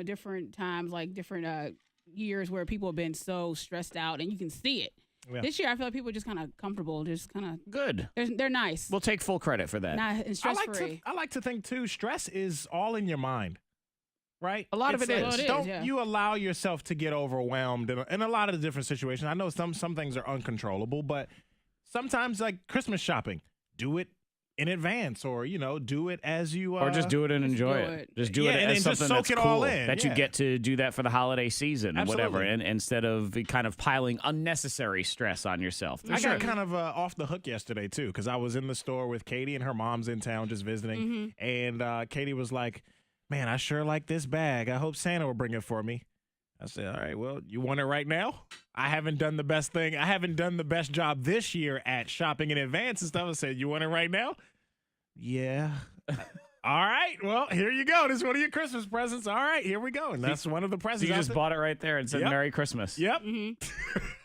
different times, like different years where people have been so stressed out, and you can see it. Yeah. This year, I feel like people are just kind of comfortable, just kind of Good. They're nice. We'll take full credit for that. Not and stress free. I like to think too. Stress is all in your mind, right? A lot of it is. Well, it is, Don't yeah. you allow yourself to get overwhelmed in a lot of the different situations. I know some things are uncontrollable, but sometimes like Christmas shopping, do it in advance, or do it as you or just do it and enjoy it. Just do it and as then just something soak that's it cool. all in, That you get to do that for the holiday season and whatever, Absolutely. and instead of kind of piling unnecessary stress on yourself. I got kind of off the hook yesterday too, because I was in the store with Katie and her mom's in town just visiting, and Katie was like, "Man, I sure like this bag. I hope Santa will bring it for me." I said, "All right, well, you want it right now?" I haven't done the best thing. I haven't done the best job this year at shopping in advance and stuff. I said, "You want it right now?" Yeah. All right. Well, here you go. This is one of your Christmas presents. All right, here we go. And that's one of the presents. So you just bought it right there and said Yep. Merry Christmas. Yep.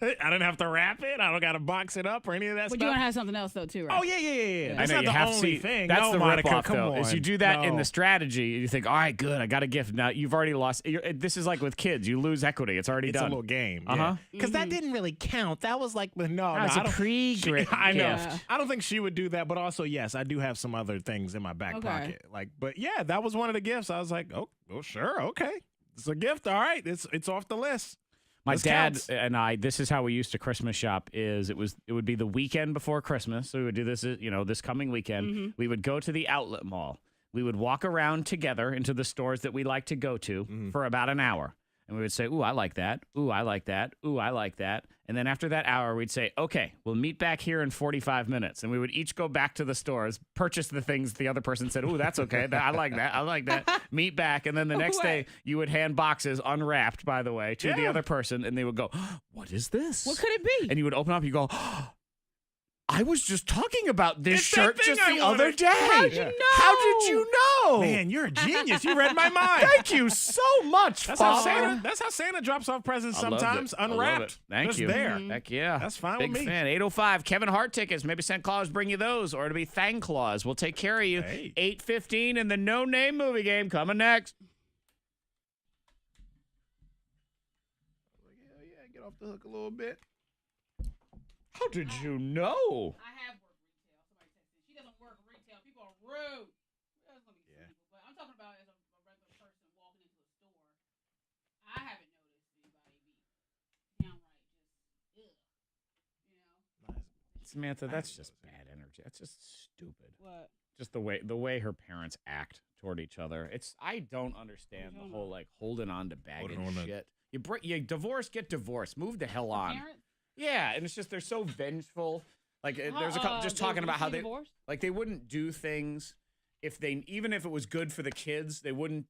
I didn't have to wrap it. I don't got to box it up or any of that But stuff. you want to have something else though too, right? Oh, yeah. I That's know not you the have only to. thing. That's no, the Monica, ripoff, come though. on. Is you do that in No. the strategy. You think, all right, good, I got a gift. Now you've already lost. This is like with kids. You lose equity. It's already It's done. a little game. Uh-huh. Because that didn't really count. That was like, no, That was I a don't- pre-gift. I know. gift. I don't think she would do that. But also, yes, I do have some other things in my back Okay. pocket. But yeah, that was one of the gifts. I was like, oh sure, okay. It's a gift. All right. It's off the list. My This dad counts. and I, this is how we used to Christmas shop. It would be the weekend before Christmas. So we would do this, this coming weekend. We would go to the outlet mall. We would walk around together into the stores that we like to go to for about an hour. And we would say, ooh, I like that. Ooh, I like that. Ooh, I like that. And then after that hour, we'd say, okay, we'll meet back here in 45 minutes. And we would each go back to the stores, purchase the things the other person said, ooh, that's okay. I like that. I like that. Meet back. And then the next day, you would hand boxes, unwrapped, by the way, to the other person. And they would go, what is this? What could it be? And you would open up, you go, I was just talking about this It's that shirt thing just I the other wanted. day. How'd you know? How did you know? Man, you're a genius. You read my mind. Thank you so much, That's how Father. Santa drops off presents I loved sometimes, it. I love unwrapped. it. Thank just you. there. Heck yeah. That's fine Big with me. fan. 805 Kevin Hart tickets. Maybe Santa Claus bring you those, or it'll be Thang Claus. We'll take care of you. Hey. 8:15 in the No Name movie game coming next. Hell yeah, get off the hook a little bit. How did you know? I have worked retail. Somebody texted. She doesn't work retail. People are rude. There's gonna be some people, but I'm talking about as a regular person walking into a store. I haven't noticed anybody be downright just Samantha, that's just bad energy. That's just stupid. What? Just the way her parents act toward each other. I don't understand the whole like holding on to baggage shit. You divorce, get divorced. Move the hell on. Parents? Yeah, and it's just they're so vengeful. Like there's a couple just talking about how they divorced? like they wouldn't do things even if it was good for the kids, they wouldn't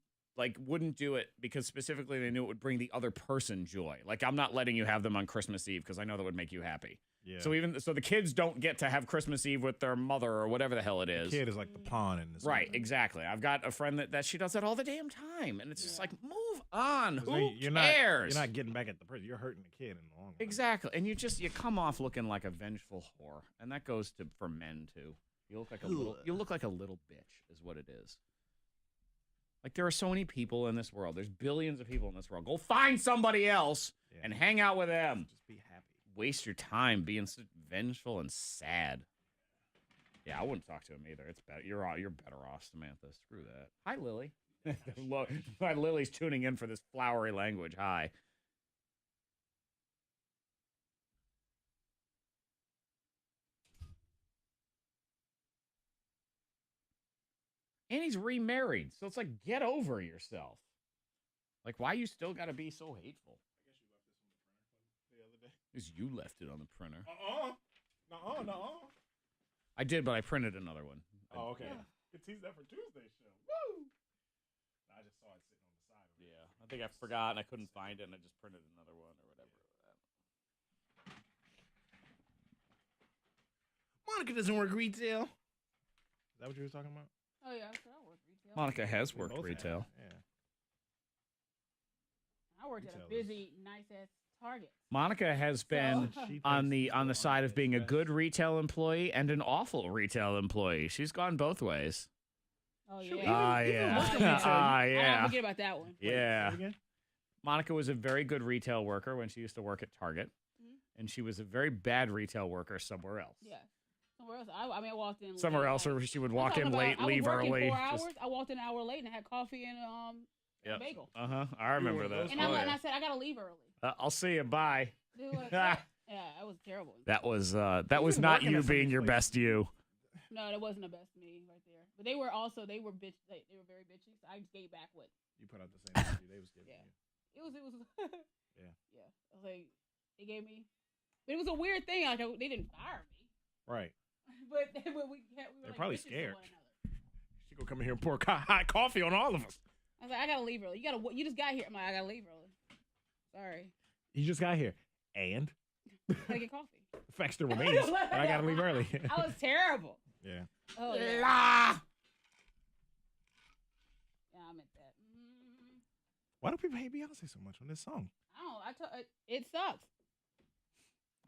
do it because specifically they knew it would bring the other person joy. Like I'm not letting you have them on Christmas Eve because I know that would make you happy. Yeah. So the kids don't get to have Christmas Eve with their mother or whatever the hell it is. The kid is like the pawn in this. Right, movie. exactly. I've got a friend that she does that all the damn time, and it's just like move on. Who You're cares? You're not getting back at the person. You're hurting the kid in the long run. Exactly, and you come off looking like a vengeful whore, and that goes for men too. You look like a little bitch, is what it is. Like there are so many people in this world. There's billions of people in this world. Go find somebody else and hang out with them. Just be happy. Waste your time being so vengeful and sad. Yeah, I wouldn't talk to him either. It's better. You're better off, Samantha. Screw that. Hi, Lily. Hi, Lily's tuning in for this flowery language. Hi. And he's remarried, so it's like, get over yourself. Like, why you still got to be so hateful? Because you left it on the printer. No. I did, but I printed another one. Oh, okay. Yeah. You tease that for Tuesday's show. Woo! I just saw it sitting on the side. Yeah, I think I forgot and I couldn't find it, and I just printed another one or whatever. Monica doesn't work retail. Is that what you were talking about? Oh yeah, I work retail. Monica has worked retail. Yeah. I worked at a busy, nice ass Target. Monica has been on the side of being a good retail employee and an awful retail employee. She's gone both ways. Oh yeah. Yeah. I forget about that one. Yeah. Monica was a very good retail worker when she used to work at Target, and she was a very bad retail worker somewhere else. Yeah. Somewhere else. I walked in. Somewhere else where she would walk in late, leave early. 4 hours. I walked in an hour late and I had coffee and a bagel. I remember that. And I said I gotta leave early. I'll see you. Bye. Yeah, that was terrible. That was not you being your best you. No, that wasn't the best me right there. But they were bitch. They were very bitchy. So I gave back what you put out the same energy they was giving you. It was. Yeah. I was like, they gave me, but it was a weird thing. Like they didn't fire me. Right. But we were They're like probably bitches to scared. one another. She gonna come in here and pour hot coffee on all of us. I was like, I gotta leave early. You just got here. I'm like, I gotta leave early. Sorry. You just got here, and I get coffee. The fact still remains, and I gotta leave early. I was terrible. Yeah. Oh yeah. Yeah, I meant that. Why do people hate Beyonce so much on this song? I don't. It sucks.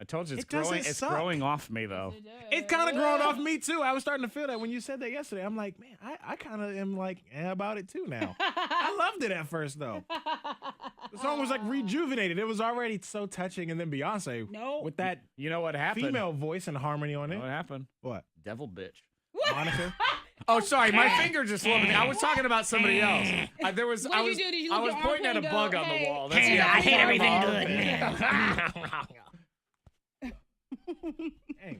I told you it's growing off me though. It's kind of growing off me too. I was starting to feel that when you said that yesterday. I'm like, man, I kind of am like about it too now. I loved it at first though. The song was like rejuvenated. It was already so touching, and then Beyonce with that what happened? Female voice and harmony on it. What happened? What? Devil bitch. Monica. Oh, sorry, my finger just flew. I was talking about somebody else. I was pointing at a bug on the wall. That's I hate everything good. Hey.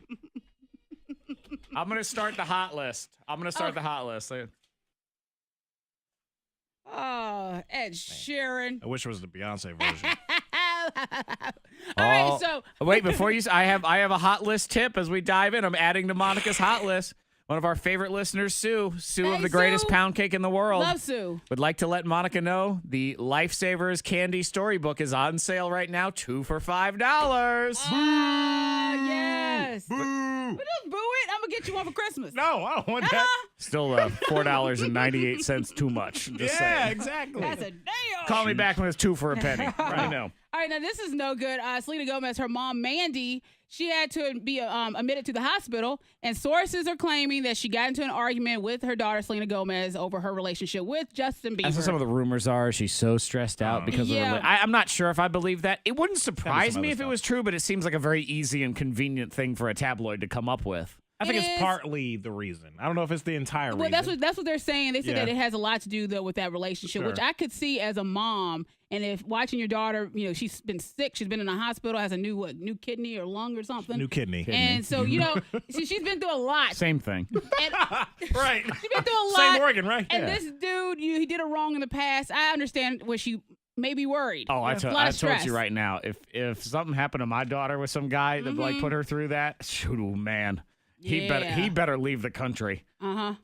I'm gonna start the hot list. Oh, Ed Sheeran. I wish it was the Beyonce version. All right, so wait, before you, I have a hot list tip as we dive in. I'm adding to Monica's hot list. One of our favorite listeners, Sue of the greatest pound cake in the world. Love Sue. Would like to let Monica know the Lifesavers Candy Storybook is on sale right now, 2 for $5. Yes. But don't boo it. I'm gonna get you one for Christmas. No, I don't want that. Still $4.98 too much. Just saying. Exactly. That's a deal. Call me back when it's 2 for a penny. Right now. All right, now this is no good. Selena Gomez, her mom, Mandy, she had to be admitted to the hospital, and sources are claiming that she got into an argument with her daughter, Selena Gomez, over her relationship with Justin Bieber. That's what some of the rumors are. She's so stressed out because of I'm not sure if I believe that. It wouldn't surprise me if it was true, but it seems like a very easy and convenient thing for a tabloid to come up with. I think it's partly the reason. I don't know if it's the entire reason. Well, that's what they're saying. They said that it has a lot to do though with that relationship, which I could see as a mom. And if watching your daughter, she's been sick, she's been in the hospital, has a new kidney or lung or something. New kidney. And so she's been through a lot. Same thing. Right. She's been through a lot. Same organ, right? And this dude, he did her wrong in the past. I understand what she maybe worried. Oh, I There's a told lot of stress. you right now. If something happened to my daughter with some guy that like put her through that, shoot, man, he better leave the country. I'm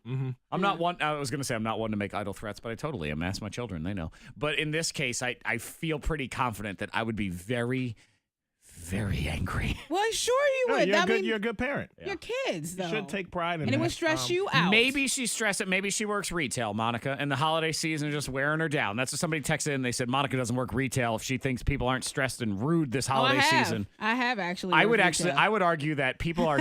not one. I was gonna say I'm not one to make idle threats, but I totally am. Ask my children; they know. But in this case, I feel pretty confident that I would be very, very angry. Well, sure you would. You're a good parent. Your kids, though. You should take pride in and that. it would stress you out. Maybe she's stressed it. Maybe she works retail, Monica, and the holiday season is just wearing her down. That's what somebody texted in. They said Monica doesn't work retail if she thinks people aren't stressed and rude this holiday season. I have actually. I would worked retail. I would argue that people are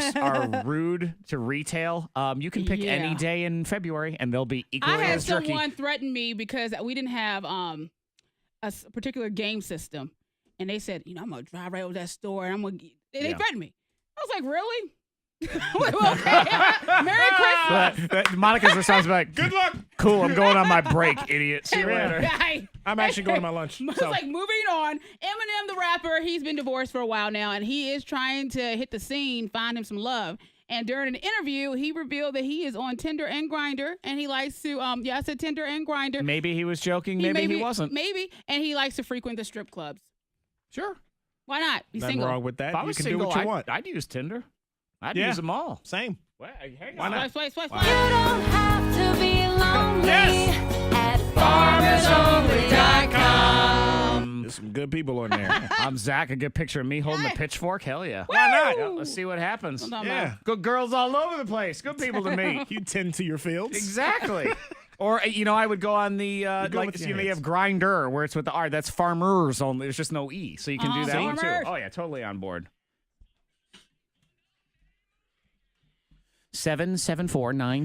rude to retail. You can pick any day in February, and they'll be equally I had as jerky. someone threaten me because we didn't have a particular game system. And they said, I'm going to drive right over to that store and they threatened me. I was like, really? Okay. Merry Christmas. Monica's response was like, Good luck. Cool, I'm going on my break, idiot. See you later. I'm actually going to my lunch. It's like moving on. Eminem, the rapper, he's been divorced for a while now, and he is trying to hit the scene, find him some love. And during an interview, he revealed that he is on Tinder and Grindr, and he likes to, I said Tinder and Grindr. Maybe he was joking, maybe he wasn't. Maybe, and he likes to frequent the strip clubs. Sure. Why not? He's Nothing single. wrong with that. If I You was can single, do what you want. I'd use Tinder. I'd use them all. Same. Well, hang Why on. not? Swipe. You don't have to be lonely at FarmersOnly.com. There's some good people on there. I'm Zach. A good picture of me holding a pitchfork. Hell yeah. Why not? Yeah, let's see what happens. Yeah. Good girls all over the place. Good people to meet. You tend to your fields. Exactly. Or, I would go on the, go like, with your you hands. have Grindr, where it's with the R. That's farmers only. There's just no E. So you can do that one, too. Farmers. Oh, yeah, totally on board.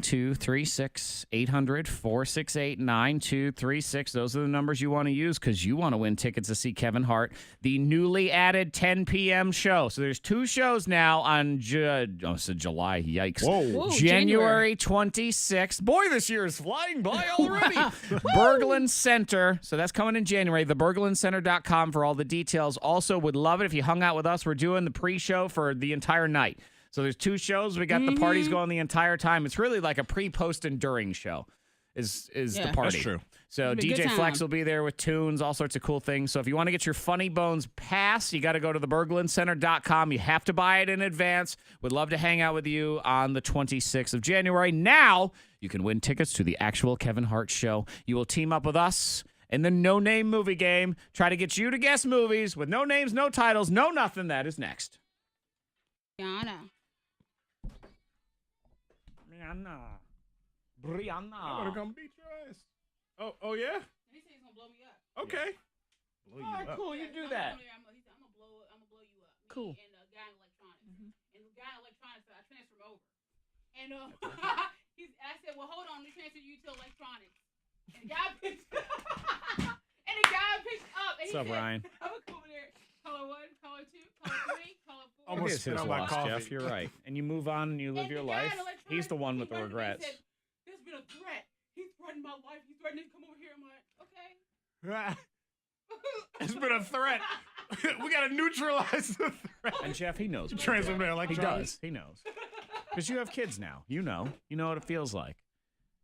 774-9236, 800-468-9236. Those are the numbers you want to use because you want to win tickets to see Kevin Hart, the newly added 10 p.m. show. So there's 2 shows now on July. Yikes. Whoa. Ooh, January 26th. Boy, this year is flying by already. Berglund Center. So that's coming in January. TheBerglundCenter.com for all the details. Also, would love it if you hung out with us. We're doing the pre-show for the entire night. So there's 2 shows. We got the parties going the entire time. It's really like a pre, post, and during show is the party. That's true. So It'll be a good DJ Flex time. will be there with tunes, all sorts of cool things. So if you want to get your Funny Bones pass, you got to go to theberglundcenter.com. You have to buy it in advance. Would love to hang out with you on the 26th of January. Now you can win tickets to the actual Kevin Hart show. You will team up with us in the No Name Movie Game. Try to get you to guess movies with no names, no titles, no nothing. That is next. Brianna. I'm gonna come beat your ass. Oh yeah? He said he's going to blow me up. Okay. All right, cool. You do that. I'm going to blow you up. Me Cool. And the guy in electronics. And the guy in electronics, I transferred him over. And I said, well, hold on. Let me transfer you to electronics. And the guy picked up. And he What's up, said, Ryan? I'm going to come over there. Caller 1, caller 2, caller 3, caller 4. Almost It's his spit out my loss, coffee. Jeff. You're right. And you move on and you live And your the guy life. in electronics, He's the one with the he went to me and regrets. said, there's been a threat. He's threatened my life. He's threatening to come over here. I'm like, okay. It's been a threat. We gotta neutralize the threat. And Jeff, he knows. what Transfer to he electronics. does. He knows. Because you have kids now. You know what it feels like.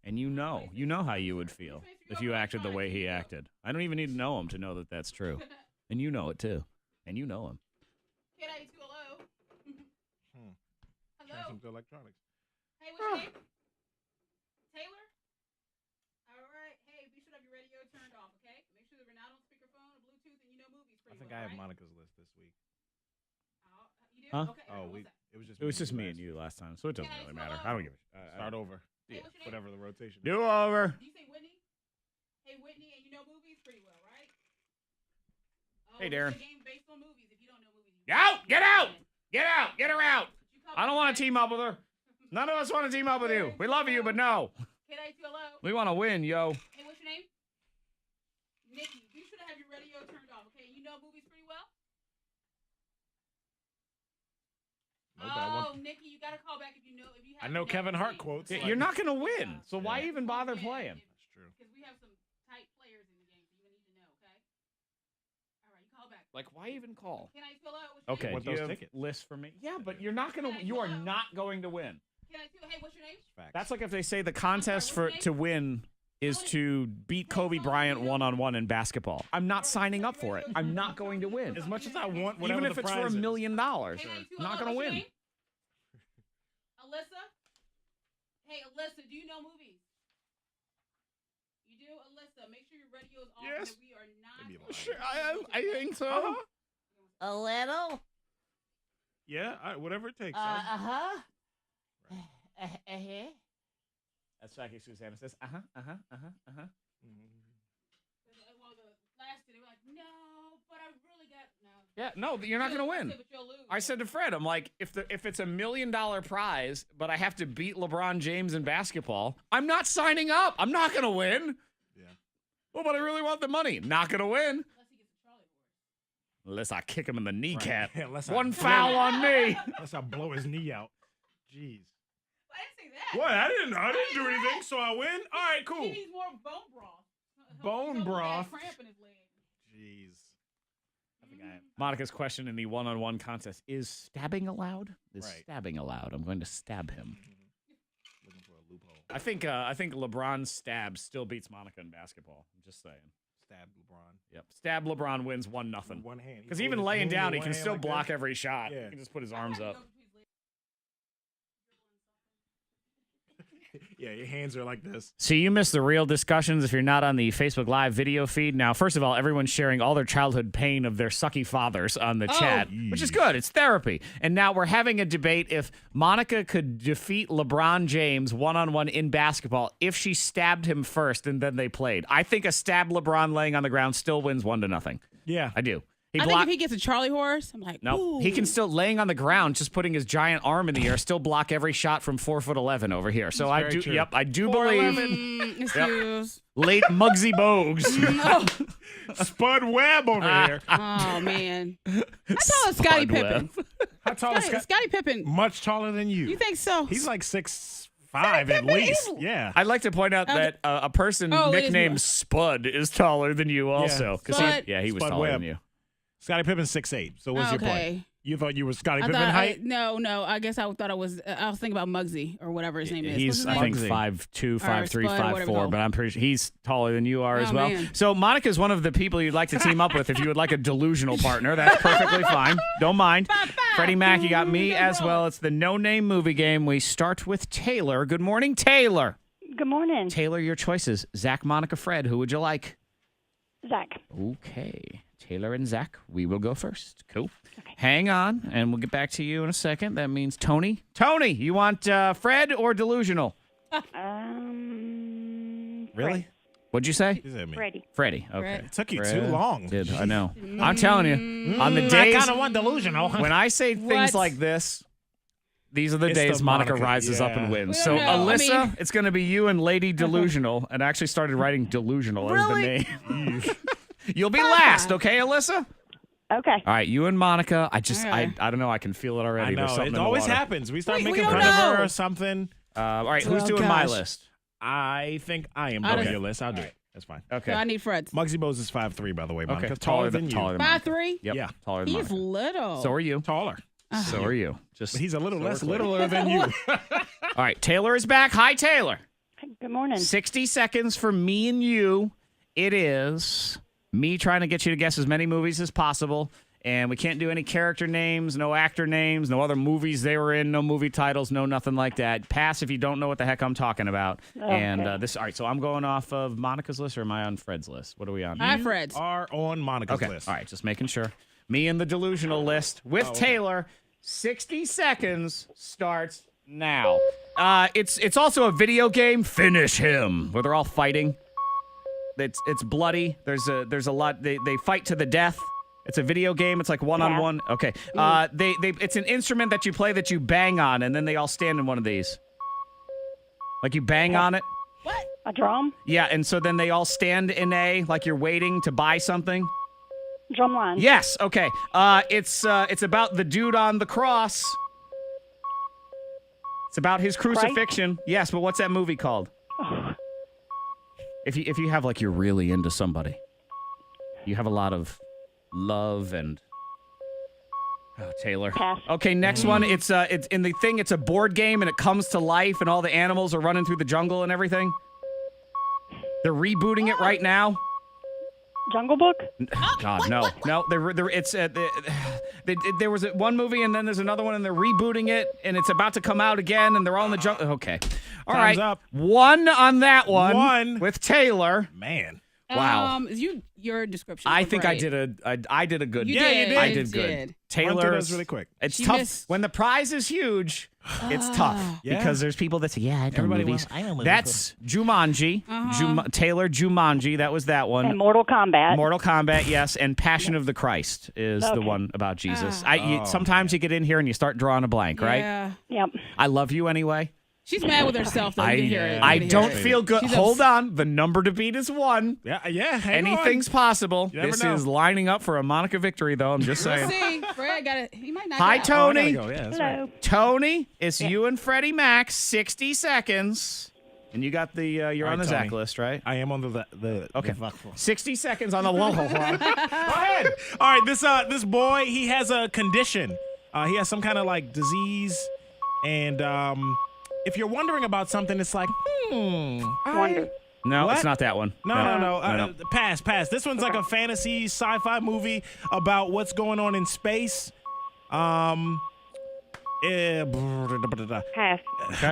And you know how you would feel if you acted the way he acted. I don't even need to know him to know that that's true. And you know it too. And you know him. K92, hello. Hello. Transfer to electronics. Hey, what's your name? Taylor? All right. Hey, be sure to have your radio turned off, okay? Make sure that we're not on speakerphone or Bluetooth and you know movies I pretty think well, I have right? Monica's list this week. Oh, you do? Huh? Okay. Oh, what's that? it was just It was just me last and you week. last time, so it doesn't really matter. I don't give a shit. Start over. Hey, what's your name? Whatever the rotation. Do over. Do you say Whitney? Hey, Whitney, and you know movies pretty well, right? Oh, Hey, it's Darren. a game based on movies. If you don't know movies, you Out! Get out! win. Get out! Get her out! You come I don't want back. to team up with her. None of us want to team up with you. We love you, but no. K92, hello. We want to win, yo. Hey, what's your name? Nikki. Be sure to have your radio turned off, okay? You know movies pretty well? No, but I want- Nikki, you gotta call back if you know. If you have I know Kevin Hart quotes. Yeah, like- you're not going to win, so why even bother playing? That's true. Because we have some tight players in the game, so you need to know, okay? All right, you call back. Like, why even call? Can I fill out? What's your Okay, name? Want do you those have tickets? lists for me? Yeah, but you're not going to. You are not going to win. Can I fill? Hey, what's your name? Facts. That's like if they say the contest sorry, what's your to win is to beat Kobe Bryant one-on-one in basketball. I'm not signing up for it. I'm not going to win. As much as I want, whatever Even if the it's prize for $1 is. million, I'm not going to win. Alyssa? Hey, Alyssa, do you know movies? You do? Alyssa, make sure your radio's off Yes. and we are not. Sure, I think so. A little. Yeah, all right, whatever it takes. Uh-huh. That's Jackie Susanna says, Well, the last day, they were like, no, but I really got no. Yeah, no, you're not going to win. But you'll lose. I said to Fred, I'm like, if it's $1 million prize, but I have to beat LeBron James in basketball, I'm not signing up. I'm not going to win. Yeah. Well, but I really want the money. Not going to win. Unless he gets a Charlie horse. Unless I kick him in the kneecap. Yeah, unless One foul on me. Unless I blow his knee out. Jeez. I didn't say that. What? I didn't do anything, so I win? All right, cool. He needs more bone broth. Bone He'll have broth. Cramp in his leg. Jeez. I think I have. Monica's question in the one-on-one contest, is stabbing allowed? Is Right. stabbing allowed? I'm going to stab him. Looking for a loophole. I think LeBron's stab still beats Monica in basketball. I'm just saying. Stab LeBron. Yep. Stab LeBron wins 1-0. With one hand. Because He even hold his laying hand down, with he one can hand still like block this. every shot. Yeah. He can just put his arms up. Yeah, your hands are like this. So you missed the real discussions if you're not on the Facebook Live video feed. Now, first of all, everyone's sharing all their childhood pain of their sucky fathers on the chat, which is good. It's therapy. And now we're having a debate if Monica could defeat LeBron James one-on-one in basketball if she stabbed him first and then they played. I think a stab LeBron laying on the ground still wins 1-0. Yeah. I do. I think if he gets a Charlie horse, I'm like, no, ooh. he can still laying on the ground, just putting his giant arm in the air, still block every shot from 4'11" over here. So I very do. true. Yep, I do believe Excuse. late Muggsy Bogues. Spud Webb over here. Oh man. How tall is Scottie Pippen? How tall is Scott? Scottie Pippen. Much taller than you. You think so? He's like 6'5" at least. Yeah. I'd like to point out that a person Oh, it is nicknamed more. Spud is taller than you also. 'Cause Spud. he was Spud taller Webb. than you. Scottie Pippen's 6'8". So what's your Okay. point? You thought you were Scottie I Pippen thought height? no. I guess I thought I was thinking about Muggsy or whatever his name is. What's He's, his I name? think, Muggsy. 5'2", 5'3", Spud, whatever 5'4", called. but I'm pretty sure he's taller than you are as Oh, well. man. So Monica's one of the people you'd like to team up with if you would like a delusional partner. That's perfectly fine. Don't mind. Freddie Mac, you got me as well. It's the no-name movie game. We start with Taylor. Good morning, Taylor. Good morning, Taylor, your choices. Zach, Monica, Fred. Who would you like? Zach. Okay. Taylor and Zach, we will go first. Cool. Okay. Hang on, and we'll get back to you in a second. That means Tony. Tony, you want Fred or delusional? Really? What'd you say? Is that me? Freddie. Freddie. Okay. Fred. It took you Fred too long. Did I know? I'm telling you, on the I days kind of want delusional. when I say things What? like this, these are the It's days the Monica Monica, rises up and yeah. wins. We So don't know. I Alyssa, mean- it's going to be you and Lady Delusional, and I actually started writing delusional as the name. You'll be last, okay, Alyssa? Okay. All right, you and Monica. I Okay. don't know. I can feel it I already. There's know. something It in the always water. happens. We start We making don't fun of her know. or something. All right, who's Oh, doing my gosh. list? I think I am I doing don't- your list. I'll do it. That's fine. Okay. So I need Fred's. Muggsy Bogues is 5'3", by the way, Monica. Okay. Taller than you. Taller than Monica. 5'3". Yep. Yeah. Taller than He's Monica. little. So are you. Taller. So are you. Just But he's a little less we're clear. littler than you. All right, Taylor is back. Hi, Taylor. Good morning. 60 seconds for me and you. It is me trying to get you to guess as many movies as possible. And we can't do any character names, no actor names, no other movies they were in, no movie titles, no nothing like that. Pass if you don't know what the heck I'm talking about. And all right, so I'm going off of Monica's list, or am I on Fred's list? What are we on? Hi, Fred's. Are on Monica's Okay. list. All right, just making sure. Me and the delusional list with Taylor. 60 seconds starts now. It's also a video game. Finish him, where they're all fighting. It's bloody. There's a lot. They fight to the death. It's a video game. It's like one-on-one. Okay. It's an instrument that you play that you bang on, and then they all stand in one of these. Like you bang on it. A drum? Yeah, and so then they all stand in like you're waiting to buy something. Drumline. Yes. Okay. It's about the dude on the cross. It's about his crucifixion. Yes, but what's that movie called? If you have like you're really into somebody, you have a lot of love and. Oh, Taylor. Pass. Okay, next one. It's in the thing. It's a board game and it comes to life and all the animals are running through the jungle and everything. They're rebooting it right now. Jungle Book? God, no. There was one movie and then there's another one and they're rebooting it and it's about to come out again and they're all in the jungle. Okay. All right. Time's up. One on that one. One. With Taylor. Man. Wow. Your description. I think I did a good. You Yeah, you did. I did good. Taylor, Run through those really quick. It's She tough missed- when the prize is huge. It's tough Yeah. because there's people that say, "Yeah, I know Everybody movies." wants- I know movies. That's Jumanji. Taylor Jumanji. That was that one. And Mortal Kombat. Mortal Kombat, yes, and Passion of the Christ is the one about Jesus. Sometimes you get in here and you start drawing a blank, right? Yeah. Yep. I love you anyway. She's mad with herself, though. You can hear it. I You can don't hear it. feel good. She's Hold on. The number to beat is 1. Yeah. Hang Anything's possible. You never This know. is lining up for a Monica victory, though. I'm just saying. See, Fred got it. He might not. Hi, get out. on. Tony. Go. Yeah, that's Hello. right. Tony, it's you and Freddie Mac. 60 seconds. And you got the, you're All on right, the Zach Tony. list, right? I am on the Okay. the 60 seconds on the wall. Go ahead. All right, this boy, he has a condition. He has some kind of like disease, and if you're wondering about something, it's like, Wonder. No, What? it's not that one. No. Pass. This one's like a fantasy sci-fi movie about what's going on in space. Half.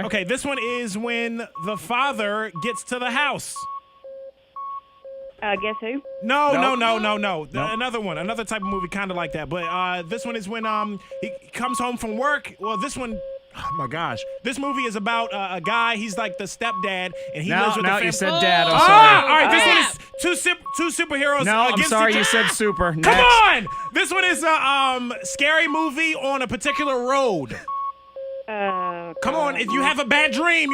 Okay, this one is when the father gets to the house. Guess who? No. Another one, another type of movie, kind of like that. But this one is when he comes home from work. Well, this one, oh my gosh, this movie is about a guy. He's like the stepdad, and he lives with the family. You said dad. I'm Oh. sorry. All right, this Crap. one is two superheroes. No, I'm against sorry. each You other. said super. Come Next. on! This one is a scary movie on a particular road. Come on, if you have a bad dream,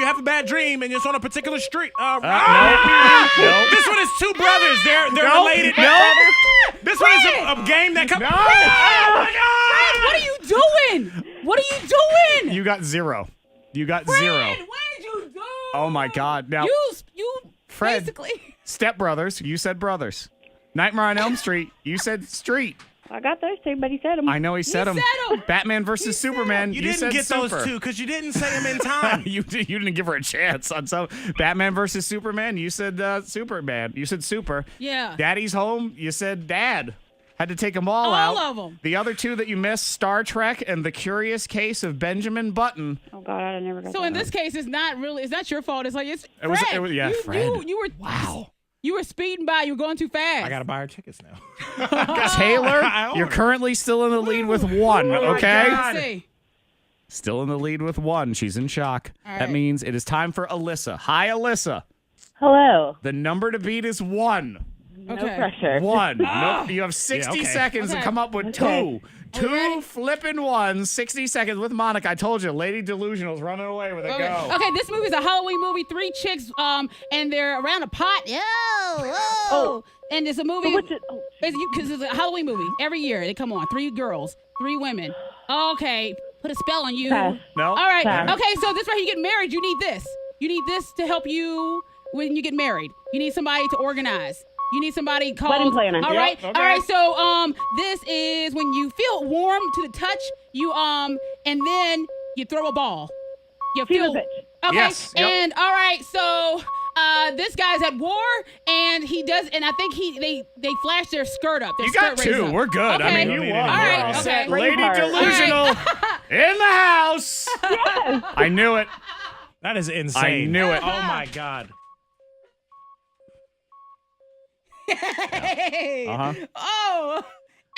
and it's on a particular street. Nope. This one is two brothers. They're Nope. related. Nope. This one is a game that comes. No. Oh my God! What are you doing? What are you doing? You got 0. You got Fred, 0. what did you do? Oh my God! Now, You Fred. basically. Step Brothers. You said brothers. Nightmare on Elm Street. You said street. I got those two, but he said them. I know he said them. said 'em. Batman versus Superman. You didn't said get super. those two because you didn't say them in time. you didn't give her a chance on some Batman versus Superman. You said Superman. You said super. Yeah. Daddy's home. You said dad. Had to take them all out. All of them. The other two that you missed, Star Trek and The Curious Case of Benjamin Button. Oh God, I never got So that. in this case, it's not your fault. It's like it's It was- Fred. it was- yeah, you, Fred. You were Wow. You were speeding by. You were going too fast. I gotta buy her tickets now. Taylor, I own you're her. currently still in the lead with 1, Oh my okay? God. Let's see. Still in the lead with 1. She's in shock. All That right. means it is time for Alyssa. Hi, Alyssa. Hello. The number to beat is 1. No Okay. pressure. 1. No, you have 60 okay. seconds to Okay. come up with Okay. 2. Are we ready? 2 flipping ones. 60 seconds with Monica. I told you, Lady Delusional's running away with it. Okay. Go. Okay, this movie is a Halloween movie. 3 chicks, and they're around a pot. Oh. And it's a movie. What's it? Oh, Because it's a Halloween movie. Every year they come on. 3 girls, 3 women. Okay, put a spell on you. Pass. No? All right. Pass. Okay, so this way you get married. You need this. You need this to help you when you get married. You need somebody to organize. You need somebody called Wedding planner. All Yep, right. okay. All right. So this is when you feel warm to the touch. You and then you throw a ball. You fever feel pitch. okay. Yes, yep. And all right. So this guy's at war, and he does, and I think they flash their skirt up. Their You got skirt raised 2. up. We're good. I Okay. mean, You you don't need won. any All right, more. okay. Set Lady Braveheart. Delusional in the house. I knew it. That is insane. I knew it. Oh my God. Hey. Uh-huh. Oh.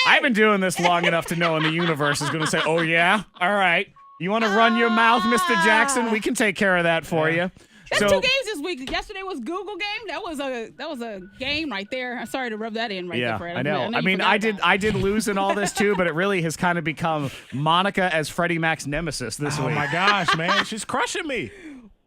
I've been doing this long enough to know when the universe is going to say, oh, yeah? All right. You want to run your mouth, Mr. Jackson? We can take care of that for you. That's So 2 games this week. Yesterday was Google game. That was a game right there. I'm sorry to rub that in right there, yeah, Fred. I know. you I mean, forgot about I did lose in all this too, but it really has kind of become Monica as Freddie Mac's nemesis this Oh week. my gosh, man, she's crushing me.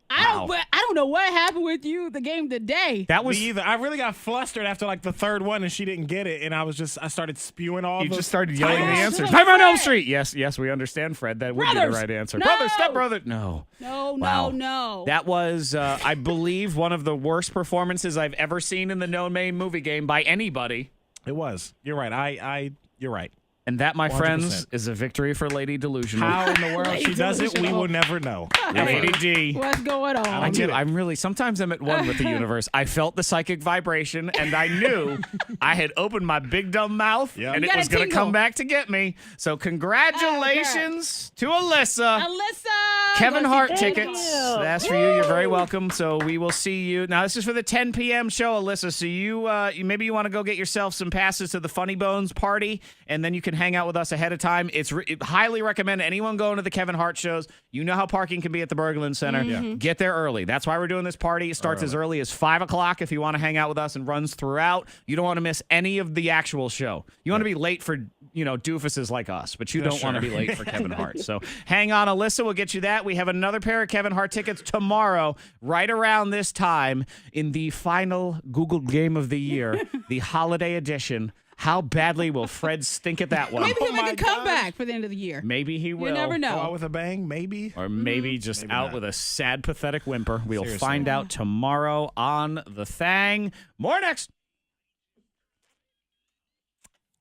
I don't know what happened with you the game today. That was Me either. I really got flustered after like the 3rd one, and she didn't get it, and I started spewing all. you the just started yelling the titles. answers. Fred. Nightmare on Elm Street. Yes, we understand, Fred. That would be the Brothers. right answer. No. Brother, stepbrother. No. No, Wow. no. That was, I believe, one of the worst performances I've ever seen in the No Name movie game by anybody. It was. You're right. You're right. And that, my 100%. friends, is a victory for Lady Delusional. How in the world she does it, we will never know. Lady D. What's going on? I did. Sometimes I'm at one with the universe. I felt the psychic vibration, and I knew I had opened my big dumb mouth, Yep. and You it got was a going to tingle. come back to get me. So congratulations to Alyssa. Alyssa. Kevin Go see Hart Kevin tickets. Hart. That's for you. You're very welcome. So we will see you. Now, this is for the 10 p.m. show, Alyssa. So you maybe you want to go get yourself some passes to the Funny Bones party, and then you can hang out with us ahead of time. It's highly recommend anyone going to the Kevin Hart shows. You know how parking can be at the Berglund Center. Mm-hmm. Get there early. That's why we're doing this party. It starts as early as 5 o'clock if you want to hang out with us, and runs throughout. You don't want to miss any of the actual show. You want to be late for doofuses like us, but you don't want to be late for Kevin Hart. So hang on, Alyssa. We'll get you that. We have another pair of Kevin Hart tickets tomorrow, right around this time, in the final Google Game of the Year, the holiday edition. How badly will Fred stink at that one? Maybe he'll my make a comeback for the end of the year. Maybe he will. You never Go out know. with a bang, maybe. Or maybe just Maybe out not. with a sad, pathetic whimper. We'll Seriously. find out tomorrow on The Thang. More next.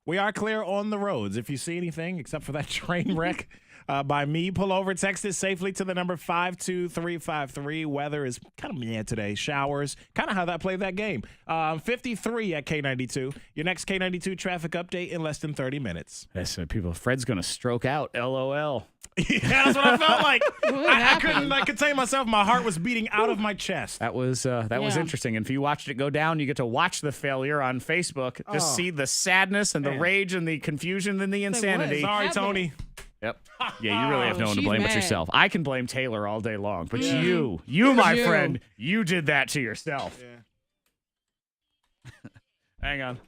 We are clear on the roads. If you see anything except for that train wreck by me, pull over, text it safely to the number 52353. Weather is kind of meh today. Showers, kind of how that played that game. 53 at K92. Your next K92 traffic update in less than 30 minutes. Yes, people. Fred's going to stroke out. LOL. Yeah, that's what I felt like. I happened? couldn't contain myself. My heart was beating out of my chest. That was Yeah. interesting. And if you watched it go down, you get to watch the failure on Facebook. Just see the sadness and the Man. rage and the confusion and the insanity. Sorry, happened? Tony. Yep. Yeah, you really have no one to she's blame but mad. yourself. I can blame Taylor all day long, but Yeah. you, my You. friend, you did that to yourself. Yeah. Hang on.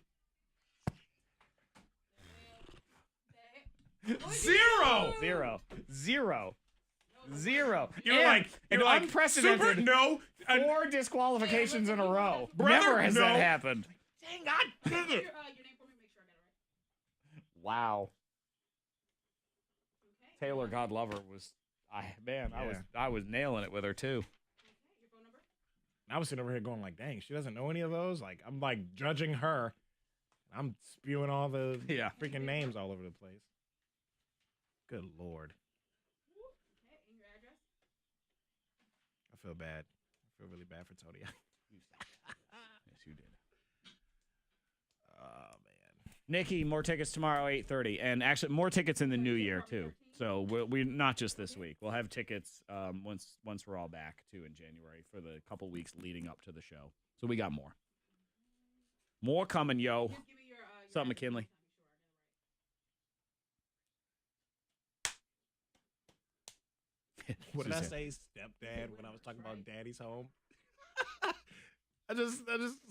Zero. Zero. You're And like, an you're like, unprecedented super, no. 4 disqualifications in a row. Brother, Never has no. that happened. Dang, God dang it. Wow. Taylor, God love her, was I was nailing it with her too. I was sitting over here going like, dang, she doesn't know any of those. Like, I'm like judging her. I'm spewing all the freaking names all over the place. Good Lord. I feel bad. I feel really bad for Tony. Yes, you did. Oh, man. Nikki, more tickets tomorrow, 8:30, and actually more tickets in the new year too. So we not just this week. We'll have tickets once we're all back too in January for the couple weeks leading up to the show. So we got more. More coming, yo. What's up, McKinley? What did I say, stepdad, when I was talking about daddy's home? I just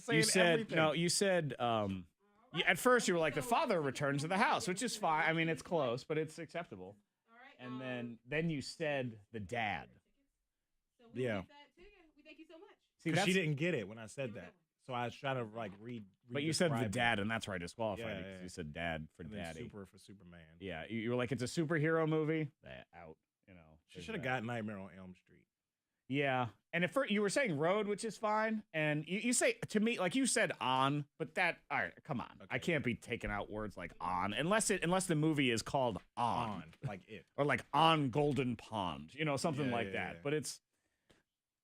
saying You said everything. no. You said at first you were like the father returns to the house, which is fine. I mean, it's close, but it's acceptable. And then you said the dad. Yeah. See, Because she that's- didn't get it when I said that. So I was trying to like read. But you said the re-describe it. dad, and that's where I disqualified Yeah, you 'cause yeah. you said dad for And then daddy. Super for Superman. Yeah, you were like, it's a superhero movie. Out, She there's should have that. got Nightmare on Elm Street. Yeah, and at first you were saying road, which is fine, and you say to me like you said on, but that all right, come on, I can't be taking out words like on unless the movie is called on, Like it. or like on Golden Pond, something Yeah, like yeah, that. yeah. But it's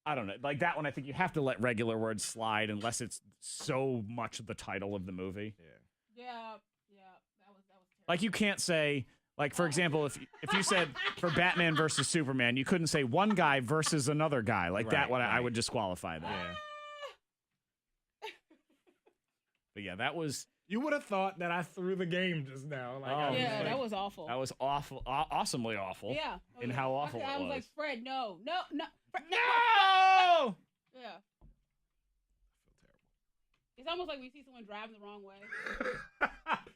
I don't know, like that one. I think you have to let regular words slide unless it's so much the title of the movie. Yeah. That was Like you can't say. Like, for example, if you said for Batman versus Superman, you couldn't say one guy versus another guy. Like that one, I would disqualify that. Yeah. But yeah, that was You would have thought that I threw the game just now. Like, I was Yeah, like, that was awful. that was awful, awesomely awful. Yeah. And how awful I it was like, was. Fred, no. Fred, No! Yeah. It's almost like we see someone driving the wrong way.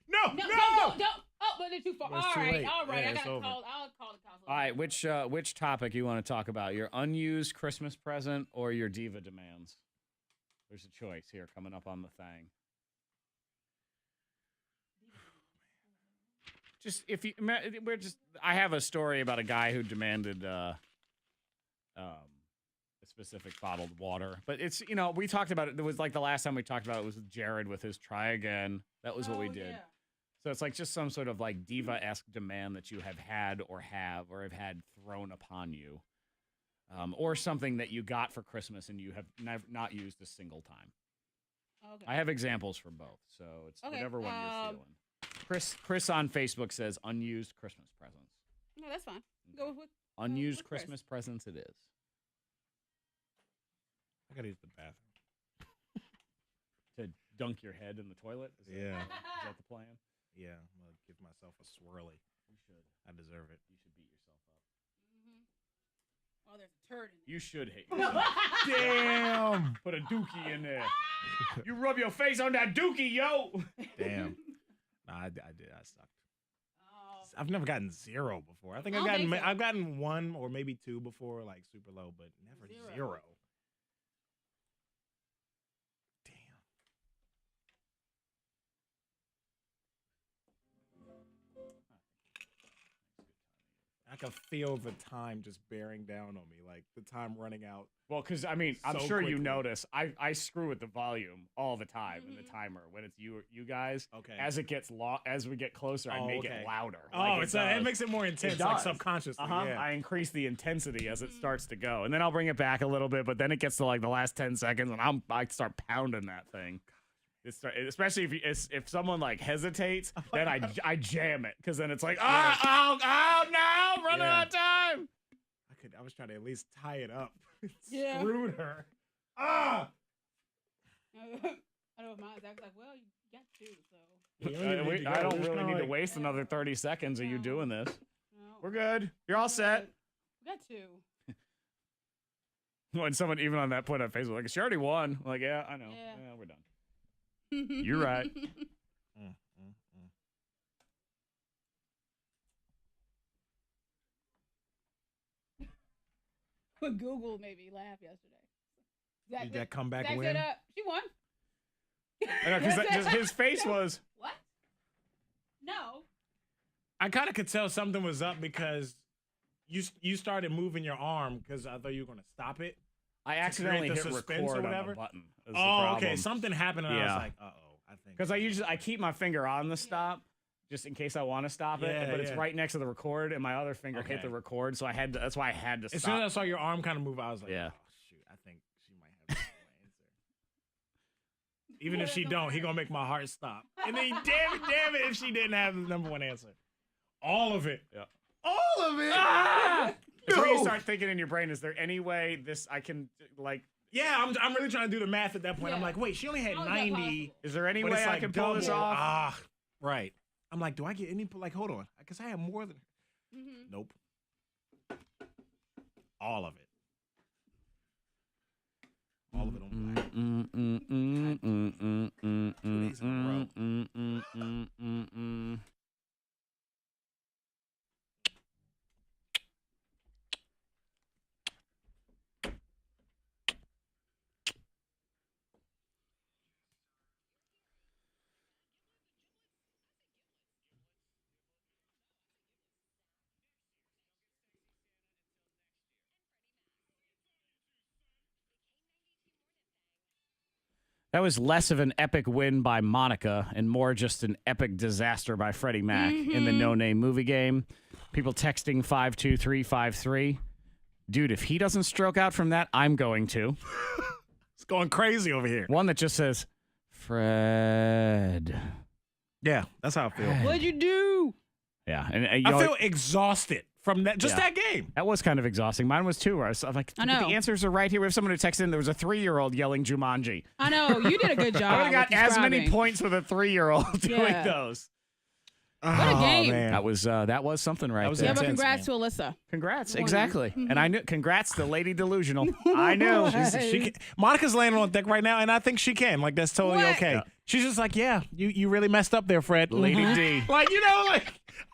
no. Don't. Oh, but they're too far. But it's All too right. late. Yeah, I it's gotta over. call. I'll call the counselor. All right, which topic you want to talk about? Your unused Christmas present or your diva demands? There's a choice here coming up on the thing. I have a story about a guy who demanded a specific bottled water, but it's we talked about it. It was like the last time we talked about it was Jared with his try again. That was what we did. Yeah. So it's like just some sort of like diva-esque demand that you have had or have thrown upon you. Or something that you got for Christmas and you have not used a single time. Okay. I have examples for both, so it's whatever one you're feeling. Chris on Facebook says unused Christmas presents. No, that's fine. Go with Unused with Chris. Christmas presents it is. I gotta use the bathroom. To dunk your head in the toilet? Is that the plan? Yeah, I'm gonna give myself a swirly. You should. I deserve it. You should beat yourself up. Oh, there's a turd in there. You should hate yourself. Damn! Put a dookie in there. You rub your face on that dookie, yo! Damn. Nah, I did. I sucked. Oh. I've never gotten 0 before. I think I I've don't gotten think so. I've gotten 1 or maybe 2 before, like super low, but never 0. Damn. I can feel the time just bearing down on me, like the time running out. Well, because, I mean, I'm So sure you quickly. notice, I screw with the volume all the time in the timer when it's you guys. Okay. As it gets as we get closer, I make it louder. Oh, like it makes it more intense, like does. subconsciously. Yeah. I increase the intensity as it starts to go, and then I'll bring it back a little bit, but then it gets to like the last 10 seconds, and I start pounding that thing. Especially if someone like hesitates, then I jam it because then it's like no, running out of time. I was trying to at least tie it up. Yeah. Screwed her. I know mine's I was like, well, you got 2, so. I don't really need to waste another 30 seconds of you doing this. No. We're good. You're all set. We got 2. When someone even on that point on Facebook, like, she already won. I'm like, yeah, I know. Yeah. Yeah, we're done. You're right. But Google made me laugh yesterday. Did that comeback Zach win? said, she won. I know, because his face was. What? No. I kind of could tell something was up because you started moving your arm because I thought you were going to stop it. I accidentally the hit suspense record or on whatever? the button. Oh, okay. Something happened, and I was like, uh-oh. I think Because I keep my finger on the stop just in case I want to stop it, but it's right next to the record, and my other finger hit the record, so that's why I had to stop. As soon as I saw your arm kind of move, I was like, Yeah. oh, shoot. I think she might have the answer. Even if she don't, he going to make my heart stop. And then, damn it, if she didn't have the number 1 answer. All of it. Yeah. All of it. That's where you start thinking in your brain, is there any way I can, like... Yeah, I'm really trying to do the math at that point. I'm like, wait, she only had 90. Is there any but way it's I like can pull this double. off? Right. I'm like, do I get any, like, hold on. Because I have more than her. Nope. All of it. All of it on black. 2 days in a row. That was less of an epic win by Monica and more just an epic disaster by Freddie Mac in the No Name movie game. People texting 52353. Dude, if he doesn't stroke out from that, I'm going to. It's going crazy over here. One that just says, Fred. Yeah, that's how I feel. What'd you do? Yeah. And I feel exhausted from that, that game. That was kind of exhausting. Mine was too. Where I was like, I know. the answers are right here. We have someone who texted in. There was a 3-year-old yelling Jumanji. I know. You did a good job. I would have got with as many describing. points with a 3-year-old doing those. What a game. Man. That was something right was there. Yeah, but intense, congrats to Alyssa. Congrats. Morning. Exactly. And I knew, congrats to Lady Delusional. I knew. She can, Monica's landing on deck right now, and I think she can. Like, that's totally What? okay. Yeah. She's just like, yeah, you really messed up there, Fred. Lady D. Like,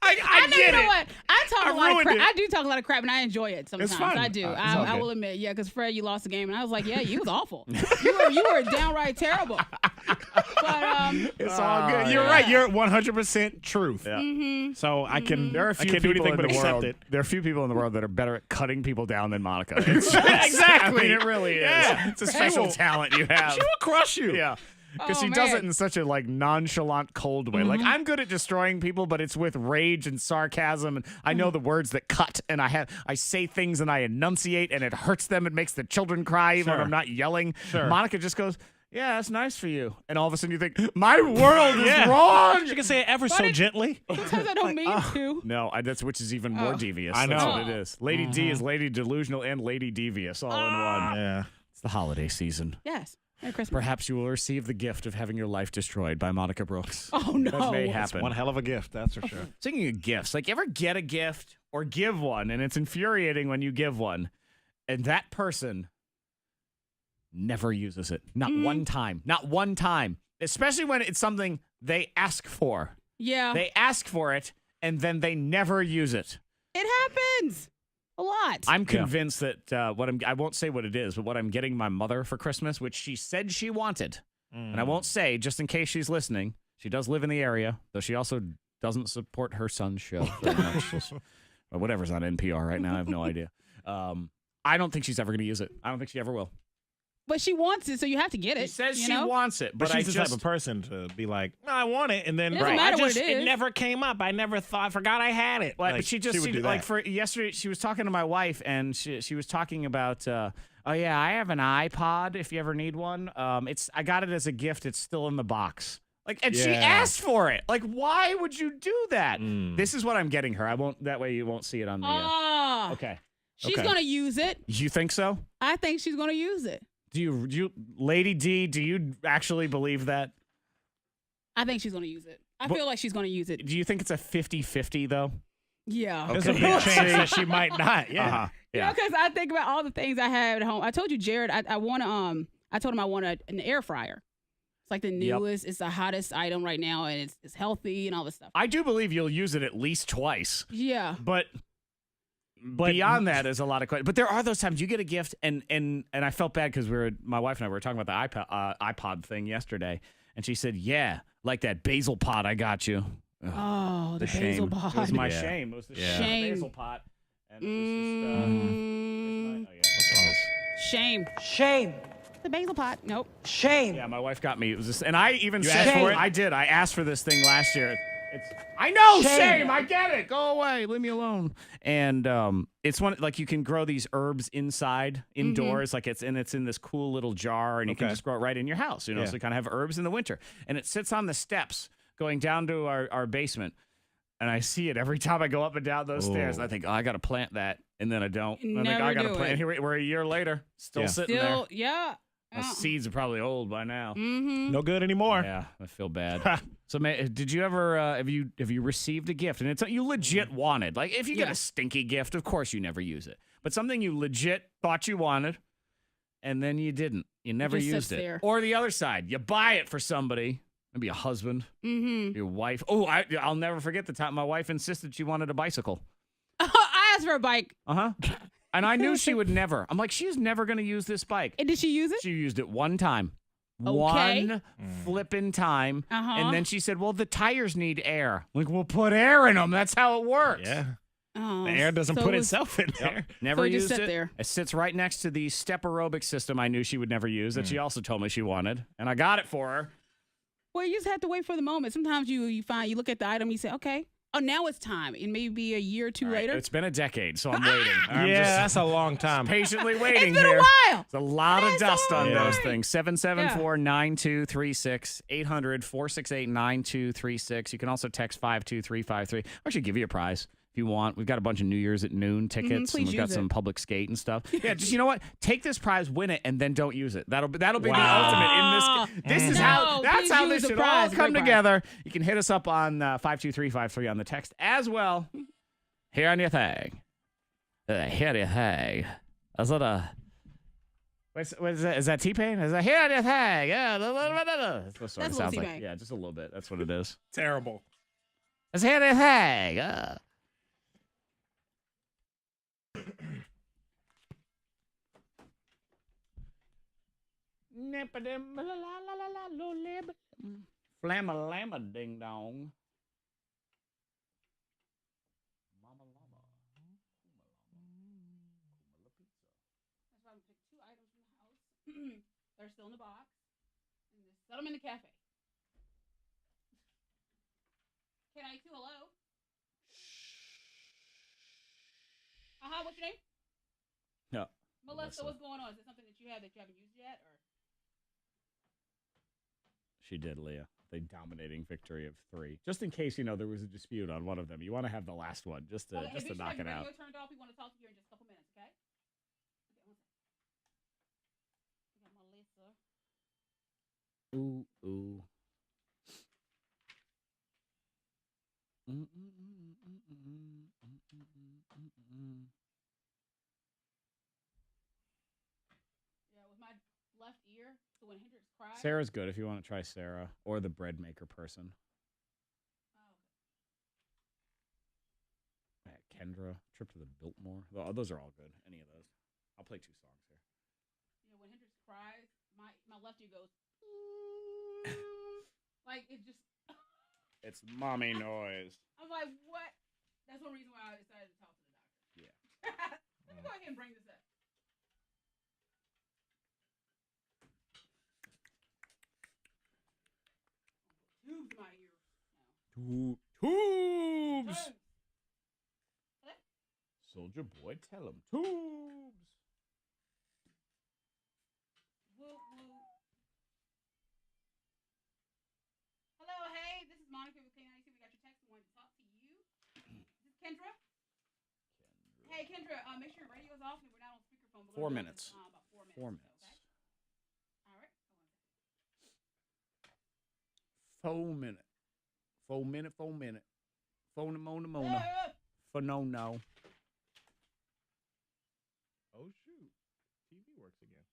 I I know, get you know it. what? I talk I a lot of ruined crap. it. I do talk a lot of crap, and I enjoy it sometimes. fun. I do. It's all I good. will admit, yeah, because Fred, you lost the game, and I was like, yeah, you was awful. you were downright terrible. But It's all good. You're right. You're 100% truth. Yeah. So I can. There are a I few can't do people anything in but the accept world. it. There are a few people in the world that are better at cutting people down than Monica. It's just, Exactly. I mean, it really is. Yeah. It's a special talent you have. She will crush you. Yeah. Because Oh, she does it man. in such a like nonchalant, cold way. Like I'm good at destroying people, but it's with rage and sarcasm, and I know the words that cut, and I say things and I enunciate, and it hurts them. It makes the children cry even when Sure. I'm not yelling. Sure. Monica just goes, "Yeah, that's nice for you," and all of a sudden you think, "My world is wrong." She can say it ever so gently. Sometimes I don't mean to. No, that's which is even more devious. I That's know. what it is. Lady D is Lady Delusional and Lady Devious all in one. Yeah. It's the holiday season. Yes. Merry Christmas. Perhaps you will receive the gift of having your life destroyed by Monica Brooks. Oh, no. That may That's happen. one hell of a gift, that's for sure. Speaking of gifts, like you ever get a gift or give one, and it's infuriating when you give one, and that person never uses it. Not one time. Not one time. Especially when it's something they ask for. Yeah. They ask for it, and then they never use it. It happens a lot. I'm convinced that I won't say what it is, but what I'm getting my mother for Christmas, which she said she wanted, and I won't say just in case she's listening. She does live in the area, though she also doesn't support her son's show very much. Or whatever's on NPR right now, I have no idea. I don't think she's ever going to use it. I don't think she ever will. But she wants it, so you have to get it. She says you she know? wants it, But but she's the I just type of person to be like, no, I want it, and then It doesn't matter what it is. it never came up. I never thought, I forgot I had it. But she just would do like that. for yesterday, she was talking to my wife, and she was talking about, oh yeah, I have an iPod if you ever need one. I got it as a gift. It's still in the box. Like, and she asked for it. Like, why would you do that? This is what I'm getting her. I won't. That way, you won't see it on the. Okay. She's Okay. going to use it. You think so? I think she's going to use it. Do you, Lady D? Do you actually believe that? I think she's going to use it. I But- feel like she's going to use it. Do you think it's a 50-50 though? Yeah. There's a big chance that she might not. Yeah. Uh-huh. Yeah, because I think about all the things I have at home. I told you, Jared, I want to. I told him I want an air fryer. It's like the newest. It's the hottest item right now, and it's healthy and all this stuff. I do believe you'll use it at least twice. Yeah. But beyond that is a lot of questions. But there are those times you get a gift, and I felt bad because my wife and I were talking about the iPod thing yesterday, and she said, "Yeah, like that basil pot I got you." Ugh, Oh, the shame. basil pot. It was my Yeah. shame. It was the Shame. basil pot, and it was just. Shame. Shame. The basil pot. Nope. Shame. Yeah, my wife got me. It was just, and I even said asked for it? I did. I asked for this thing last year. I know, Shame. shame. I get it. Go away. Leave me alone. And it's one like you can grow these herbs indoors. Like it's in this cool little jar, and you can Okay. just grow it right in your house. You know, Yeah. so you kind of have herbs in the winter, and it sits on the steps going down to our basement. And I see it every time I go up and down those stairs. And I think, I got to plant that, and then I don't. And I think Never I got to do plant. it. Here we're a year later, still Yeah. sitting Still, there. yeah. My seeds are probably old by now. Mm-hmm. No good anymore. Yeah, I feel bad. So, did you ever have you received a gift and it's you legit wanted? Like, if you get Yeah. a stinky gift, of course you never use it. But something you legit thought you wanted, and then you didn't. You never just used sits it. there. Or the other side, you buy it for somebody, maybe a husband, Mm-hmm. your wife. Oh, I'll never forget the time my wife insisted she wanted a bicycle. I asked for a bike. And I knew she would never. I'm like, she's never going to use this bike. And did she use it? She used it one time. Okay. One flipping time. Uh-huh. And then she said, well, the tires need air. Like, we'll put air in them. That's how it works. Yeah. Oh, The air doesn't so put it was- itself in there. Never So it used just sat it. there. It sits right next to the step aerobic system I knew she would never use that she also told me she wanted. And I got it for her. Well, you just have to wait for the moment. Sometimes you look at the item, you say, okay, oh, now it's time. It may be a year or two All right, later. It's been a decade, so I'm waiting. I'm Yeah, just that's a long time. patiently waiting It's been here. a while. It's a lot of That's dust on all those right. things. 774-9236, 800-468-9236. You can also text 52353. I should give you a prize if you want. We've got a bunch of New Year's at noon tickets, and please we've got use some it. public skate and stuff. Yeah, just you know what? Take this prize, win it, and then don't use it. That'll be the Wow. ultimate in this. This is No, how that's please how use this the should prize. all Great come prize. together. You can hit us up on 52353 on the text as well. Here on your thing. Here on your thing. Is that what is that? Is that T-Pain? Is that here on your thing? Yeah. That's what it sort of That's sounds Lil like. T-Pain. Yeah, just a little bit. That's what it is. Terrible. It's here on your thing. Flamma lamma ding dong. Mama llama. That's why we picked 2 items from the house. They're still in the box. And this Let them in the cafe. K92, hello. What's your name? No. Melissa, what's going on? Is it something that you have that you haven't used yet, or? She did, Leah. The dominating victory of 3. Just in case, there was a dispute on one of them. You want to have the last one just to knock it out. Radio turned off. We want to talk to you in just a couple minutes, okay? Okay, one second. We got Melissa. Ooh, ooh. Yeah, with my left ear, so when Hendrix cries. Sarah's good if you want to try Sarah or the bread maker person. Oh, okay. Kendra, Trip to the Biltmore. Oh, those are all good. Any of those. I'll play 2 songs here. Yeah, when Hendrix cries, my left ear goes. Like, it just. It's mommy noise. I'm like, what? That's one reason why I decided to talk to the doctor. Yeah. Let me go ahead and bring this up. Tubes in my ear now. Tubes! Hello? Soldier boy, tell him. Tubes! Woo, woo. Hello, hey, this is Monica with K92. We got your text. We wanted to talk to you. Is this Kendra? Hey, Kendra, make sure your radio is off and we're not on speakerphone. 4 minutes. About 4 minutes. 4 minutes. Okay? All right. Hold on a second. 4 minute. 4 minute, 4 minute. Phone mona. For no. Oh, shoot. TV works again.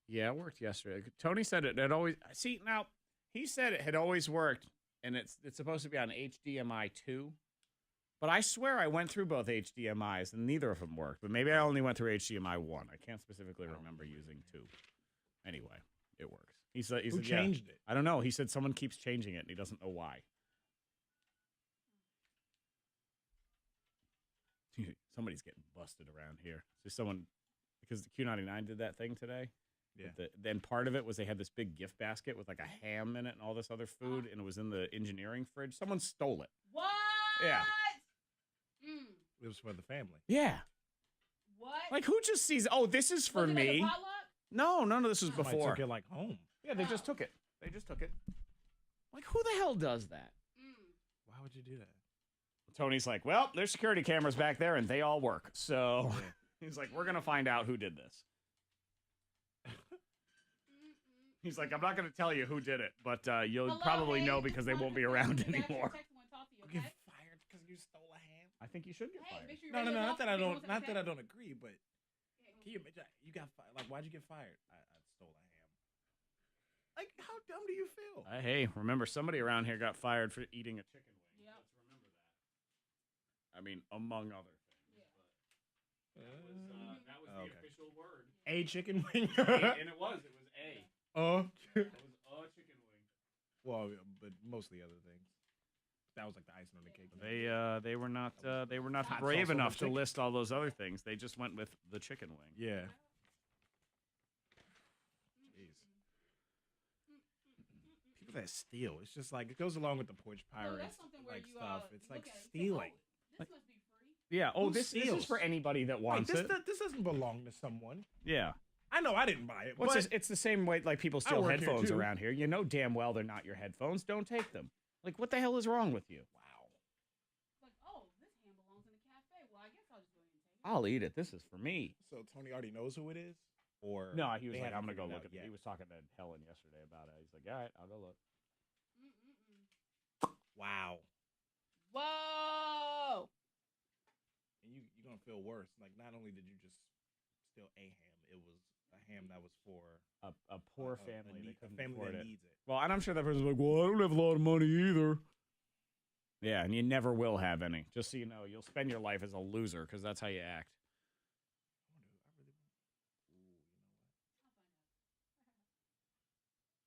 Yeah, it worked yesterday. Tony said it had always. See, now, he said it had always worked, and it's supposed to be on HDMI 2. But I swear I went through both HDMIs, and neither of them worked. But maybe I only went through HDMI 1. I can't specifically remember using 2. Anyway, it works. He said, Who changed it? I don't know. He said someone keeps changing it, and he doesn't know why. Somebody's getting busted around here. There's someone, because the Q99 did that thing today. Yeah. Then part of it was they had this big gift basket with like a ham in it and all this other food, and it was in the engineering fridge. Someone stole it. What? Yeah. It was for the family. Yeah. What? Like, who just sees, oh, this is for Was it me? like a potluck? No, this was Somebody before. took it like home. Yeah, they just took it. Like, who the hell does that? Why would you do that? Tony's like, well, there's security cameras back there, and they all work. So he's like, we're going to find out who did this. He's like, I'm not going to tell you who did it, but you'll probably know because they won't be around anymore. You get fired because you stole a ham? I think you should get fired. No, not that I don't agree, but can you imagine? You got fired. Like, why'd you get fired? I stole a ham. Like, how dumb do you feel? Hey, remember, somebody around here got fired for eating a chicken wing. Yep. Let's remember that. I mean, among other things. Yeah. That was the official word. A chicken wing. And it was A. It was a chicken wing. Well, but mostly other things. That was like the icing on the cake. They were not hot brave sauce on enough the to chicken. list all those other things. They just went with the chicken wing. Yeah. Jeez. People that steal, it's just like it goes along with the porch pirates like stuff. It's like stealing. This must be free. Yeah. Oh, Who this is steals? for anybody that wants Wait, it. this doesn't belong to someone. Yeah. I know I didn't buy it. Well, but it's the same way like people steal work here, headphones too. around here. You know damn well they're not your headphones. Don't take them. Like, what the hell is wrong with you? wow. Like, oh, this ham belongs in the cafe. Well, I guess I'll just go ahead and take it. I'll eat it. This is for me. So Tony already knows who it is, or No, he was they like, haven't I'm gonna go figured it look out at it. yet? He was talking to Helen yesterday about it. He's like, all right, I'll go look. Wow. Whoa! And you're gonna feel worse. Like, not only did you just steal a ham, it was a ham that was for A poor family. They a couldn't family afford that it. needs it. Well, and I'm sure that person's like, well, I don't have a lot of money either. Yeah, and you never will have any. Just so you know, you'll spend your life as a loser because that's how you act. Ooh, you know what?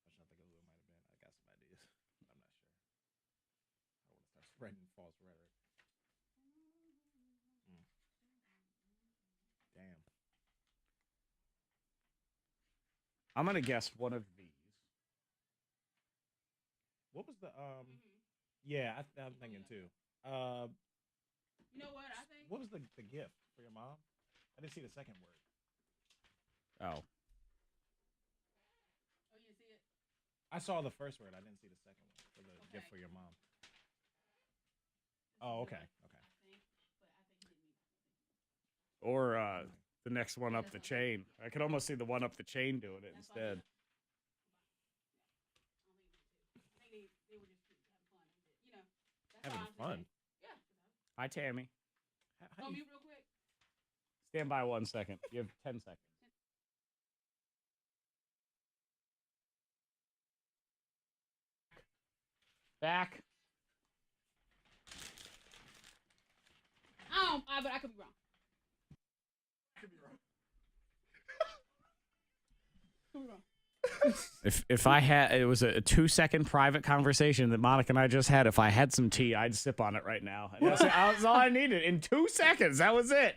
I'm trying to think of who it might have been. I got some ideas. I'm not sure. I don't want to start spreading false rhetoric. Damn. I'm gonna guess one of these. What was the Yeah, I'm thinking too. You know what? I think. What was the gift for your mom? I didn't see the second word. Oh. Oh, you didn't see it? I saw the first word. I didn't see the second one for the gift for your mom. Oh, okay. Or the next one up the chain. I could almost see the one up the chain doing it instead. Having fun. Yeah. Hi, Tammy. Go mute real quick. Stand by 1 second. You have 10 seconds. Back. But I could be wrong. If I had, it was a 2-second private conversation that Monica and I just had. If I had some tea, I'd sip on it right now. And that's all I needed. In 2 seconds, that was it.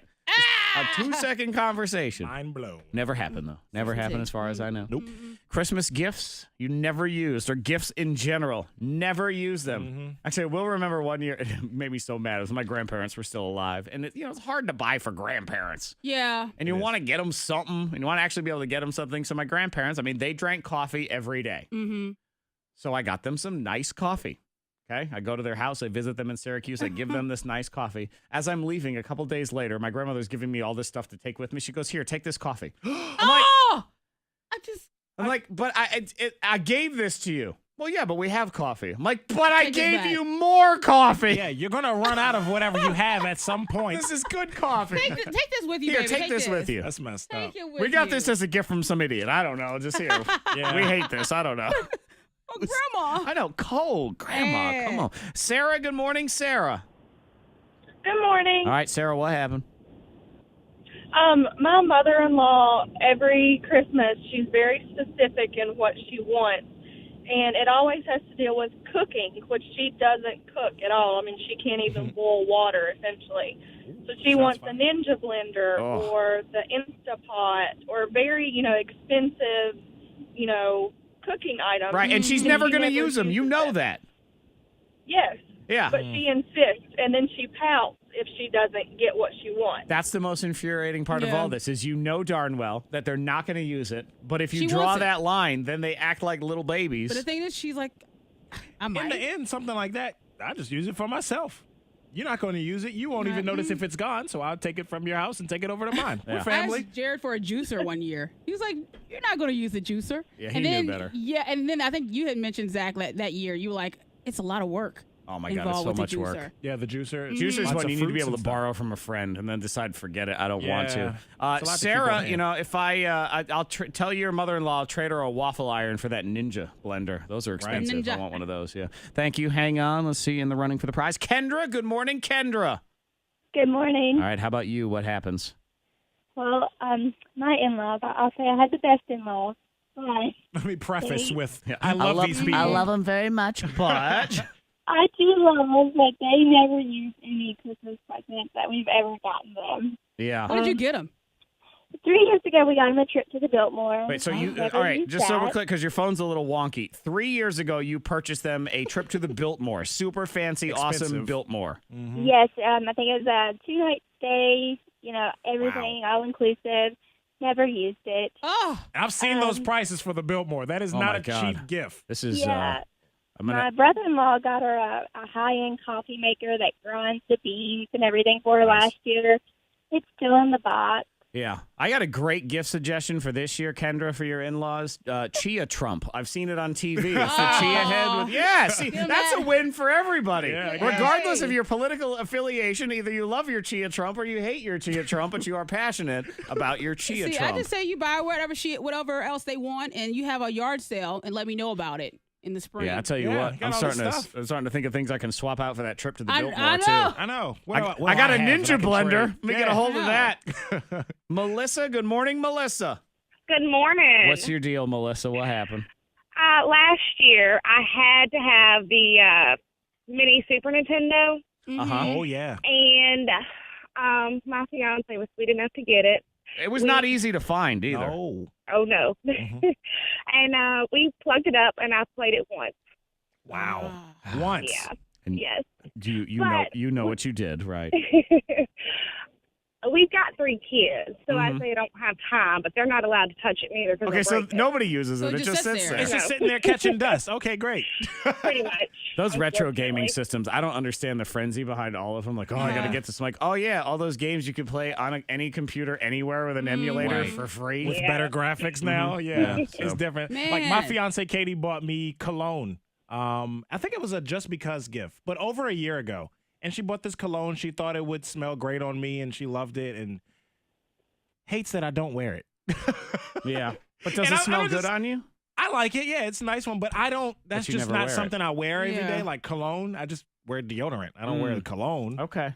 A 2-second conversation. Mind blown. Never happened, though. Never happened as far as I know. Nope. Christmas gifts, you never used, or gifts in general, never use them. Actually, I will remember one year, it made me so mad. It was when my grandparents were still alive. And, it's hard to buy for grandparents. Yeah. And you want to get them something, and you want to actually be able to get them something. So my grandparents, they drank coffee every day. Mm-hmm. So I got them some nice coffee. Okay, I go to their house. I visit them in Syracuse. I give them this nice coffee. As I'm leaving, a couple days later, my grandmother's giving me all this stuff to take with me. She goes, "Here, take this coffee." I'm like, but I gave this to you. Well, yeah, but we have coffee. I'm like, but I gave you more coffee. Yeah, you're gonna run out of whatever you have at some point. This is good coffee. Take this with you, Here, baby. take this with you. That's messed up. Take it with We got you. this as a gift from some idiot. I don't know. Just here. Yeah. We hate this. I don't know. Oh, Grandma. I know. Cold. Grandma, Hey. come on. Sarah, good morning, Sarah. Good morning. All right, Sarah, what happened? My mother-in-law, every Christmas, she's very specific in what she wants. And it always has to deal with cooking, which she doesn't cook at all. I mean, she can't even boil water, essentially. So she wants a Ninja blender or the Instapot or very, expensive, cooking items. Right, and she's never going to use them. You know that. Yes. Yeah. But she insists, and then she pouts if she doesn't get what she wants. That's the most infuriating part of all this is you know darn well that they're not going to use it. But if you She draw wants it. that line, then they act like little babies. But the thing is, she's like, I might. In the end, something like that, I just use it for myself. You're not going to use it. You won't even notice if it's gone, so I'll take it from your house and take it over to mine. We're I family. asked Jared for a juicer one year. He was like, "You're not going to use the juicer." Yeah, he and knew then, better. Yeah, and then I think you had mentioned Zach that year. You were like, "It's a lot of work." Oh, my God, it's involved so with the much work. juicer. Yeah, the juicer. Juicer's Lots one of you need to be fruits able to and stuff. borrow from a friend and then decide, forget it, I don't want to. Yeah. It's a lot to keep Sarah, on hand. if I'll tell your mother-in-law, I'll trade her a waffle iron for that Ninja blender. Those are expensive. Ninja. I want one of those, yeah. Thank you. Hang on. Let's see you in the running for the prize. Kendra, good morning, Kendra. Good morning. All right, how about you? What happens? Well, my in-laws, I'll say I had the best in-laws. But Let me preface with, Yeah. I love these people. I love them very much, but... I do love that they never use any Christmas presents that we've ever gotten them. Yeah. What did you get him? 3 years ago, we got them a trip to the Biltmore. Wait, so you, Never all right, used just so we're that. clear, because your phone's a little wonky. 3 years ago, you purchased them a trip to the Biltmore. Super fancy, awesome Expensive. Biltmore. Mhm. Yes, I think it was a 2-night stay, everything all-inclusive. Never used it. Oh, I've seen those prices for the Biltmore. That is Oh not my a God. cheap gift. This is, Yeah. I'm going My to... brother-in-law got her a high-end coffee maker that grinds the beans and everything for her Nice. last year. It's still in the box. Yeah. I got a great gift suggestion for this year, Kendra, for your in-laws. Chia Trump. I've seen it on TV. It's the chia head with... Yeah, see, Feel that's a that? win for everybody. Yeah, Regardless of your political affiliation, either you love your Chia Trump or you hate your Chia Trump, but you are passionate about your Chia see, Trump. I just say you buy whatever else they want, and you have a yard sale, and let me know about it in the spring. Yeah, I tell you Yeah, what, you got I'm all this starting to think of things I can swap out for that trip to the I Biltmore know. too. I know. I got a have that I Ninja can blender. trade? Let me get a Yeah. hold of Yeah. that. Melissa, good morning, Melissa. Good morning. What's your deal, Melissa? What happened? Last year, I had to have the mini Super Nintendo, Uh-huh. Oh, yeah. and my fiance was sweet enough to get it. It was not easy to find either. No. Oh, no. Mhm. And we plugged it up, and I played it once. Wow. Ah. Once. Yeah. And Yes. do you But- know what you did, right? We've got 3 kids, so I Mhm. say don't have time, but they're not allowed to touch it neither. 'Cause Okay, they'll so break it. nobody uses So it. it It just just sits sits there. there. It's just sitting there catching dust. Okay, great. Pretty much. Those retro gaming unfortunately. systems, I don't understand the frenzy behind all of them. Like, oh, I got to Yeah. get this. I'm like, oh, yeah, all those games you could play on any computer anywhere with an emulator Right. for free. With Yeah. better graphics now. Yeah, Yeah, it's so- different. Like my Man. fiance Katie bought me cologne. I think it was a just because gift, but over a year ago. And she bought this cologne. She thought it would smell great on me, and she loved it. And hates that I don't wear it. Yeah. But does And it I smell was good just- on you? I like it. Yeah, it's a nice one, but I don't. That's you just never not wear it. something I wear every Yeah. day. Like cologne, I just wear deodorant. I don't wear the cologne. Okay.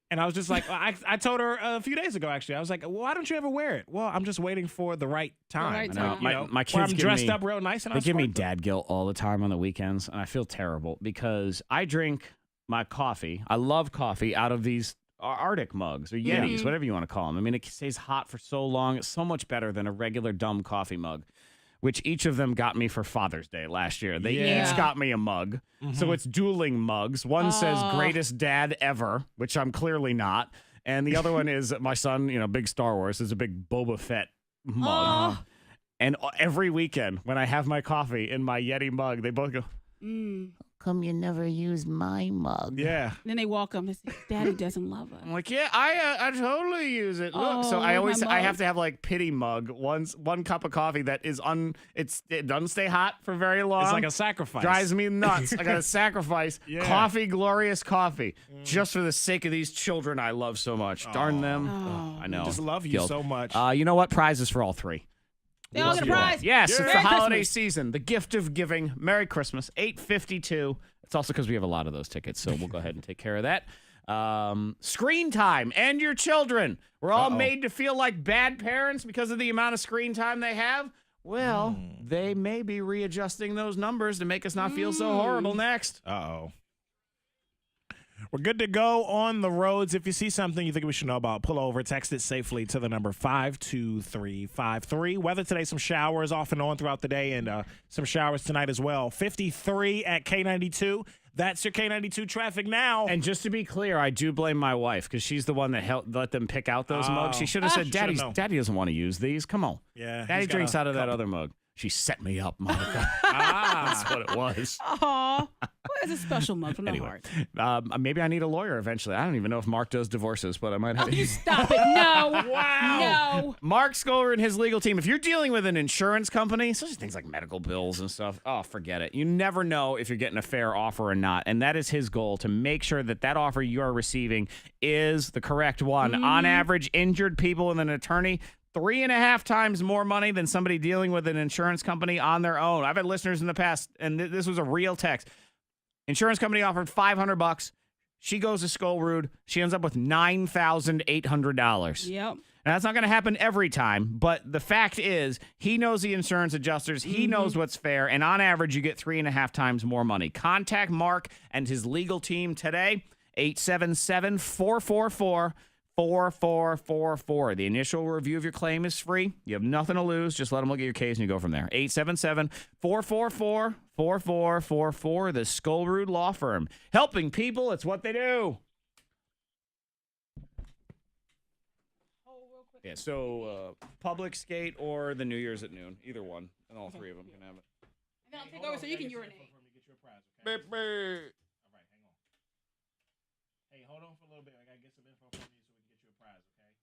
And I was just like, I told her a few days ago, actually. I was like, why don't you ever wear it? Well, I'm just waiting for the right time. right I know. time. My Where kids I'm give dressed me, up real nice and they I give me sparkle. dad guilt all the time on the weekends, and I feel terrible because I drink my coffee. I love coffee out of these Arctic mugs or Yetis, whatever you want to call them. I mean, it stays hot for so long. It's so much better than a regular dumb coffee mug, which each of them got me for Father's Day last year. They Yeah. each got me a mug. So it's dueling mugs. One says Oh. greatest dad ever, which I'm clearly not. And the other one is my son, big Star Wars, is a big Boba Fett mug. Oh. And every weekend when I have my coffee in my Yeti mug, they both go, Mm. Come you never use my mug. Yeah. Then they walk up and say, Daddy doesn't love us. I'm like, yeah, I totally use it. Look, so Oh, I always my I mug. have to have like pity mug, one cup of coffee that is it doesn't stay hot for very long. It's like a sacrifice. Drives me nuts. I gotta sacrifice Yeah. coffee, glorious coffee, just for the sake of these children I love so much. Darn them. Oh. I know. Just love you Guilt. so much. You know what? Prizes for all 3. They all get a you all. prize. Yes, Yeah. it's the Merry holiday Christmas. season. The gift of giving. Merry Christmas. 8:52. It's also because we have a lot of those tickets, so we'll go ahead and take care of that. Screen time and your children. We're all made to feel like bad parents because of the amount of screen time they have. Well, they may be readjusting those numbers to make us not feel so horrible next. Uh-oh. We're good to go on the roads. If you see something you think we should know about, pull over, text it safely to the number 52353. Weather today, some showers off and on throughout the day, and some showers tonight as well. 53 at K92. That's your K92 traffic now. And just to be clear, I do blame my wife because she's the one that let them pick out those mugs. She should have said, Should've known. Daddy doesn't want to use these. Come on. Yeah, Daddy he's got drinks a out of that couple. other mug. She set me up, Monica. Ah. That's what it was. Aw. It's a special mug from the Anyway, heart. maybe I need a lawyer eventually. I don't even know if Mark does divorces, but I might have. Oh, you stop it. No. Wow. No. Mark Scholler and his legal team. If you're dealing with an insurance company, especially things like medical bills and stuff, oh, forget it. You never know if you're getting a fair offer or not. And that is his goal, to make sure that that offer you are receiving is the correct one. On average, injured people with an attorney 3.5 times more money than somebody dealing with an insurance company on their own. I've had listeners in the past, and this was a real text. Insurance company offered $500. She goes to Skullroot. She ends up with $9,800. Yep. And that's not going to happen every time, but the fact is, he knows the insurance adjusters. He knows what's fair, and on average, you get 3.5 times more money. Contact Mark and his legal team today, 877-444-4444. The initial review of your claim is free. You have nothing to lose. Just let them look at your case and you go from there. 877-444-4444. The Skullroot Law Firm. Helping people, it's what they do. Yeah, so public skate or the New Year's at noon. Either one. And all 3 of them can have it. And I'll take over so you can urinate. All right, hang on. Hey, hold on for a little bit. I got to get some info from you so we can get you a prize, okay?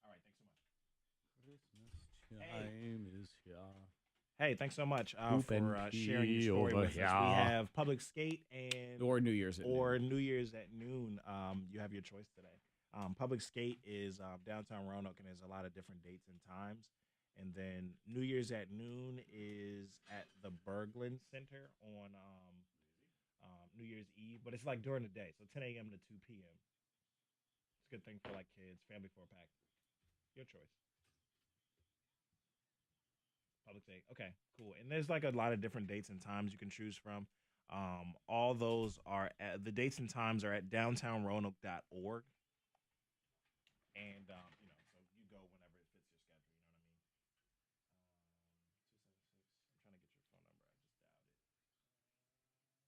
All right, thanks so much. Hey, thanks so much for sharing your story with us. We have public skate and Or New Year's at noon. New Year's at noon. You have your choice today. Public skate is downtown Roanoke, and there's a lot of different dates and times. And then New Year's at noon is at the Berglund Center on New Year's Eve, but it's like during the day, so 10 a.m. to 2 p.m. It's a good thing for like kids, family 4-pack. Your choice. Public skate. Okay, cool. And there's like a lot of different dates and times you can choose from. All those are the dates and times are at downtownroanoke.org. And so you go whenever it fits your schedule. You know what I mean? 276. I'm trying to get your phone number. I just dialed it.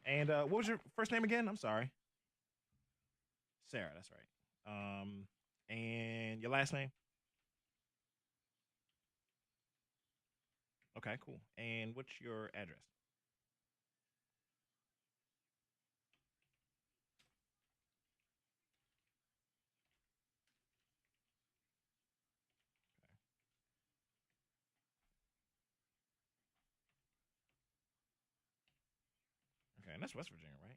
And what was your first name again? I'm sorry. Sarah, that's right. And your last name? Okay, cool. And what's your address? Okay, and that's West Virginia, right?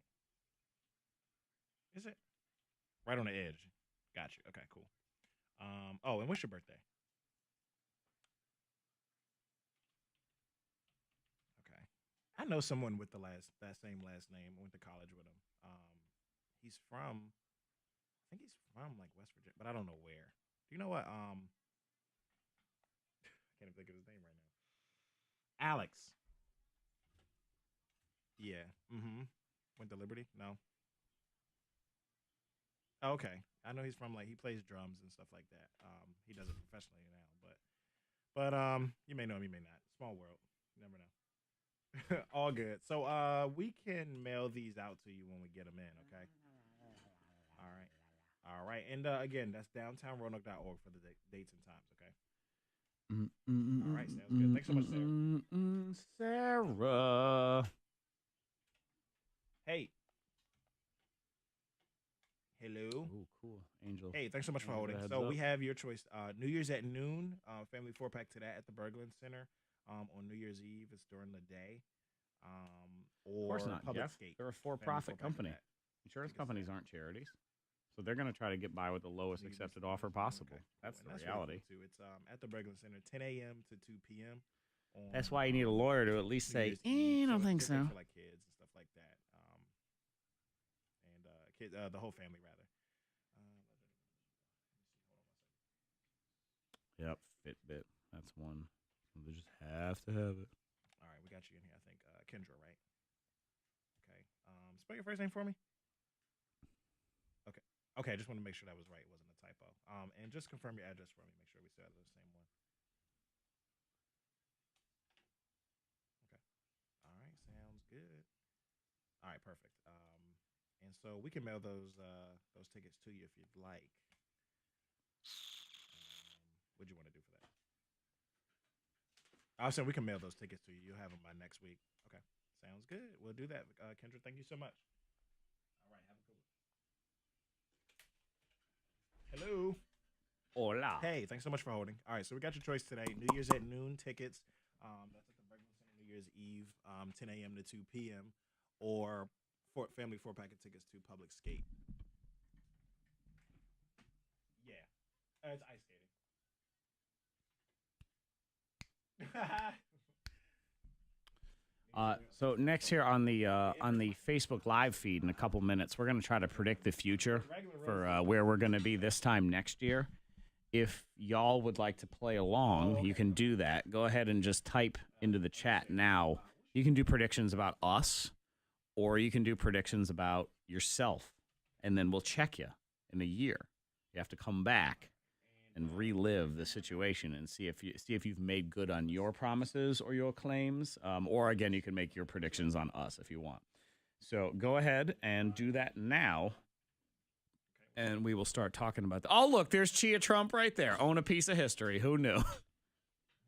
Is it? Right on the edge. Got you. Okay, cool. Oh, and what's your birthday? Okay. I know someone with that same last name. I went to college with him. He's from I think he's from like West Virginia, but I don't know where. Do you know what? I can't even think of his name right now. Alex. Yeah. Mm-hmm. Went to Liberty? No. Oh, okay. I know he's from like he plays drums and stuff like that. He does it professionally now, but you may know him, you may not. Small world. You never know. All good. So we can mail these out to you when we get them in, okay? All right. All right. And again, that's downtownroanoke.org for the dates and times, okay? All right, sounds good. Thanks so much, Sarah. Sarah. Hey. Hello. Oh, cool. Angel. Hey, thanks so much for Angel, holding. heads So up. we have your choice. New Year's at noon. Family 4-pack to that at the Berglund Center. On New Year's Eve, it's during the day. Or Of course not, Public Jeff. Skate. They're a Family for-profit 4-pack to company. that. Insurance companies aren't charities. So they're going to try to get by with the lowest accepted offer possible. Okay, cool. That's And the really reality. cool, too. It's at the Berglund Center, 10 a.m. to 2 p.m. That's why you need a lawyer to at least New say, Year's Eve. I don't So think it's good so. for like kids and stuff like that. And kids, the whole family rather. Yep, Fitbit. That's one. So they just have to have it. All right, we got you in here. I think Kendra, right? Okay. Spell your first name for me. Okay. Okay, I just want to make sure that was right. It wasn't a typo. And just confirm your address for me. Make sure we still have the same one. Okay. All right, sounds good. All right, perfect. And so we can mail those tickets to you if you'd like. What'd you want to do for that? I said we can mail those tickets to you. You'll have them by next week. Okay, sounds good. We'll do that. Kendra, thank you so much. All right, have a good one. Hello. Hola. Hey, thanks so much for holding. All right, so we got your choice today. New Year's at noon tickets. That's at the Berglund Center New Year's Eve, 10 a.m. to 2 p.m. Or family 4-pack tickets to Public Skate. Yeah, it's ice skating. So next here on the Facebook Live feed in a couple minutes, we're going to try to predict the future for where we're going to be this time next year. If y'all would like to play along, you can do that. Go ahead and just type into the chat now. You can do predictions about us, or you can do predictions about yourself, and then we'll check you in a year. You have to come back and relive the situation and see if you've made good on your promises or your claims, or again, you can make your predictions on us if you want. So go ahead and do that now, and we will start talking about that. Oh, look, there's Chia Trump right there. Own a piece of history. Who knew?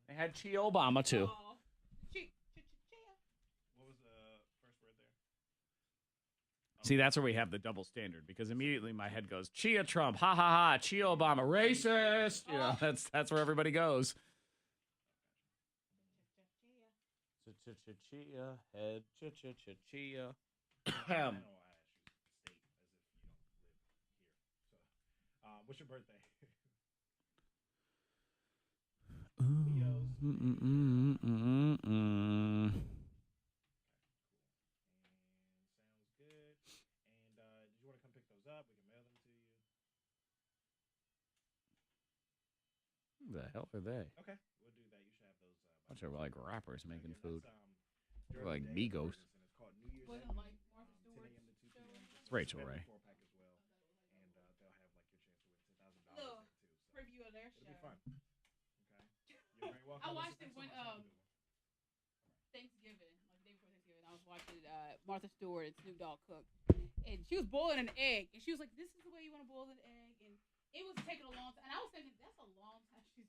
They had Chia Obama too. What was the first word there? See, that's where we have the double standard, because immediately my head goes, Chia Trump, ha ha ha, Chia Obama, racist. You know, that's where everybody goes. Chia, head, chia. What's your birthday? Sounds good. And did you want to come pick those up? We can mail them to you. Who the hell are they? Okay, we'll do that. You should have those. Bunch of like rappers making food. They're They're like Migos. It's called New Year's Eve, 10 a.m. to 2 p.m. It's Rachel Ray. 4-pack as well, and they'll have like your chance to win $10,000 there too. So Preview of their show. it'll be fun. Okay, you're very welcome. I watched Listen, it thanks so when much. Have a good one. Thanksgiving, like the day before Thanksgiving. I was watching Martha Stewart and Snoop Dogg cooked, and she was boiling an egg, and she was like, "This is the way you want to boil an egg," and it was taking a long time. And I was thinking, that's a long time. She's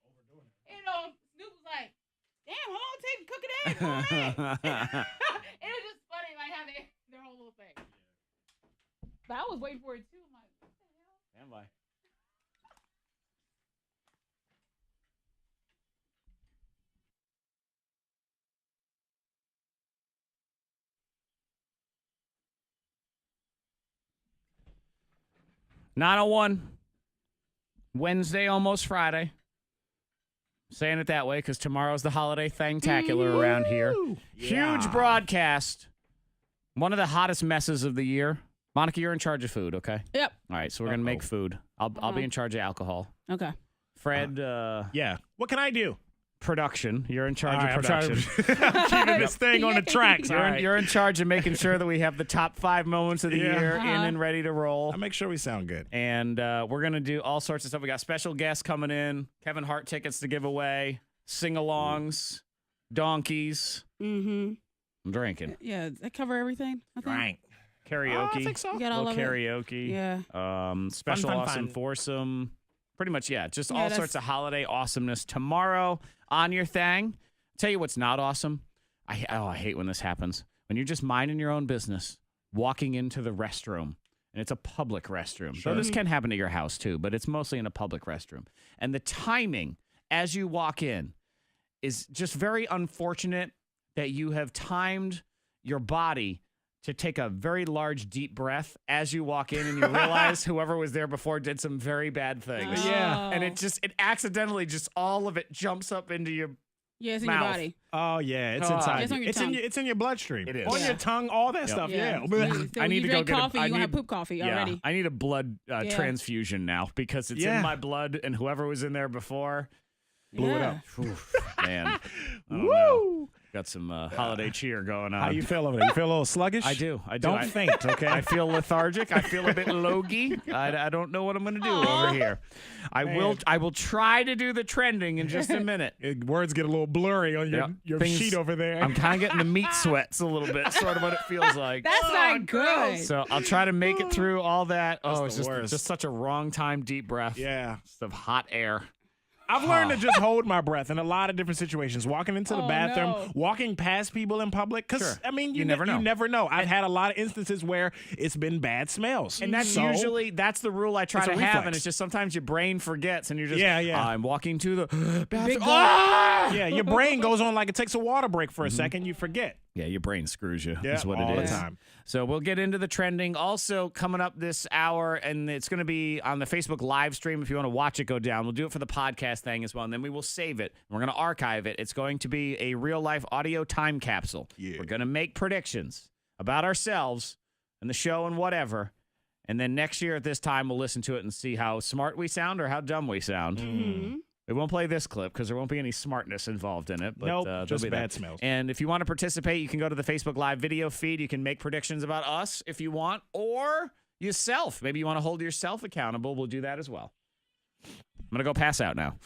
overdoing it. And Snoop was like, "Damn, how long it take to cook an egg?" It was just funny, like how their whole little thing. But I was waiting for it too. I'm like, what the hell? Stand by. $9:01. Wednesday, almost Friday. Saying it that way because tomorrow's the holiday thang-tacular around here. Yeah. Huge broadcast. One of the hottest messes of the year. Monica, you're in charge of food, okay? Yep. All right, so we're going to make food. I'll be in charge of alcohol. Okay. Fred, Yeah. What can I do? production. You're in charge All of right, production. I'm keeping this thing on the tracks. All right. You're in charge of making sure that we have the top 5 moments of the year in and ready to roll. I make sure we sound good. And we're going to do all sorts of stuff. We got special guests coming in, Kevin Hart tickets to give away, sing-alongs, donkeys. Mm-hmm. I'm drinking. Yeah, does that cover everything? I think. Right. Karaoke. I think so. You got all Little of it? karaoke. Yeah. Special fun, awesome fun. foursome. Pretty much, yeah. Just Yeah, all that's- sorts of holiday awesomeness tomorrow on your thing. Tell you what's not awesome. I hate when this happens. When you're just minding your own business, walking into the restroom, and it's a public restroom. So this can happen at your house too, but it's mostly in a public restroom. And the timing as you walk in is just very unfortunate that you have timed your body to take a very large, deep breath as you walk in and you realize whoever was there before did some very bad things. Yeah. And it accidentally just all of it jumps up into your Yeah, it's in mouth. your body. Oh yeah, it's Oh. inside. It's on your it's in tongue. your it's in your bloodstream. It is. On Yeah. your tongue, all that stuff. Yeah. So I when need you to go drink get a- coffee, I you're gonna need- have poop coffee already. I need a blood Yeah. transfusion now because it's in my blood and whoever was in there before Blew it up. Oof, man. I don't know. Woo! Got some holiday cheer going on. How you feel over there? You feel a little sluggish? I do. Don't faint, okay? I feel lethargic. I feel a bit logy. I don't know what I'm going to do over here. I will try to do the trending in just a minute. Words get a little blurry on your Things- sheet over there. I'm kind of getting the meat sweats a little bit, sort of what it feels like. That's not good. So I'll try to make it through all that. That's It's the worst. just such a wrong time deep breath. Yeah. Just of hot air. I've learned to just hold my breath in a lot of different situations. Walking into the Oh, bathroom, no. walking past people in public. Because, Sure. I mean, You never know. You never know. I've had a lot of instances where it's been bad smells. And that's So- usually the rule I try It's to a have, reflex. and it's just sometimes your brain forgets, and you're just Yeah. I'm walking to the bathroom. Big Ah! Yeah, your brain goes on like it takes a water break for a second. You forget. Yeah, your brain screws you. Yeah, is what all it the is. time. So we'll get into the trending. Also coming up this hour, and it's going to be on the Facebook live stream. If you want to watch it go down, we'll do it for the podcast thing as well, and then we will save it. We're going to archive it. It's going to be a real life audio time capsule. Yeah. We're going to make predictions about ourselves and the show and whatever. And then next year at this time, we'll listen to it and see how smart we sound or how dumb we sound. Mm-hmm. We won't play this clip because there won't be any smartness involved in it. But, Nope, there'll just be bad that. smells. And if you want to participate, you can go to the Facebook Live video feed. You can make predictions about us if you want, or yourself. Maybe you want to hold yourself accountable. We'll do that as well. I'm going to go pass out now.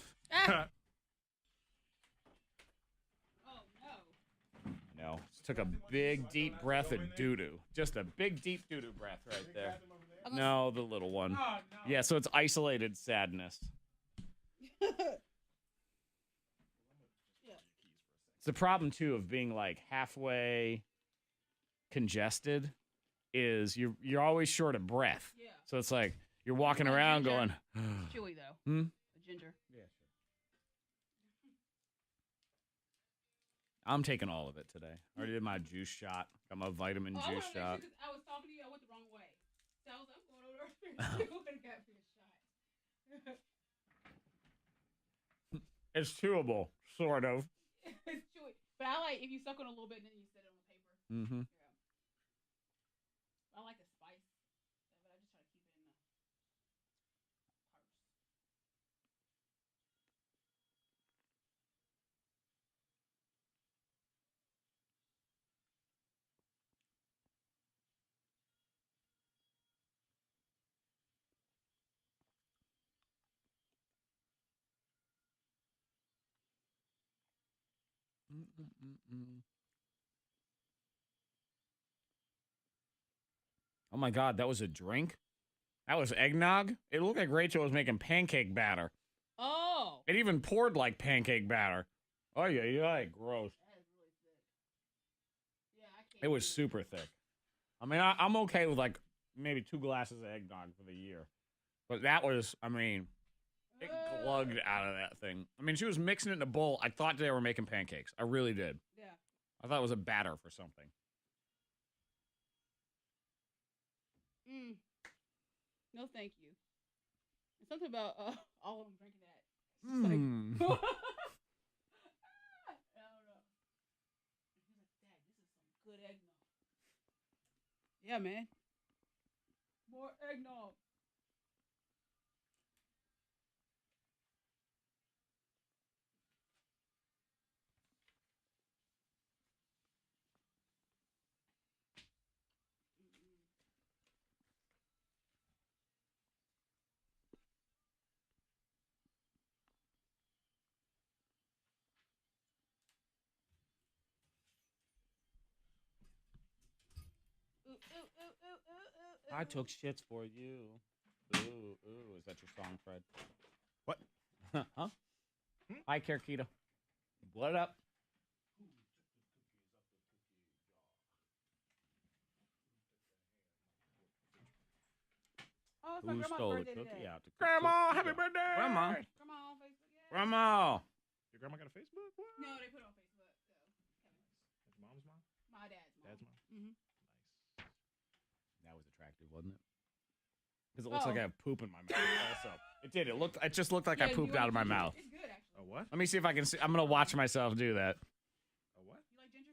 No, just took a big, deep breath of doo-doo. Just a big, deep doo-doo breath right there. No, the little one. Yeah, so it's isolated sadness. It's the problem too of being like halfway congested is you're always short of breath. Yeah. So it's like you're walking around going, Chewy though. hmm? The ginger. Yeah, sure. I'm taking all of it today. I already did my juice shot. Got my vitamin I juice wanna make sure, shot. 'cause I was talking to you, I went the wrong way. So I was like, I'm going over there too and got me a shot. It's chewable, sort of. It's chewy. But I like if you suck on a little bit and then you set it on the paper. Mm-hmm. I like the spice, but I just try to keep it in the purse. Oh my God, that was a drink? That was eggnog? It looked like Rachel was making pancake batter. Oh. It even poured like pancake batter. Oh yeah, gross. It was super thick. I mean, I'm okay with like maybe 2 glasses of eggnog for the year. But that was, I mean, it glugged out of that thing. I mean, she was mixing it in a bowl. I thought they were making pancakes. I really did. Yeah. I thought it was a batter for something. No, thank you. Something about all of them drinking that. It's like, I don't know. He's like, Dad, this is some good eggnog. Yeah, man. More eggnog. I took shits for you. Ooh, is that your song, Fred? What? Huh? I care, Keto. Blood up. Oh, it's my Who grandma's stole the birthday cookie today. out? Grandma, happy birthday! Grandma. Grandma on Facebook. Yeah. Grandma. Your grandma got a Facebook? What? No, they put it on Facebook. So, That's mom's mom? my dad's mom. Dad's mom? Mm-hmm. That was attractive, wasn't it? Because it looks like I have poop in my mouth. Also, it did. It just looked like I pooped out of my mouth. It's good, actually. A what? Let me see if I can see. I'm gonna watch myself do that. A what? You like ginger?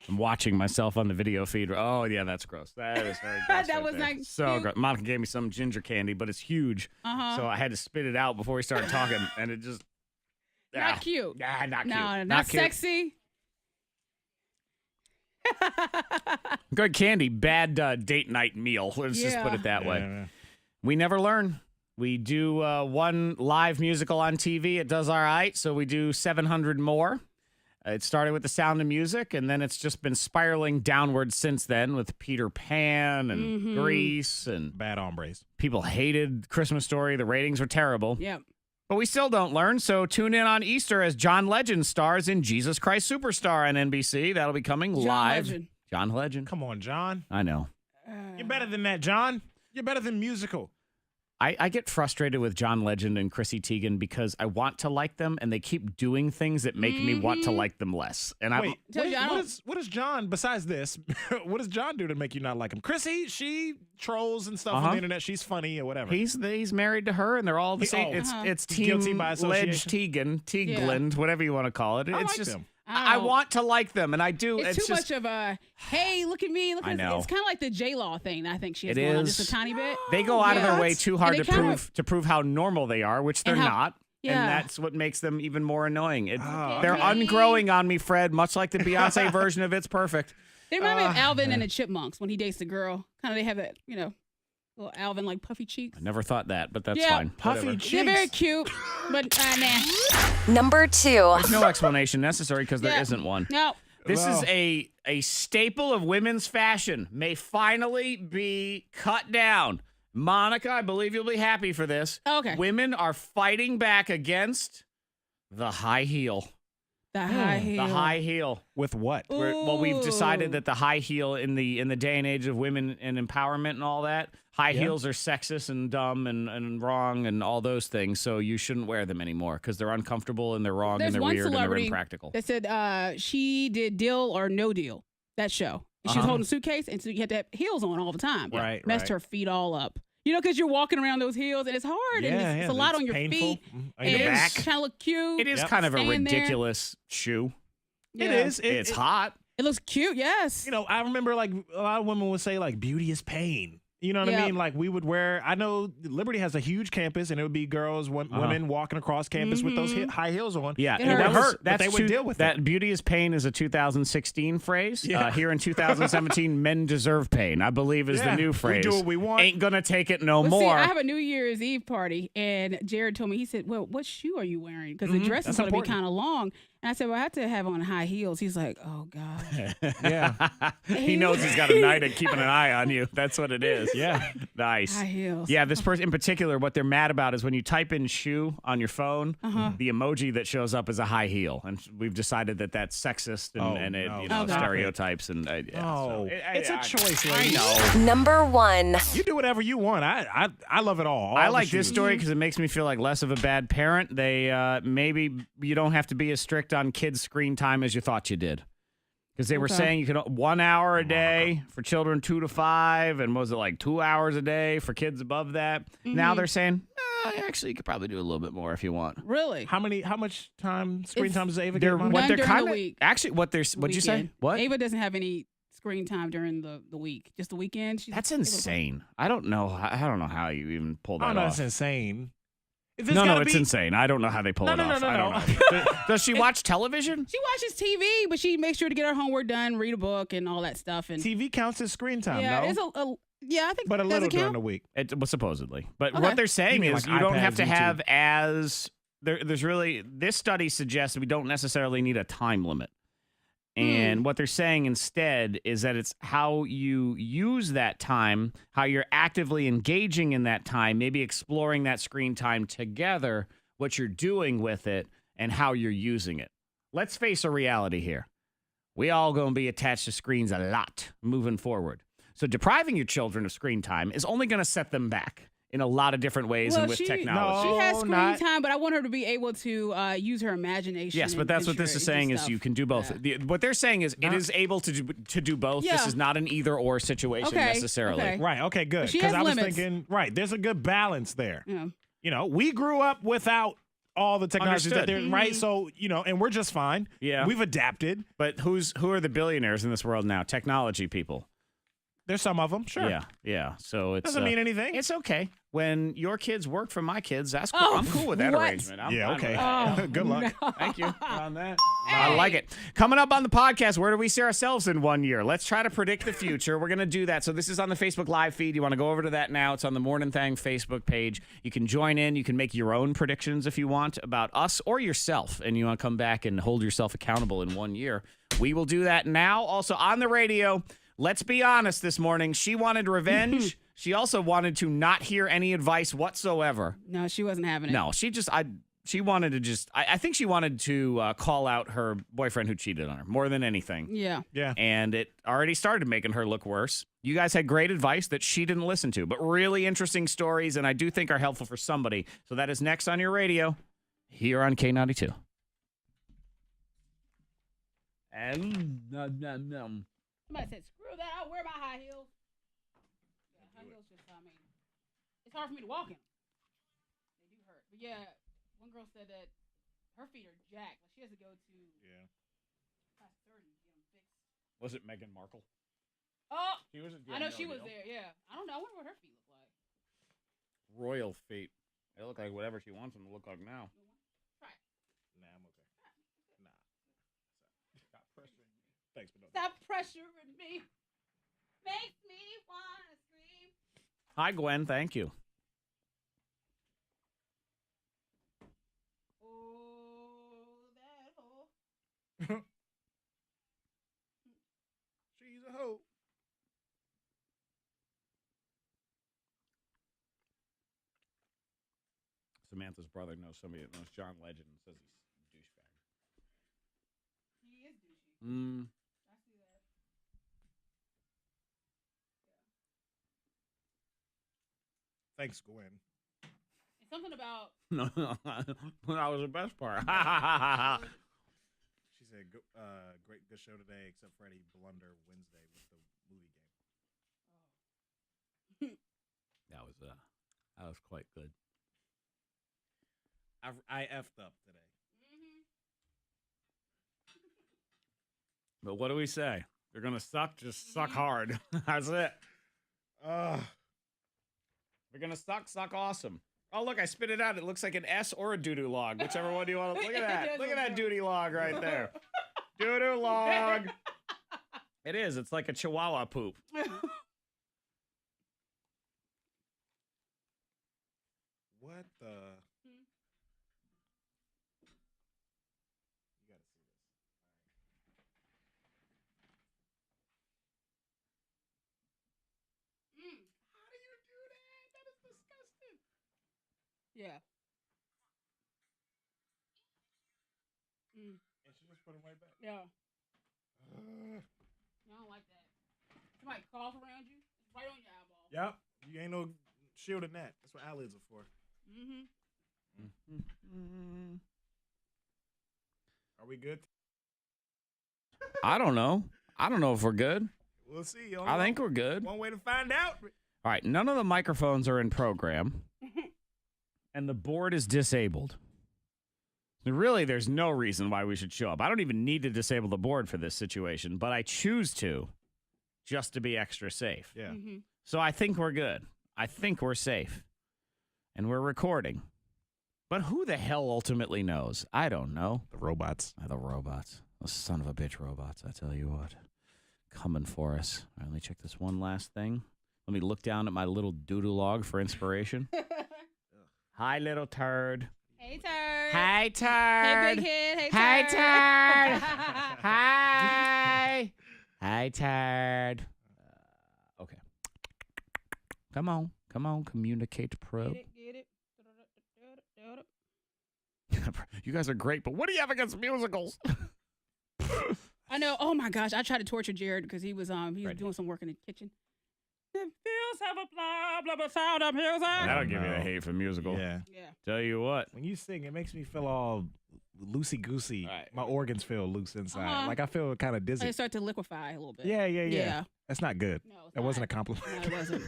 I'm watching myself on the video feed. Oh yeah, that's gross. That is very gross. That right was there. like so cute. gross. Monica gave me some ginger candy, but it's huge. Uh-huh. So I had to spit it out before we started talking, and it just Not cute. Nah, not cute. No, not cute. sexy. Good candy, bad date night meal. Let's just put it that way. Yeah. We never learn. We do one live musical on TV. It does all right. So we do 700 more. It started with The Sound of Music, and then it's just been spiraling downward since then with Peter Pan and Grease. And Bad hombres. people hated Christmas Story. The ratings were terrible. Yep. But we still don't learn, so tune in on Easter as John Legend stars in Jesus Christ Superstar on NBC. That'll be coming live. Legend. John Legend. Come on, John. I know. You're better than that, John. You're better than musical. I get frustrated with John Legend and Chrissy Teigen because I want to like them, and they keep doing things that make me want to like them less. And Wait, what does John, besides this, what does John do to make you not like him? Chrissy, she trolls and stuff on the internet. She's funny or whatever. He's married to her, and they're all the same. It's Team Guilty by Ledge association. Teagland, whatever you want to call it. I It's like just them. I want to like them, and I do. It's too just, much of a, hey, look at me. Look I at know. It's kind of like the J-Law thing I think she has It going on is. just a tiny bit. They go out of their way too hard And to they kind of- prove how normal they are, which they're And how- not. Yeah. And that's what makes them even more annoying. Oh, They're okay. ungrowing on me, Fred, much like the Beyonce version of It's Perfect. They remind me of Alvin and the Chipmunks when he dates the girl. Kind of they have that, little Alvin like puffy cheeks. I never thought that, but that's Yeah. fine. Puffy Whatever. cheeks. They're very cute, but nah. Number 2. There's no explanation necessary because there Yeah. isn't one. No. This is Well. a staple of women's fashion. May finally be cut down. Monica, I believe you'll be happy for this. Okay. Women are fighting back against the high heel. The high heel. The high heel. With what? We've decided Ooh. that the high heel in the day and age of women and empowerment and all that, high heels are sexist and dumb and wrong and all those things. So you shouldn't wear them anymore because they're uncomfortable and they're wrong There's and they're one weird and they're celebrity impractical. that said she did Deal or No Deal, that show. And she was holding a suitcase, and so you had to have heels on all the time. Right, Messed right. her feet all up. Because you're walking around those heels, and it's hard, and it's a lot it's on your painful. feet. On And your back. kind of look cute. It is Yep. kind of a Stand there. ridiculous shoe. Yeah. It is. It's hot. It looks cute, yes. I remember like a lot of women would say like beauty is pain. You know what I Yep. mean? Like we would wear, I know Liberty has a huge campus and it would be girls, women walking across campus with those high heels on. Yeah, It and hurts. that hurt. But they would deal with that. it. Beauty is pain is a 2016 phrase. Yeah. Here in 2017, men deserve pain, I believe is the Yeah, new we phrase. do what we want. Ain't gonna take it no Well, more. see, I have a New Year's Eve party, and Jared told me, he said, well, what shoe are you wearing? Because the dress is That's going to be important. kind of long. And I said, well, I have to have on high heels. He's like, oh, God. Yeah. He knows he's got a night at keeping an eye on you. That's what it is. Yeah. Nice. High heels. Yeah, this person in particular, what they're mad about is when you type in shoe on your phone, the emoji that shows up is a high heel. And we've decided that that's sexist and it Okay. stereotypes. And It's a choice, I lady. know. Number 1. You do whatever you want. I love it all. I the like this shoes. story because it makes me feel like less of a bad parent. They maybe you don't have to be as strict on kids' screen time as you thought you did. Because they were saying you could 1 hour a day for children 2 to 5, and was it like 2 hours a day for kids above that? Now they're saying, actually, you could probably do a little bit more if you want. Really? How much screen time does Ava They're get? Mom? what they're during kind the of week. actually what'd you say? Weekend. What? Ava doesn't have any screen time during the week. Just the weekend. That's insane. I don't know how you even pull that Oh, no, off. that's insane. No, it's insane. I don't know how they pull it off. I don't know. Does she watch television? She watches TV, but she makes sure to get her homework done, read a book, and all that stuff. And TV counts as screen time, yeah, no? it's I think But a does little it during count? the week. Well, supposedly. But Okay. what they're saying You mean is like you don't have iPads, to YouTube? have there's really, this study suggests we don't necessarily need a time limit. And what they're saying instead is that it's how you use that time, how you're actively engaging in that time, maybe exploring that screen time together, what you're doing with it, and how you're using it. Let's face a reality here. We all going to be attached to screens a lot moving forward. So depriving your children of screen time is only going to set them back in a lot of different ways and with technology. She has No, screen not- time, but I want her to be able to use her imagination. Yes, but and that's what this is saying is stuff. you can do both. What they're saying is it is able to do both. This Yeah. is not an either-or situation Okay, necessarily. okay. Right, okay, good. She Because has I was limits. thinking, right, there's a good balance there. Yeah. You know, we grew up without all the technologies that Understood. they're right. So, and we're just fine. Yeah. We've adapted. But who are the billionaires in this world now? Technology people. There's some of them, sure. Yeah. So it's Doesn't mean anything. It's okay. When your kids work for my kids, that's cool. Oh, I'm cool with that what? arrangement. I'm Yeah, fine okay. with that. Oh, Good luck. no. Thank you on that. I like it. Coming up on the podcast, where do we see ourselves in 1 year? Let's try to predict the future. We're going to do that. So this is on the Facebook Live feed. You want to go over to that now. It's on the Mornin Thang Facebook page. You can join in. You can make your own predictions if you want about us or yourself, and you want to come back and hold yourself accountable in 1 year. We will do that now. Also on the radio, let's be honest this morning. She wanted revenge. She also wanted to not hear any advice whatsoever. No, she wasn't having it. No, she wanted to I think she wanted to call out her boyfriend who cheated on her more than anything. Yeah. Yeah. And it already started making her look worse. You guys had great advice that she didn't listen to, but really interesting stories, and I do think are helpful for somebody. So that is next on your radio here on K92. And Somebody said, screw that. I'll wear my high heels. Yeah, high heels just, it's hard for me to walk in. They do hurt. But yeah, one girl said that her feet are jacked. Like she has to go to plastic surgeon to get them fixed. was it Meghan Markle? Oh, She was I know she was there. Yeah. I don't know. I wonder what her feet look like. Royal feet. They look like whatever she wants them to look like now. Try it. Nah, I'm okay. Nah. Stop pressuring me. Thanks, but no. Stop pressuring me. Makes me want to scream. Hi, Gwen. Thank you. Oh, that hole. She's a hoe. Samantha's brother knows somebody that knows John Legend and says he's a douchebag. He is douchey. I see that. Thanks, Gwen. And something about No, that was the best part. She said, great, good show today, except Freddie blunder Wednesday with the movie game. that was quite good. I effed up today. But what do we say? They're gonna suck. Just suck hard. That's it. They're gonna suck awesome. Oh, look, I spit it out. It looks like an S or a doo-doo log. Whichever one do you want to... Look at that. Look at that doo-doo log right there. Doo-doo log. It is. It's like a chihuahua poop. What the? You gotta see Yeah. And she just put it right back. Yeah. I don't like that. Somebody cough around you, it's right on your eyeball. Yep. You ain't no shielding that. That's what eyelids are for. Are we good? I don't know. I don't know if we're good. We'll see. I think we're good. One way to find out. All right, none of the microphones are in program, and the board is disabled. Really, there's no reason why we should show up. I don't even need to disable the board for this situation, but I choose to just to be extra safe. Yeah. So I think we're good. I think we're safe, and we're recording. But who the hell ultimately knows? I don't know. The robots. The robots. Those son of a bitch robots, I tell you what. Coming for us. All right, let me check this one last thing. Let me look down at my little doodle log for inspiration. Hi, little turd. Hey, turd. Hi, turd. Hey, big head. Hey, Hi, turd. Hi. Hi, turd. Okay. Come on. Come on. Communicate, probe. Get it. You guys are great, but what do you have against musicals? I know. Oh my gosh, I tried to torture Jared because he was doing some work in the kitchen. The fields have a blah blah blah sound up here. That'll give you the hate for musicals. Yeah. Yeah. Tell you what. When you sing, it makes me feel all loosey-goosey. Right. My organs feel loose inside. Like I feel kind of dizzy. They start to liquefy a little bit. Yeah. That's not good. No, it's that not. wasn't a compliment. No, it wasn't.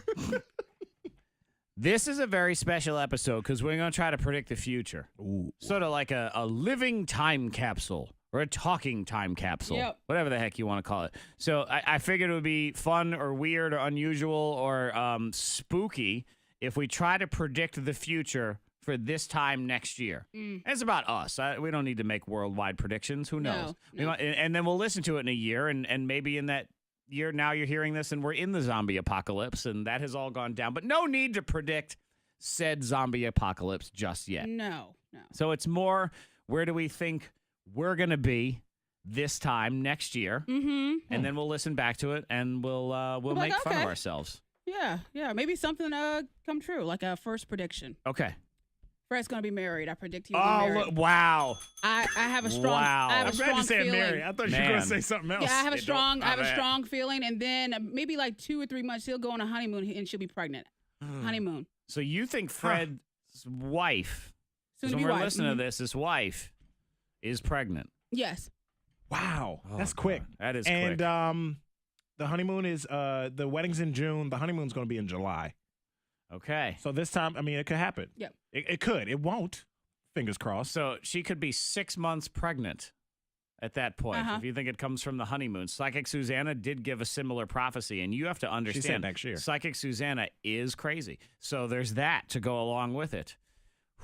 This is a very special episode because we're going to try to predict the future. Ooh. Sort of like a living time capsule or a talking time capsule. Yep. Whatever the heck you want to call it. So I figured it would be fun or weird or unusual or spooky if we try to predict the future for this time next year. It's about us. We don't need to make worldwide predictions. Who knows? No. And then we'll listen to it in a year, and maybe in that year now you're hearing this and we're in the zombie apocalypse, and that has all gone down. But no need to predict said zombie apocalypse just yet. No. So it's more, where do we think we're going to be this time next year? Mm-hmm. And then we'll listen back to it, and we'll make fun of ourselves. Yeah. Maybe something come true, like a first prediction. Okay. Fred's gonna be married. I predict he'll be married. Look, wow. I have a strong. Wow. I have a I'm glad strong you said feeling. Mary. I thought you were going to say something else. Yeah, I have a strong feeling, and then maybe like 2 or 3 months he'll go on a honeymoon and she'll be pregnant. Honeymoon. So you think Fred's wife, Soon because to when be we're wife. listening to this, his wife is pregnant. Yes. Wow. Oh, That's God. quick. That is and, quick. the honeymoon is, the wedding's in June. The honeymoon's going to be in July. Okay. So this time, I mean, it could happen. Yep. It could. It won't. Fingers crossed. So she could be 6 months pregnant at that point. Uh-huh. If you think it comes from the honeymoon. Psychic Susanna did give a similar prophecy, and you have to understand. She said next year. Psychic Susanna is crazy. So there's that to go along with it.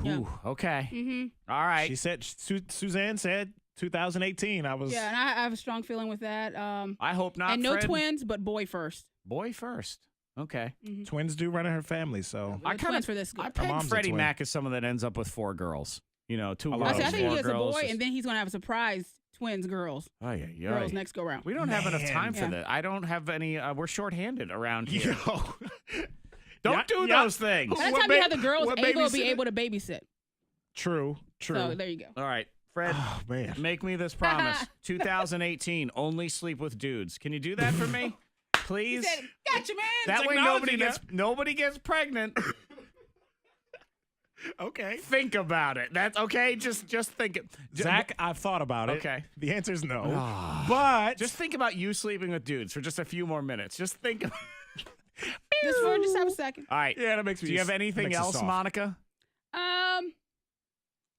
Whew, okay. Mm-hmm. All right. She said, Suzanne said 2018. I was. Yeah, and I have a strong feeling with that. I hope not, And no Fred. twins, but boy first. Boy first. Okay. Mm-hmm. Twins do run in her family, so. No twins for this. I Good. pegged mom's a Freddie twin. Mac as someone that ends up with 4 girls. You know, 2 I girls, see, I think 4 he has a girls. boy, and then he's gonna have a surprise twins girls. Girls next go round. We don't have enough time for Yeah. that. I don't have any. We're shorthanded around here. Yo. Don't do those things. By the What time you ba- have the girls what able to be babysitter? able to babysit. True. So there you go. All right, Fred. Oh, man. Make me this promise. 2018, only sleep with dudes. Can you do that for me? Please? He said, "Gotcha, man." That way Technology nobody gets pregnant. Okay. Think about it. That's okay. Just think it. Zach, I've thought about it. Okay. The answer is no. But. Just think about you sleeping with dudes for just a few more minutes. Just think. Just have a second. All right. Yeah, that makes me. Do you have anything makes us else, soft. Monica?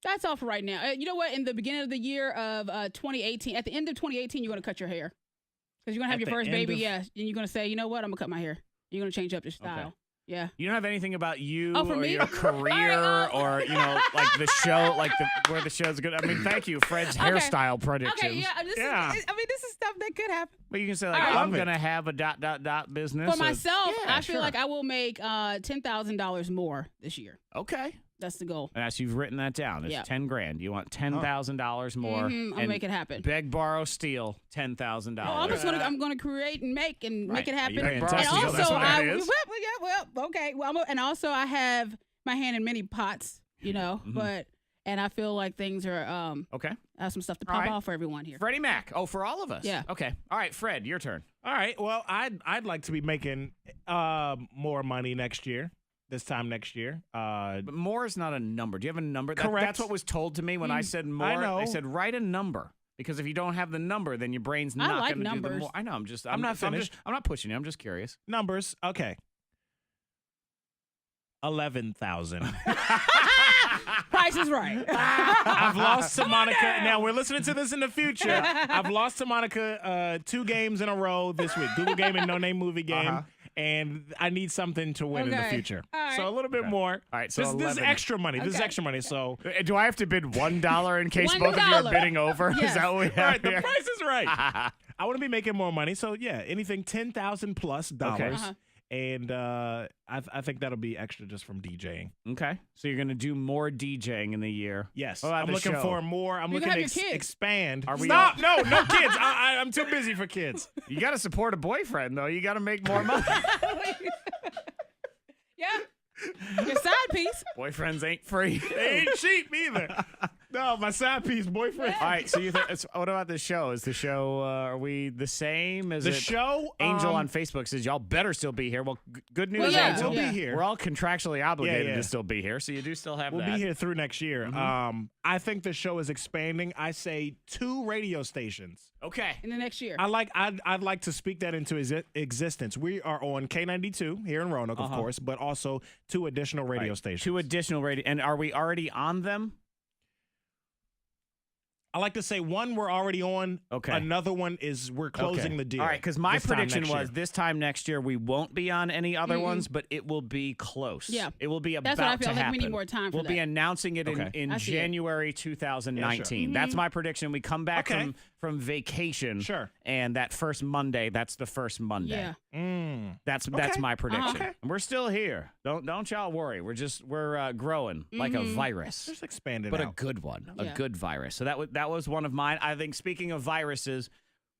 That's all for right now. You know what? In the beginning of the year of 2018, at the end of 2018, you're gonna cut your hair because you're gonna have At your the first end baby. of- Yeah, and you're gonna say, you know what? I'm gonna cut my hair. You're gonna change up your style. Okay. Yeah. You don't have anything about you Oh, for or me? your career or, you know, like the show, like where the show's good. I mean, thank you, Fred's Okay. hairstyle predictions. Okay. Yeah. This is stuff that could happen. But you can say, like, All right. I'm going to have a ... business. For myself, Yeah, I feel sure. like I will make $10,000 more this year. Okay. That's the goal. And as you've written that down, it's Yeah. 10 grand. You want $10,000 more. I'll and make it happen. Beg, borrow, steal $10,000. I'm gonna create and make and make it happen. You paying And taxes on also, that's what that I is. well, okay. Well, and also I have my hand in many pots you know, and I feel like things are Okay. I have some stuff to All pop right. off for everyone here. Freddie Mac. Oh, for all of us. Yeah. Okay. All right, Fred, your turn. All right. Well, I'd like to be making more money next year. This time next year. But more is not a number. Do you have a number? Correct. That's what was told to me when I said more. I know. They said write a number. Because if you don't have the number, then your brain's not like going to do the numbers. more. I know. I'm not finished. I'm not pushing you. I'm just curious. Numbers. Okay. 11,000. Price is right. I've lost to Monica. Now we're listening to this in the future. I've lost to Monica 2 games in a row this week. Google game and No Name Movie game. And I need something to win in the Okay. future. All right. So a little bit more. All right, so this is 11. extra money. This is Okay. extra money. So Do I have to bid $1 in case both of you $1. are bidding over? Yes. Is that what we all have right, the here? price is right. I want to be making more money. So yeah, anything $10,000+ dollars. Okay. Uh-huh. And I think that'll be extra just from DJing. Okay. So you're going to do more DJing in the year. Yes, What about I'm the looking show? for more. I'm You looking can to have your kids. expand. Are we Stop! all- No kids. I'm too busy for kids. You got to support a boyfriend, though. You got to make more money. Yeah. Your side piece. Boyfriends ain't free. They ain't cheap either. No, my side piece boyfriend. All right. So what about the show? Is the show, are we the same? Is The it show Angel on Facebook says y'all better still be here. Well, good news, Well, yeah, Angel. we'll be here. We're all contractually obligated Yeah. to still be here, so you do still have We'll that. be here through next year. I think the show is expanding. I say 2 radio stations. Okay. In the next year. I'd like to speak that into existence. We are on K92 here in Roanoke, of course, but also 2 additional radio stations. 2 additional radio. And are we already on them? I like to say 1 we're already on. Okay. Another one is we're closing the deal. All right, because my this time prediction next was year. this time next year we won't be on any other ones, but it will be close. Yeah. It will be about That's what I to feel like. happen. We need more time for We'll be that. announcing it Okay. in I see it. January 2019. That's my prediction. We come back Okay. from vacation. Sure. And that first Monday, that's the first Monday. Yeah. That's my prediction. Okay. And we're still here. Don't y'all worry. We're growing like a virus. Just expand it But out. a good one, a Yeah. good virus. So that was one of mine. I think speaking of viruses,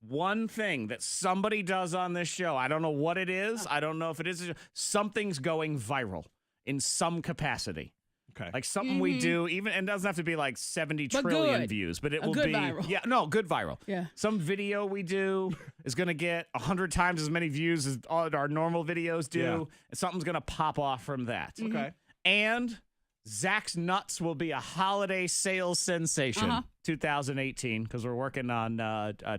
one thing that somebody does on this show, I don't know what it is. I don't know if it is. Something's going viral in some capacity. Okay. Like something we do, even, and it doesn't have to be like 70 But trillion good. views, but it A will good be viral. Yeah, no, good viral. Yeah. Some video we do is going to get 100 times as many views as all our normal videos do. Yeah. And something's going to pop off from that. Okay. And Zach's Nuts will be a holiday sales sensation 2018 because we're working on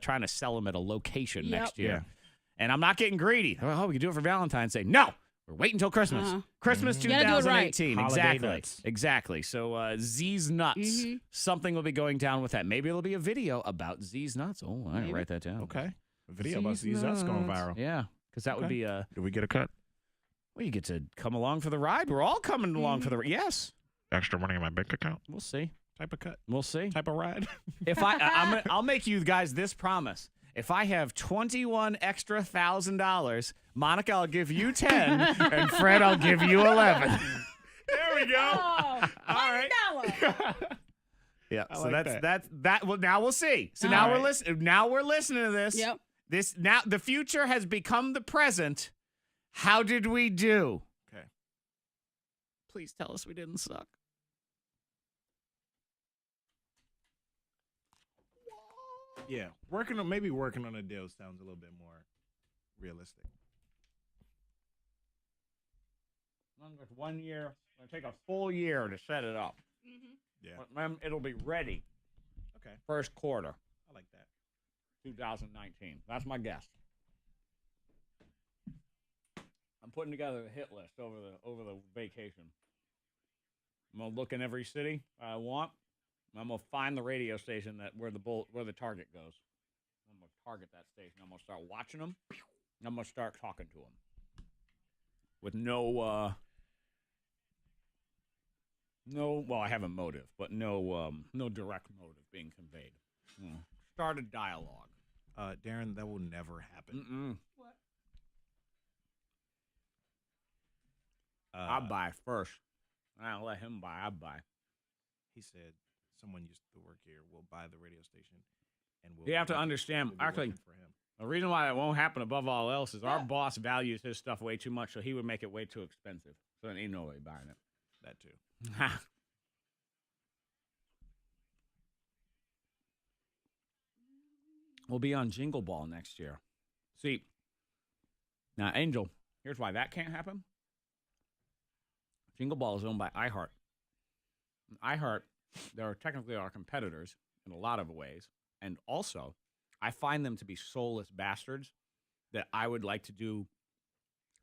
trying to sell them at a location Yep. next year. Yeah. And I'm not getting greedy. Oh, we can do it for Valentine's Day. No, we're waiting until Christmas. Christmas You gotta do it right. 2018. Holiday Exactly. nuts. Exactly. So Z's Nuts, something will be going down with that. Maybe it'll be a video about Z's Nuts. Oh, I Maybe. write that down. Okay. A video about these nuts going viral. Yeah, because that would Okay. be a. Do we get a cut? Well, you get to come along for the ride. We're all coming along for the ride. Yes, Extra money in my bank account? we'll see. Type of cut? We'll see. Type of ride? If I'll make you guys this promise. If I have 21 extra $1,000, Monica, I'll give you 10, and Fred, I'll give you 11. There we go. Oh, All right. $100. Yeah. I So like that. Well, now we'll see. So All now right. we're listening. Now we're listening to this. Yep. This now the future has become the present. How did we do? Okay. Please tell us we didn't suck. Yeah. Maybe working on a deal sounds a little bit more realistic. With 1 year, it'll take a full year to set it up. Yeah. But then it'll be ready Okay. first quarter I like that. 2019. That's my guess. I'm putting together a hit list over the vacation. I'm gonna look in every city I want. I'm gonna find the radio station where the target goes. I'm gonna target that station. I'm gonna start watching them. And I'm gonna start talking to them with no. Well, I have a motive, but no direct motive being conveyed. Start a dialogue. Darren, that will never happen. What? I'll buy first. I'll let him buy. I buy. He said someone used to work here will buy the radio station and we'll You have to we'll understand. be Actually, working for him. the reason why it won't happen above all else is our boss values his stuff way too much, so he would make it way too expensive. So then ain't no way buying it. That too. will be on Jingle Ball next year. See, now, Angel, here's why that can't happen. Jingle Ball is owned by iHeart. iHeart, they're technically our competitors in a lot of ways. And also, I find them to be soulless bastards that I would like to do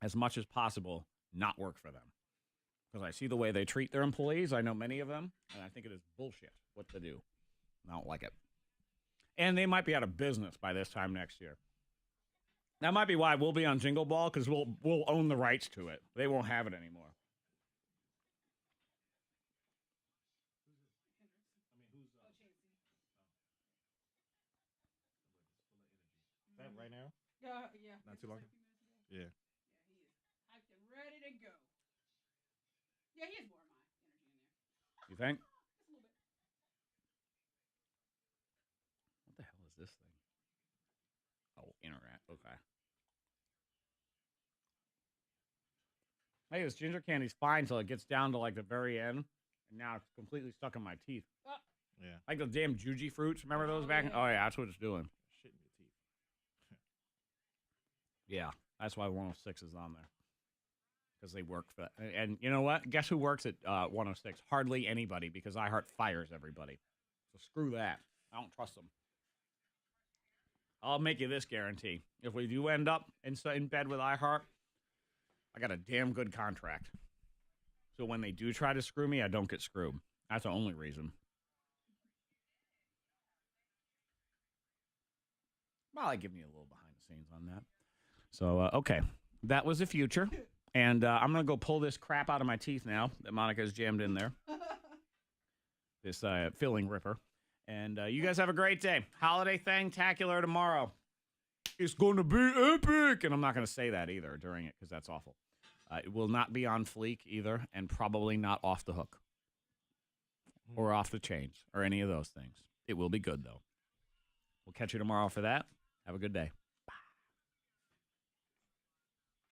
as much as possible not work for them. Because I see the way they treat their employees. I know many of them, and I think it is bullshit what they do. I don't like it. And they might be out of business by this time next year. That might be why we'll be on Jingle Ball, because we'll own the rights to it. They won't have it anymore. Is that right now? Yeah. Not too long? Yeah. Yeah, he is hyped and ready to go. Yeah, he has more of my energy in there. You think? Just a little bit. What the hell is this thing? Oh, interact. Okay. Hey, this ginger candy's fine until it gets down to like the very end, and now it's completely stuck in my teeth. Yeah. Like the damn Juji fruits. Remember those back? yeah. Oh yeah, that's what it's doing. Shit in your teeth. Yeah, that's why 106 is on there. Because they work for that. And you know what? Guess who works at 106? Hardly anybody, because iHeart fires everybody. So screw that. I don't trust them. I'll make you this guarantee. If we do end up in bed with iHeart, I got a damn good contract. So when they do try to screw me, I don't get screwed. That's the only reason. Well, I give you a little behind the scenes on that. So, okay. That was the future. And I'm going to go pull this crap out of my teeth now that Monica's jammed in there. This filling ripper. And you guys have a great day. Holiday Thang-tacular tomorrow. It's going to be epic. And I'm not going to say that either during it because that's awful. It will not be on fleek either, and probably not off the hook or off the chains or any of those things. It will be good, though. We'll catch you tomorrow for that. Have a good day.